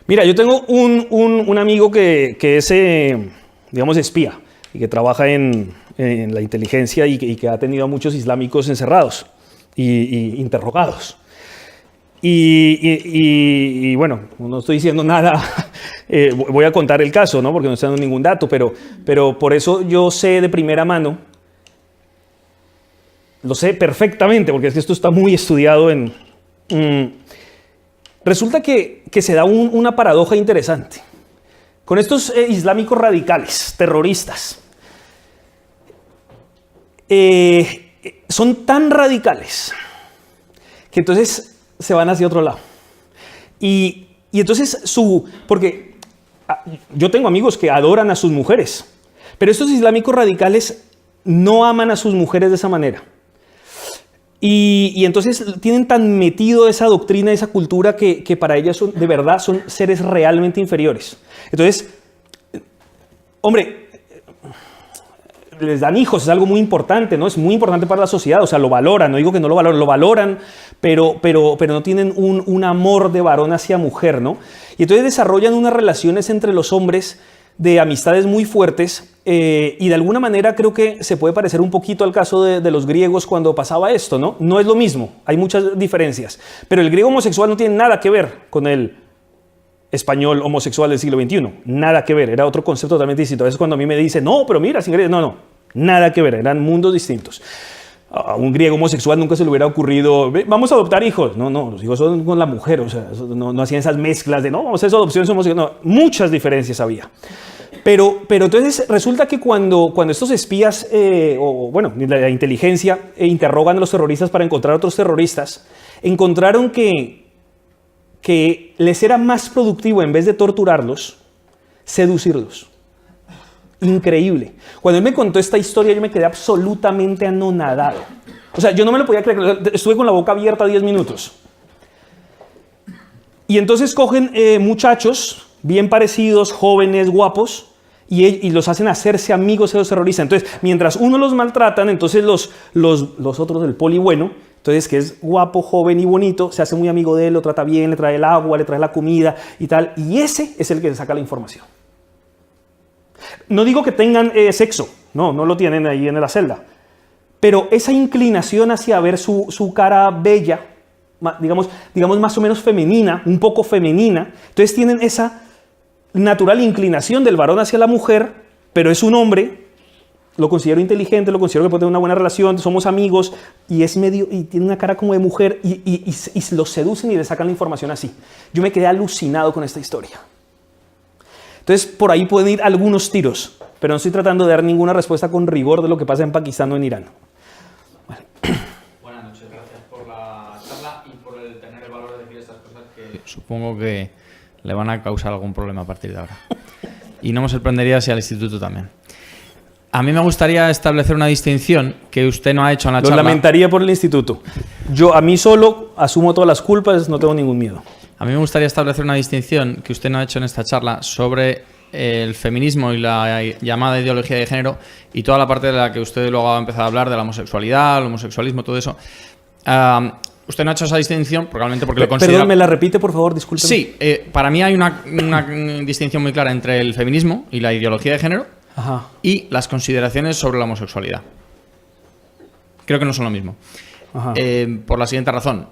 mira, yo tengo un amigo que es, digamos, espía y que trabaja en la inteligencia y que ha tenido a muchos islámicos encerrados y interrogados. Y bueno, no estoy diciendo nada, voy a contar el caso, ¿no? Porque no estoy dando ningún dato, pero por eso yo sé de primera mano, lo sé perfectamente, porque es que esto está muy estudiado resulta que se da una paradoja interesante. Con estos islámicos radicales, terroristas, son tan radicales que entonces se van hacia otro lado. Y entonces porque yo tengo amigos que adoran a sus mujeres, pero estos islámicos radicales no aman a sus mujeres de esa manera. Y entonces tienen tan metido esa doctrina, esa cultura, que para ellas de verdad son seres realmente inferiores. Entonces, hombre, les dan hijos, es algo muy importante, ¿no? Es muy importante para la sociedad, o sea, lo valoran, no digo que no lo valoran, pero no tienen un amor de varón hacia mujer, ¿no? Y entonces desarrollan unas relaciones entre los hombres de amistades muy fuertes, y de alguna manera creo que se puede parecer un poquito al caso de los griegos cuando pasaba esto, ¿no? No es lo mismo, hay muchas diferencias, pero el griego homosexual no tiene nada que ver con el español homosexual del siglo XXI, nada que ver, era otro concepto totalmente distinto. A veces cuando a mí me dicen, no, pero mira, no, nada que ver, eran mundos distintos. A un griego homosexual nunca se le hubiera ocurrido, vamos a adoptar hijos. No, los hijos son con la mujer, o sea, no hacían esas mezclas de, no, vamos a hacer adopciones homosexuales, no, muchas diferencias había. Pero entonces resulta que cuando estos espías, la inteligencia, interrogan a los terroristas para encontrar otros terroristas, encontraron que les era más productivo, en vez de torturarlos, seducirlos. Increíble. Cuando él me contó esta historia, yo me quedé absolutamente anonadado. O sea, yo no me lo podía creer. Estuve con la boca abierta 10 minutos. Y entonces cogen muchachos bien parecidos, jóvenes, guapos, y los hacen hacerse amigos de los terroristas. Entonces, mientras uno los maltratan, entonces los otros del poli bueno, entonces, que es guapo, joven y bonito, se hace muy amigo de él, lo trata bien, le trae el agua, le trae la comida y tal. Y ese es el que saca la información. No digo que tengan sexo, no lo tienen ahí en la celda. Pero esa inclinación hacia ver su cara bella, digamos más o menos femenina, un poco femenina, entonces tienen esa natural inclinación del varón hacia la mujer, pero es un hombre. Lo considero inteligente, lo considero que puede tener una buena relación, somos amigos, y tiene una cara como de mujer, y los seducen y le sacan la información así. Yo me quedé alucinado con esta historia. Entonces, por ahí pueden ir algunos tiros, pero no estoy tratando de dar ninguna respuesta con rigor de lo que pasa en Pakistán o en Irán. Vale. Buenas noches, gracias por la charla y por tener el valor de decir estas cosas que supongo que le van a causar algún problema a partir de ahora. Y no me sorprendería si al instituto también. A mí me gustaría establecer una distinción que usted no ha hecho en la charla. Lo lamentaría por el instituto. A mí solo asumo todas las culpas, no tengo ningún miedo. A mí me gustaría establecer una distinción que usted no ha hecho en esta charla sobre el feminismo y la llamada ideología de género y toda la parte de la que usted luego ha empezado a hablar de la homosexualidad, el homosexualismo, todo eso. Usted no ha hecho esa distinción probablemente porque lo considera... Perdón, ¿me la repite, por favor? Discúlpeme. Sí, para mí hay una distinción muy clara entre el feminismo y la ideología de género. Ajá. Y las consideraciones sobre la homosexualidad. Creo que no son lo mismo. Ajá. Por la siguiente razón.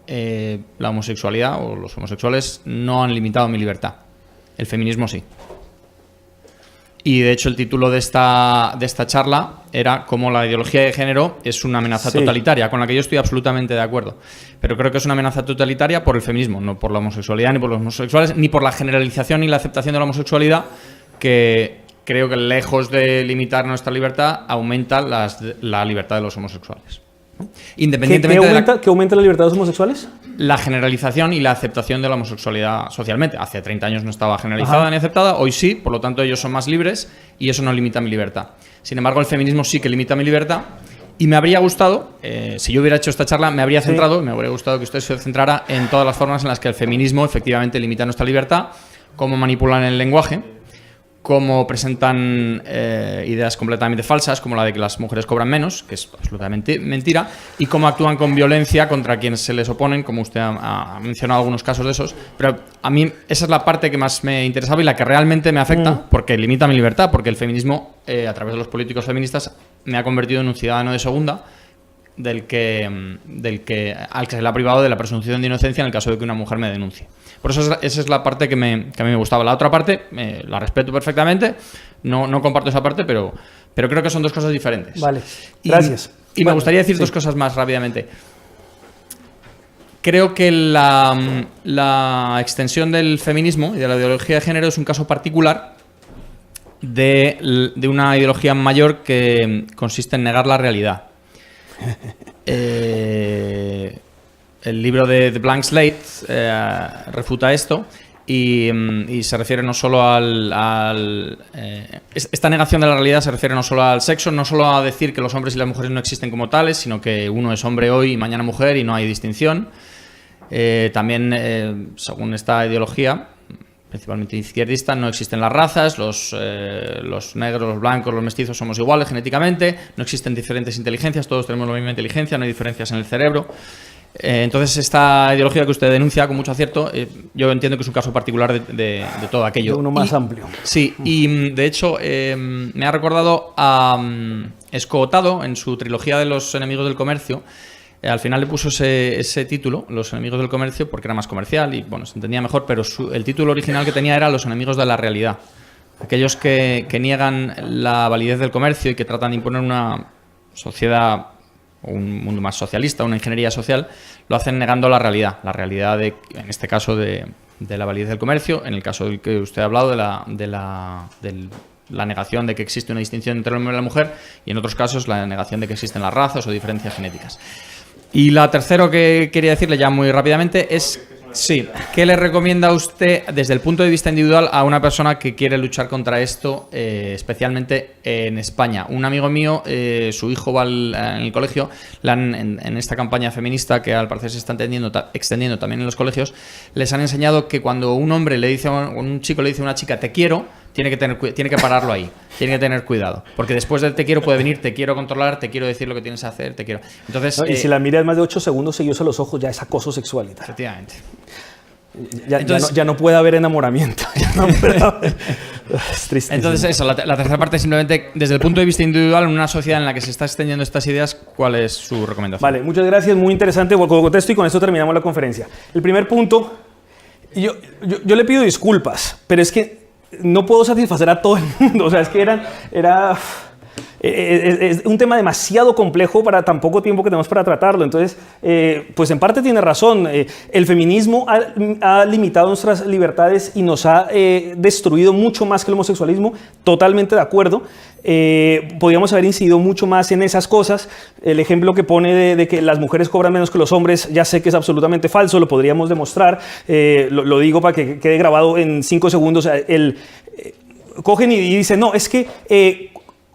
La homosexualidad o los homosexuales no han limitado mi libertad. El feminismo sí. Y de hecho el título de esta charla era cómo la ideología de género es una amenaza totalitaria, con la que yo estoy absolutamente de acuerdo. Pero creo que es una amenaza totalitaria por el feminismo, no por la homosexualidad, ni por los homosexuales, ni por la generalización y la aceptación de la homosexualidad, que creo que lejos de limitar nuestra libertad, aumenta la libertad de los homosexuales. Independientemente ¿Qué aumenta la libertad de los homosexuales? La generalización y la aceptación de la homosexualidad socialmente. Hace 30 años no estaba generalizada ni aceptada, hoy sí, por lo tanto ellos son más libres y eso no limita mi libertad. Sin embargo, el feminismo sí que limita mi libertad y me habría gustado, si yo hubiera hecho esta charla, me habría centrado, me habría gustado que usted se centrara en todas las formas en las que el feminismo efectivamente limita nuestra libertad, cómo manipulan el lenguaje, cómo presentan ideas completamente falsas, como la de que las mujeres cobran menos, que es absolutamente mentira, y cómo actúan con violencia contra quienes se les oponen, como usted ha mencionado algunos casos de esos. Pero a mí esa es la parte que más me interesaba y la que realmente me afecta, porque limita mi libertad, porque el feminismo, a través de los políticos feministas, me ha convertido en un ciudadano de segunda, al que se le ha privado de la presunción de inocencia en el caso de que una mujer me denuncie. Por eso esa es la parte que a mí me gustaba. La otra parte la respeto perfectamente, no comparto esa parte, pero creo que son dos cosas diferentes. Vale, gracias. Y me gustaría decir dos cosas más rápidamente. Creo que la extensión del feminismo y de la ideología de género es un caso particular de una ideología mayor que consiste en negar la realidad. El libro de The Blank Slate refuta esto y se refiere no solo esta negación de la realidad se refiere no solo al sexo, no solo a decir que los hombres y las mujeres no existen como tales, sino que uno es hombre hoy y mañana mujer y no hay distinción. También, según esta ideología, principalmente izquierdista, no existen las razas, los negros, los blancos, los mestizos somos iguales genéticamente, no existen diferentes inteligencias, todos tenemos la misma inteligencia, no hay diferencias en el cerebro. Entonces esta ideología que usted denuncia con mucho acierto, yo entiendo que es un caso particular de todo aquello. Uno más amplio. Sí, y de hecho me ha recordado a Escootado en su trilogía de los enemigos del comercio. Al final le puso ese título, Los enemigos del comercio, porque era más comercial y bueno, se entendía mejor, pero el título original que tenía era Los enemigos de la realidad. Aquellos que niegan la validez del comercio y que tratan de imponer una sociedad o un mundo más socialista, una ingeniería social, lo hacen negando la realidad en este caso de la validez del comercio, en el caso del que usted ha hablado de la negación de que existe una distinción entre el hombre y la mujer, y en otros casos la negación de que existen las razas o diferencias genéticas. Y la tercera que quería decirle ya muy rápidamente es, sí, ¿qué le recomienda a usted desde el punto de vista individual a una persona que quiere luchar contra esto, especialmente en España? Un amigo mío, su hijo va en el colegio, en esta campaña feminista que al parecer se está extendiendo también en los colegios, les han enseñado que cuando un hombre le dice, un chico le dice a una chica te quiero, tiene que pararlo ahí, tiene que tener cuidado, porque después del te quiero puede venir te quiero controlar, te quiero decir lo que tienes que hacer, te quiero. Entonces, no, y si la miras más de 8 segundos seguidos a los ojos, ya es acoso sexual y tal. Efectivamente. Ya no puede haber enamoramiento. Es triste. Entonces eso, la tercera parte es simplemente desde el punto de vista individual, en una sociedad en la que se está extendiendo estas ideas, ¿cuál es su recomendación? Vale, muchas gracias, muy interesante contesto y con esto terminamos la conferencia. El primer punto, yo le pido disculpas, pero es que no puedo satisfacer a todo el mundo, o sea, es que es un tema demasiado complejo para tan poco tiempo que tenemos para tratarlo. Entonces, pues en parte tiene razón. El feminismo ha limitado nuestras libertades y nos ha destruido mucho más que el homosexualismo. Totalmente de acuerdo. Podríamos haber incidido mucho más en esas cosas. El ejemplo que pone de que las mujeres cobran menos que los hombres, ya sé que es absolutamente falso, lo podríamos demostrar. Lo digo para que quede grabado en 5 segundos. Cogen y dicen, no, es que...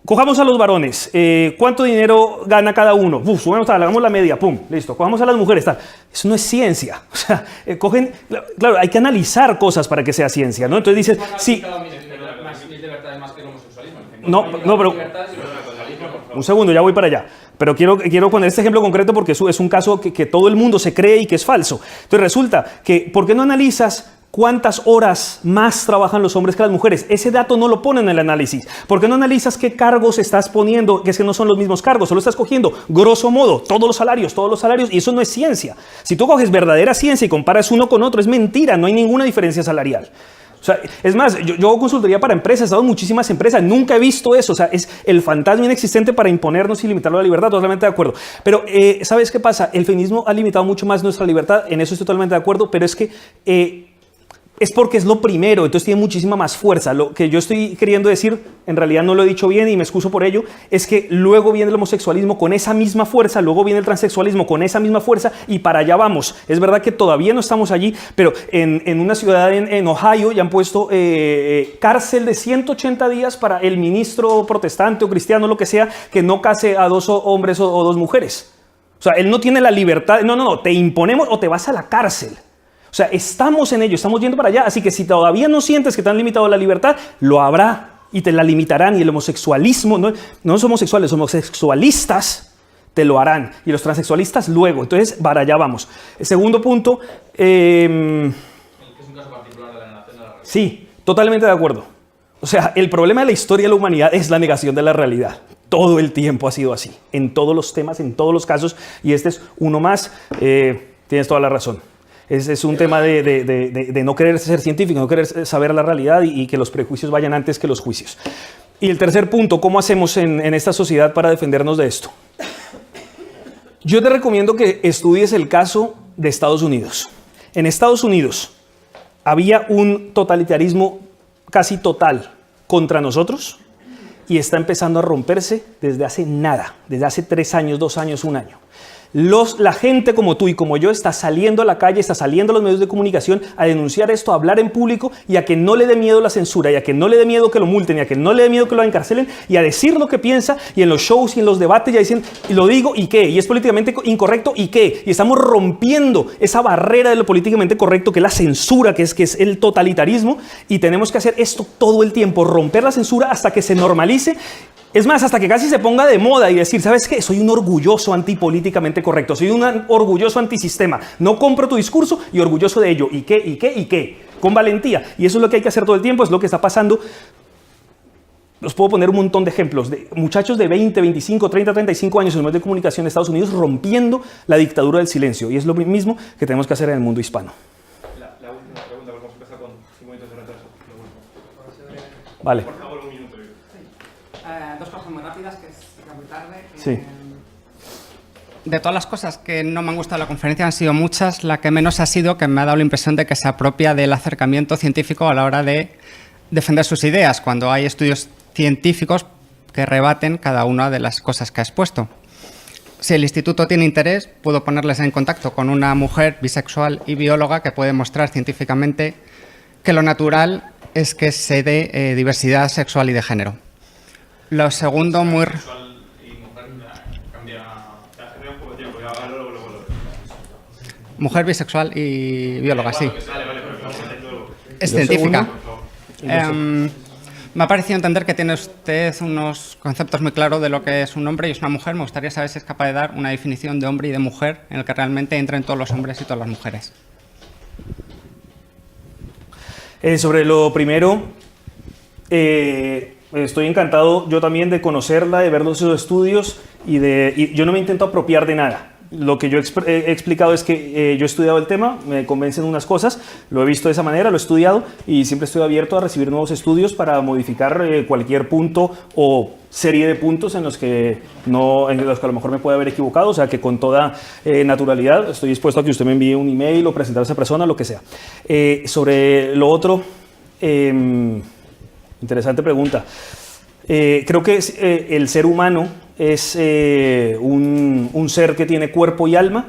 cojamos a los varones, ¿cuánto dinero gana cada uno? Hagamos la media, pum, listo. Cojamos a las mujeres, tal. Eso no es ciencia. O sea, claro, hay que analizar cosas para que sea ciencia, ¿no? Entonces dices, sí. No, pero un segundo, ya voy para allá. Pero quiero poner este ejemplo concreto porque es un caso que todo el mundo se cree y que es falso. Entonces resulta que, ¿por qué no analizas cuántas horas más trabajan los hombres que las mujeres? Ese dato no lo ponen en el análisis. ¿Por qué no analizas qué cargos estás poniendo? Que es que no son los mismos cargos, solo estás cogiendo, grosso modo, todos los salarios, y eso no es ciencia. Si tú coges verdadera ciencia y comparas uno con otro, es mentira, no hay ninguna diferencia salarial. O sea, es más, yo hago consultoría para empresas, he estado en muchísimas empresas, nunca he visto eso. O sea, es el fantasma inexistente para imponernos y limitar la libertad, totalmente de acuerdo. Pero, ¿sabes qué pasa? El feminismo ha limitado mucho más nuestra libertad, en eso estoy totalmente de acuerdo, pero es que es porque es lo primero, entonces tiene muchísima más fuerza. Lo que yo estoy queriendo decir, en realidad no lo he dicho bien y me excuso por ello, es que luego viene el homosexualismo con esa misma fuerza, luego viene el transexualismo con esa misma fuerza y para allá vamos. Es verdad que todavía no estamos allí, pero en una ciudad en Ohio ya han puesto cárcel de 180 días para el ministro protestante o cristiano, lo que sea, que no case a 2 hombres o 2 mujeres. O sea, él no tiene la libertad, no, te imponemos o te vas a la cárcel. O sea, estamos en ello, estamos yendo para allá, así que si todavía no sientes que te han limitado la libertad, lo habrá y te la limitarán, y el homosexualismo, no los homosexuales, los homosexualistas te lo harán y los transexualistas luego. Entonces, para allá vamos. El segundo punto, Es un caso particular de la negación de la realidad. sí, totalmente de acuerdo. O sea, el problema de la historia de la humanidad es la negación de la realidad. Todo el tiempo ha sido así, en todos los temas, en todos los casos, y este es uno más. Tienes toda la razón. Es un tema de no querer ser científico, no querer saber la realidad y que los prejuicios vayan antes que los juicios. Y el tercer punto, ¿cómo hacemos en esta sociedad para defendernos de esto? Yo te recomiendo que estudies el caso de Estados Unidos. En Estados Unidos había un totalitarismo casi total contra nosotros y está empezando a romperse desde hace nada, desde hace 3 años, 2 años, 1 año. La gente como tú y como yo está saliendo a la calle, está saliendo a los medios de comunicación a denunciar esto, a hablar en público y a que no le dé miedo la censura y a que no le dé miedo que lo multen y a que no le dé miedo que lo encarcelen y a decir lo que piensa, y en los shows y en los debates ya dicen, y lo digo y qué, y es políticamente incorrecto y qué, y estamos rompiendo esa barrera de lo políticamente correcto que es la censura, que es el totalitarismo, y tenemos que hacer esto todo el tiempo, romper la censura hasta que se normalice. Es más, hasta que casi se ponga de moda y decir, ¿sabes qué? Soy un orgulloso antipolíticamente correcto, soy un orgulloso antisistema, no compro tu discurso y orgulloso de ello. ¿Y qué? ¿Y qué? ¿Y qué? Con valentía. Y eso es lo que hay que hacer todo el tiempo, es lo que está pasando. Os puedo poner un montón de ejemplos de muchachos de 20, 25, 30, 35 años en los medios de comunicación de Estados Unidos rompiendo la dictadura del silencio. Y es lo mismo que tenemos que hacer en el mundo hispano. La última pregunta, vamos a empezar con 5 minutos de retraso. Vale. Por favor, 1 minuto. 2 cosas muy rápidas, que es ya muy tarde. Sí. De todas las cosas que no me han gustado de la conferencia han sido muchas, la que menos ha sido que me ha dado la impresión de que se apropia del acercamiento científico a la hora de defender sus ideas, cuando hay estudios científicos que rebaten cada una de las cosas que ha expuesto. Si el instituto tiene interés, puedo ponerles en contacto con una mujer bisexual y bióloga que puede mostrar científicamente que lo natural es que se dé diversidad sexual y de género. Lo segundo, muy... Mujer bisexual y bióloga, sí. Es científica. Me ha parecido entender que tiene usted unos conceptos muy claros de lo que es un hombre y es una mujer. Me gustaría saber si es capaz de dar una definición de hombre y de mujer en el que realmente entren todos los hombres y todas las mujeres. Sobre lo primero, estoy encantado yo también de conocerla, de ver los estudios y yo no me intento apropiar de nada. Lo que yo he explicado es que yo he estudiado el tema, me convencen unas cosas, lo he visto de esa manera, lo he estudiado y siempre estoy abierto a recibir nuevos estudios para modificar cualquier punto o serie de puntos en los que a lo mejor me puede haber equivocado, o sea que con toda naturalidad estoy dispuesto a que usted me envíe un email o presentar a esa persona, lo que sea. Sobre lo otro, interesante pregunta. Creo que el ser humano es un ser que tiene cuerpo y alma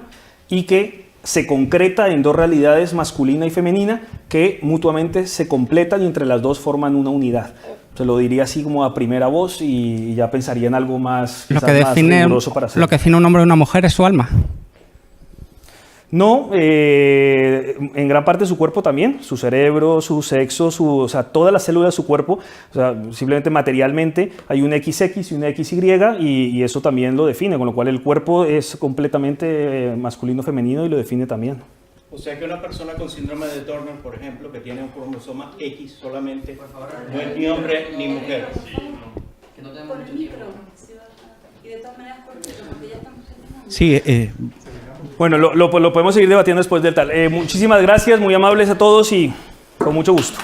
y que se concreta en 2 realidades, masculina y femenina, que mutuamente se completan y entre las 2 forman una unidad. Se lo diría así como a primera voz y ya pensaría en algo más, lo que define, riguroso para hacer. Lo que define un hombre y una mujer es su alma. No, en gran parte su cuerpo también, su cerebro, su sexo, o sea, todas las células de su cuerpo, o sea, simplemente materialmente hay un XX y una XY y eso también lo define, con lo cual el cuerpo es completamente masculino, femenino y lo define también. O sea que una persona con síndrome de Turner, por ejemplo, que tiene un cromosoma X solamente, no es ni hombre ni mujer. Que no tenemos mucho tiempo. Y de todas maneras, porque ya estamos... Sí, bueno, lo podemos seguir debatiendo después del tal. Muchísimas gracias, muy amables a todos y con mucho gusto.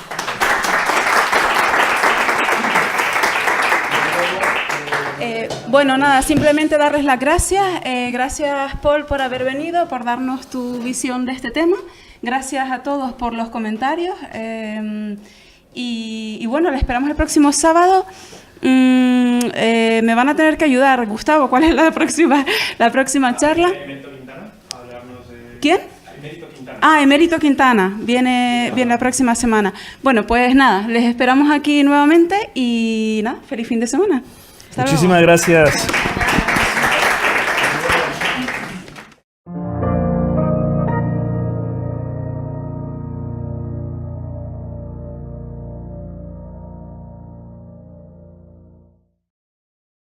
Bueno, nada, simplemente darles las gracias. Gracias, Paul, por haber venido, por darnos tu visión de este tema. Gracias a todos por los comentarios. Y bueno, le esperamos el próximo sábado. Me van a tener que ayudar. Gustavo, ¿cuál es la próxima charla? ¿Quién? Emérito Quintana. Viene la próxima semana. Bueno, pues nada, les esperamos aquí nuevamente y nada, feliz fin de semana. Hasta luego. Muchísimas gracias.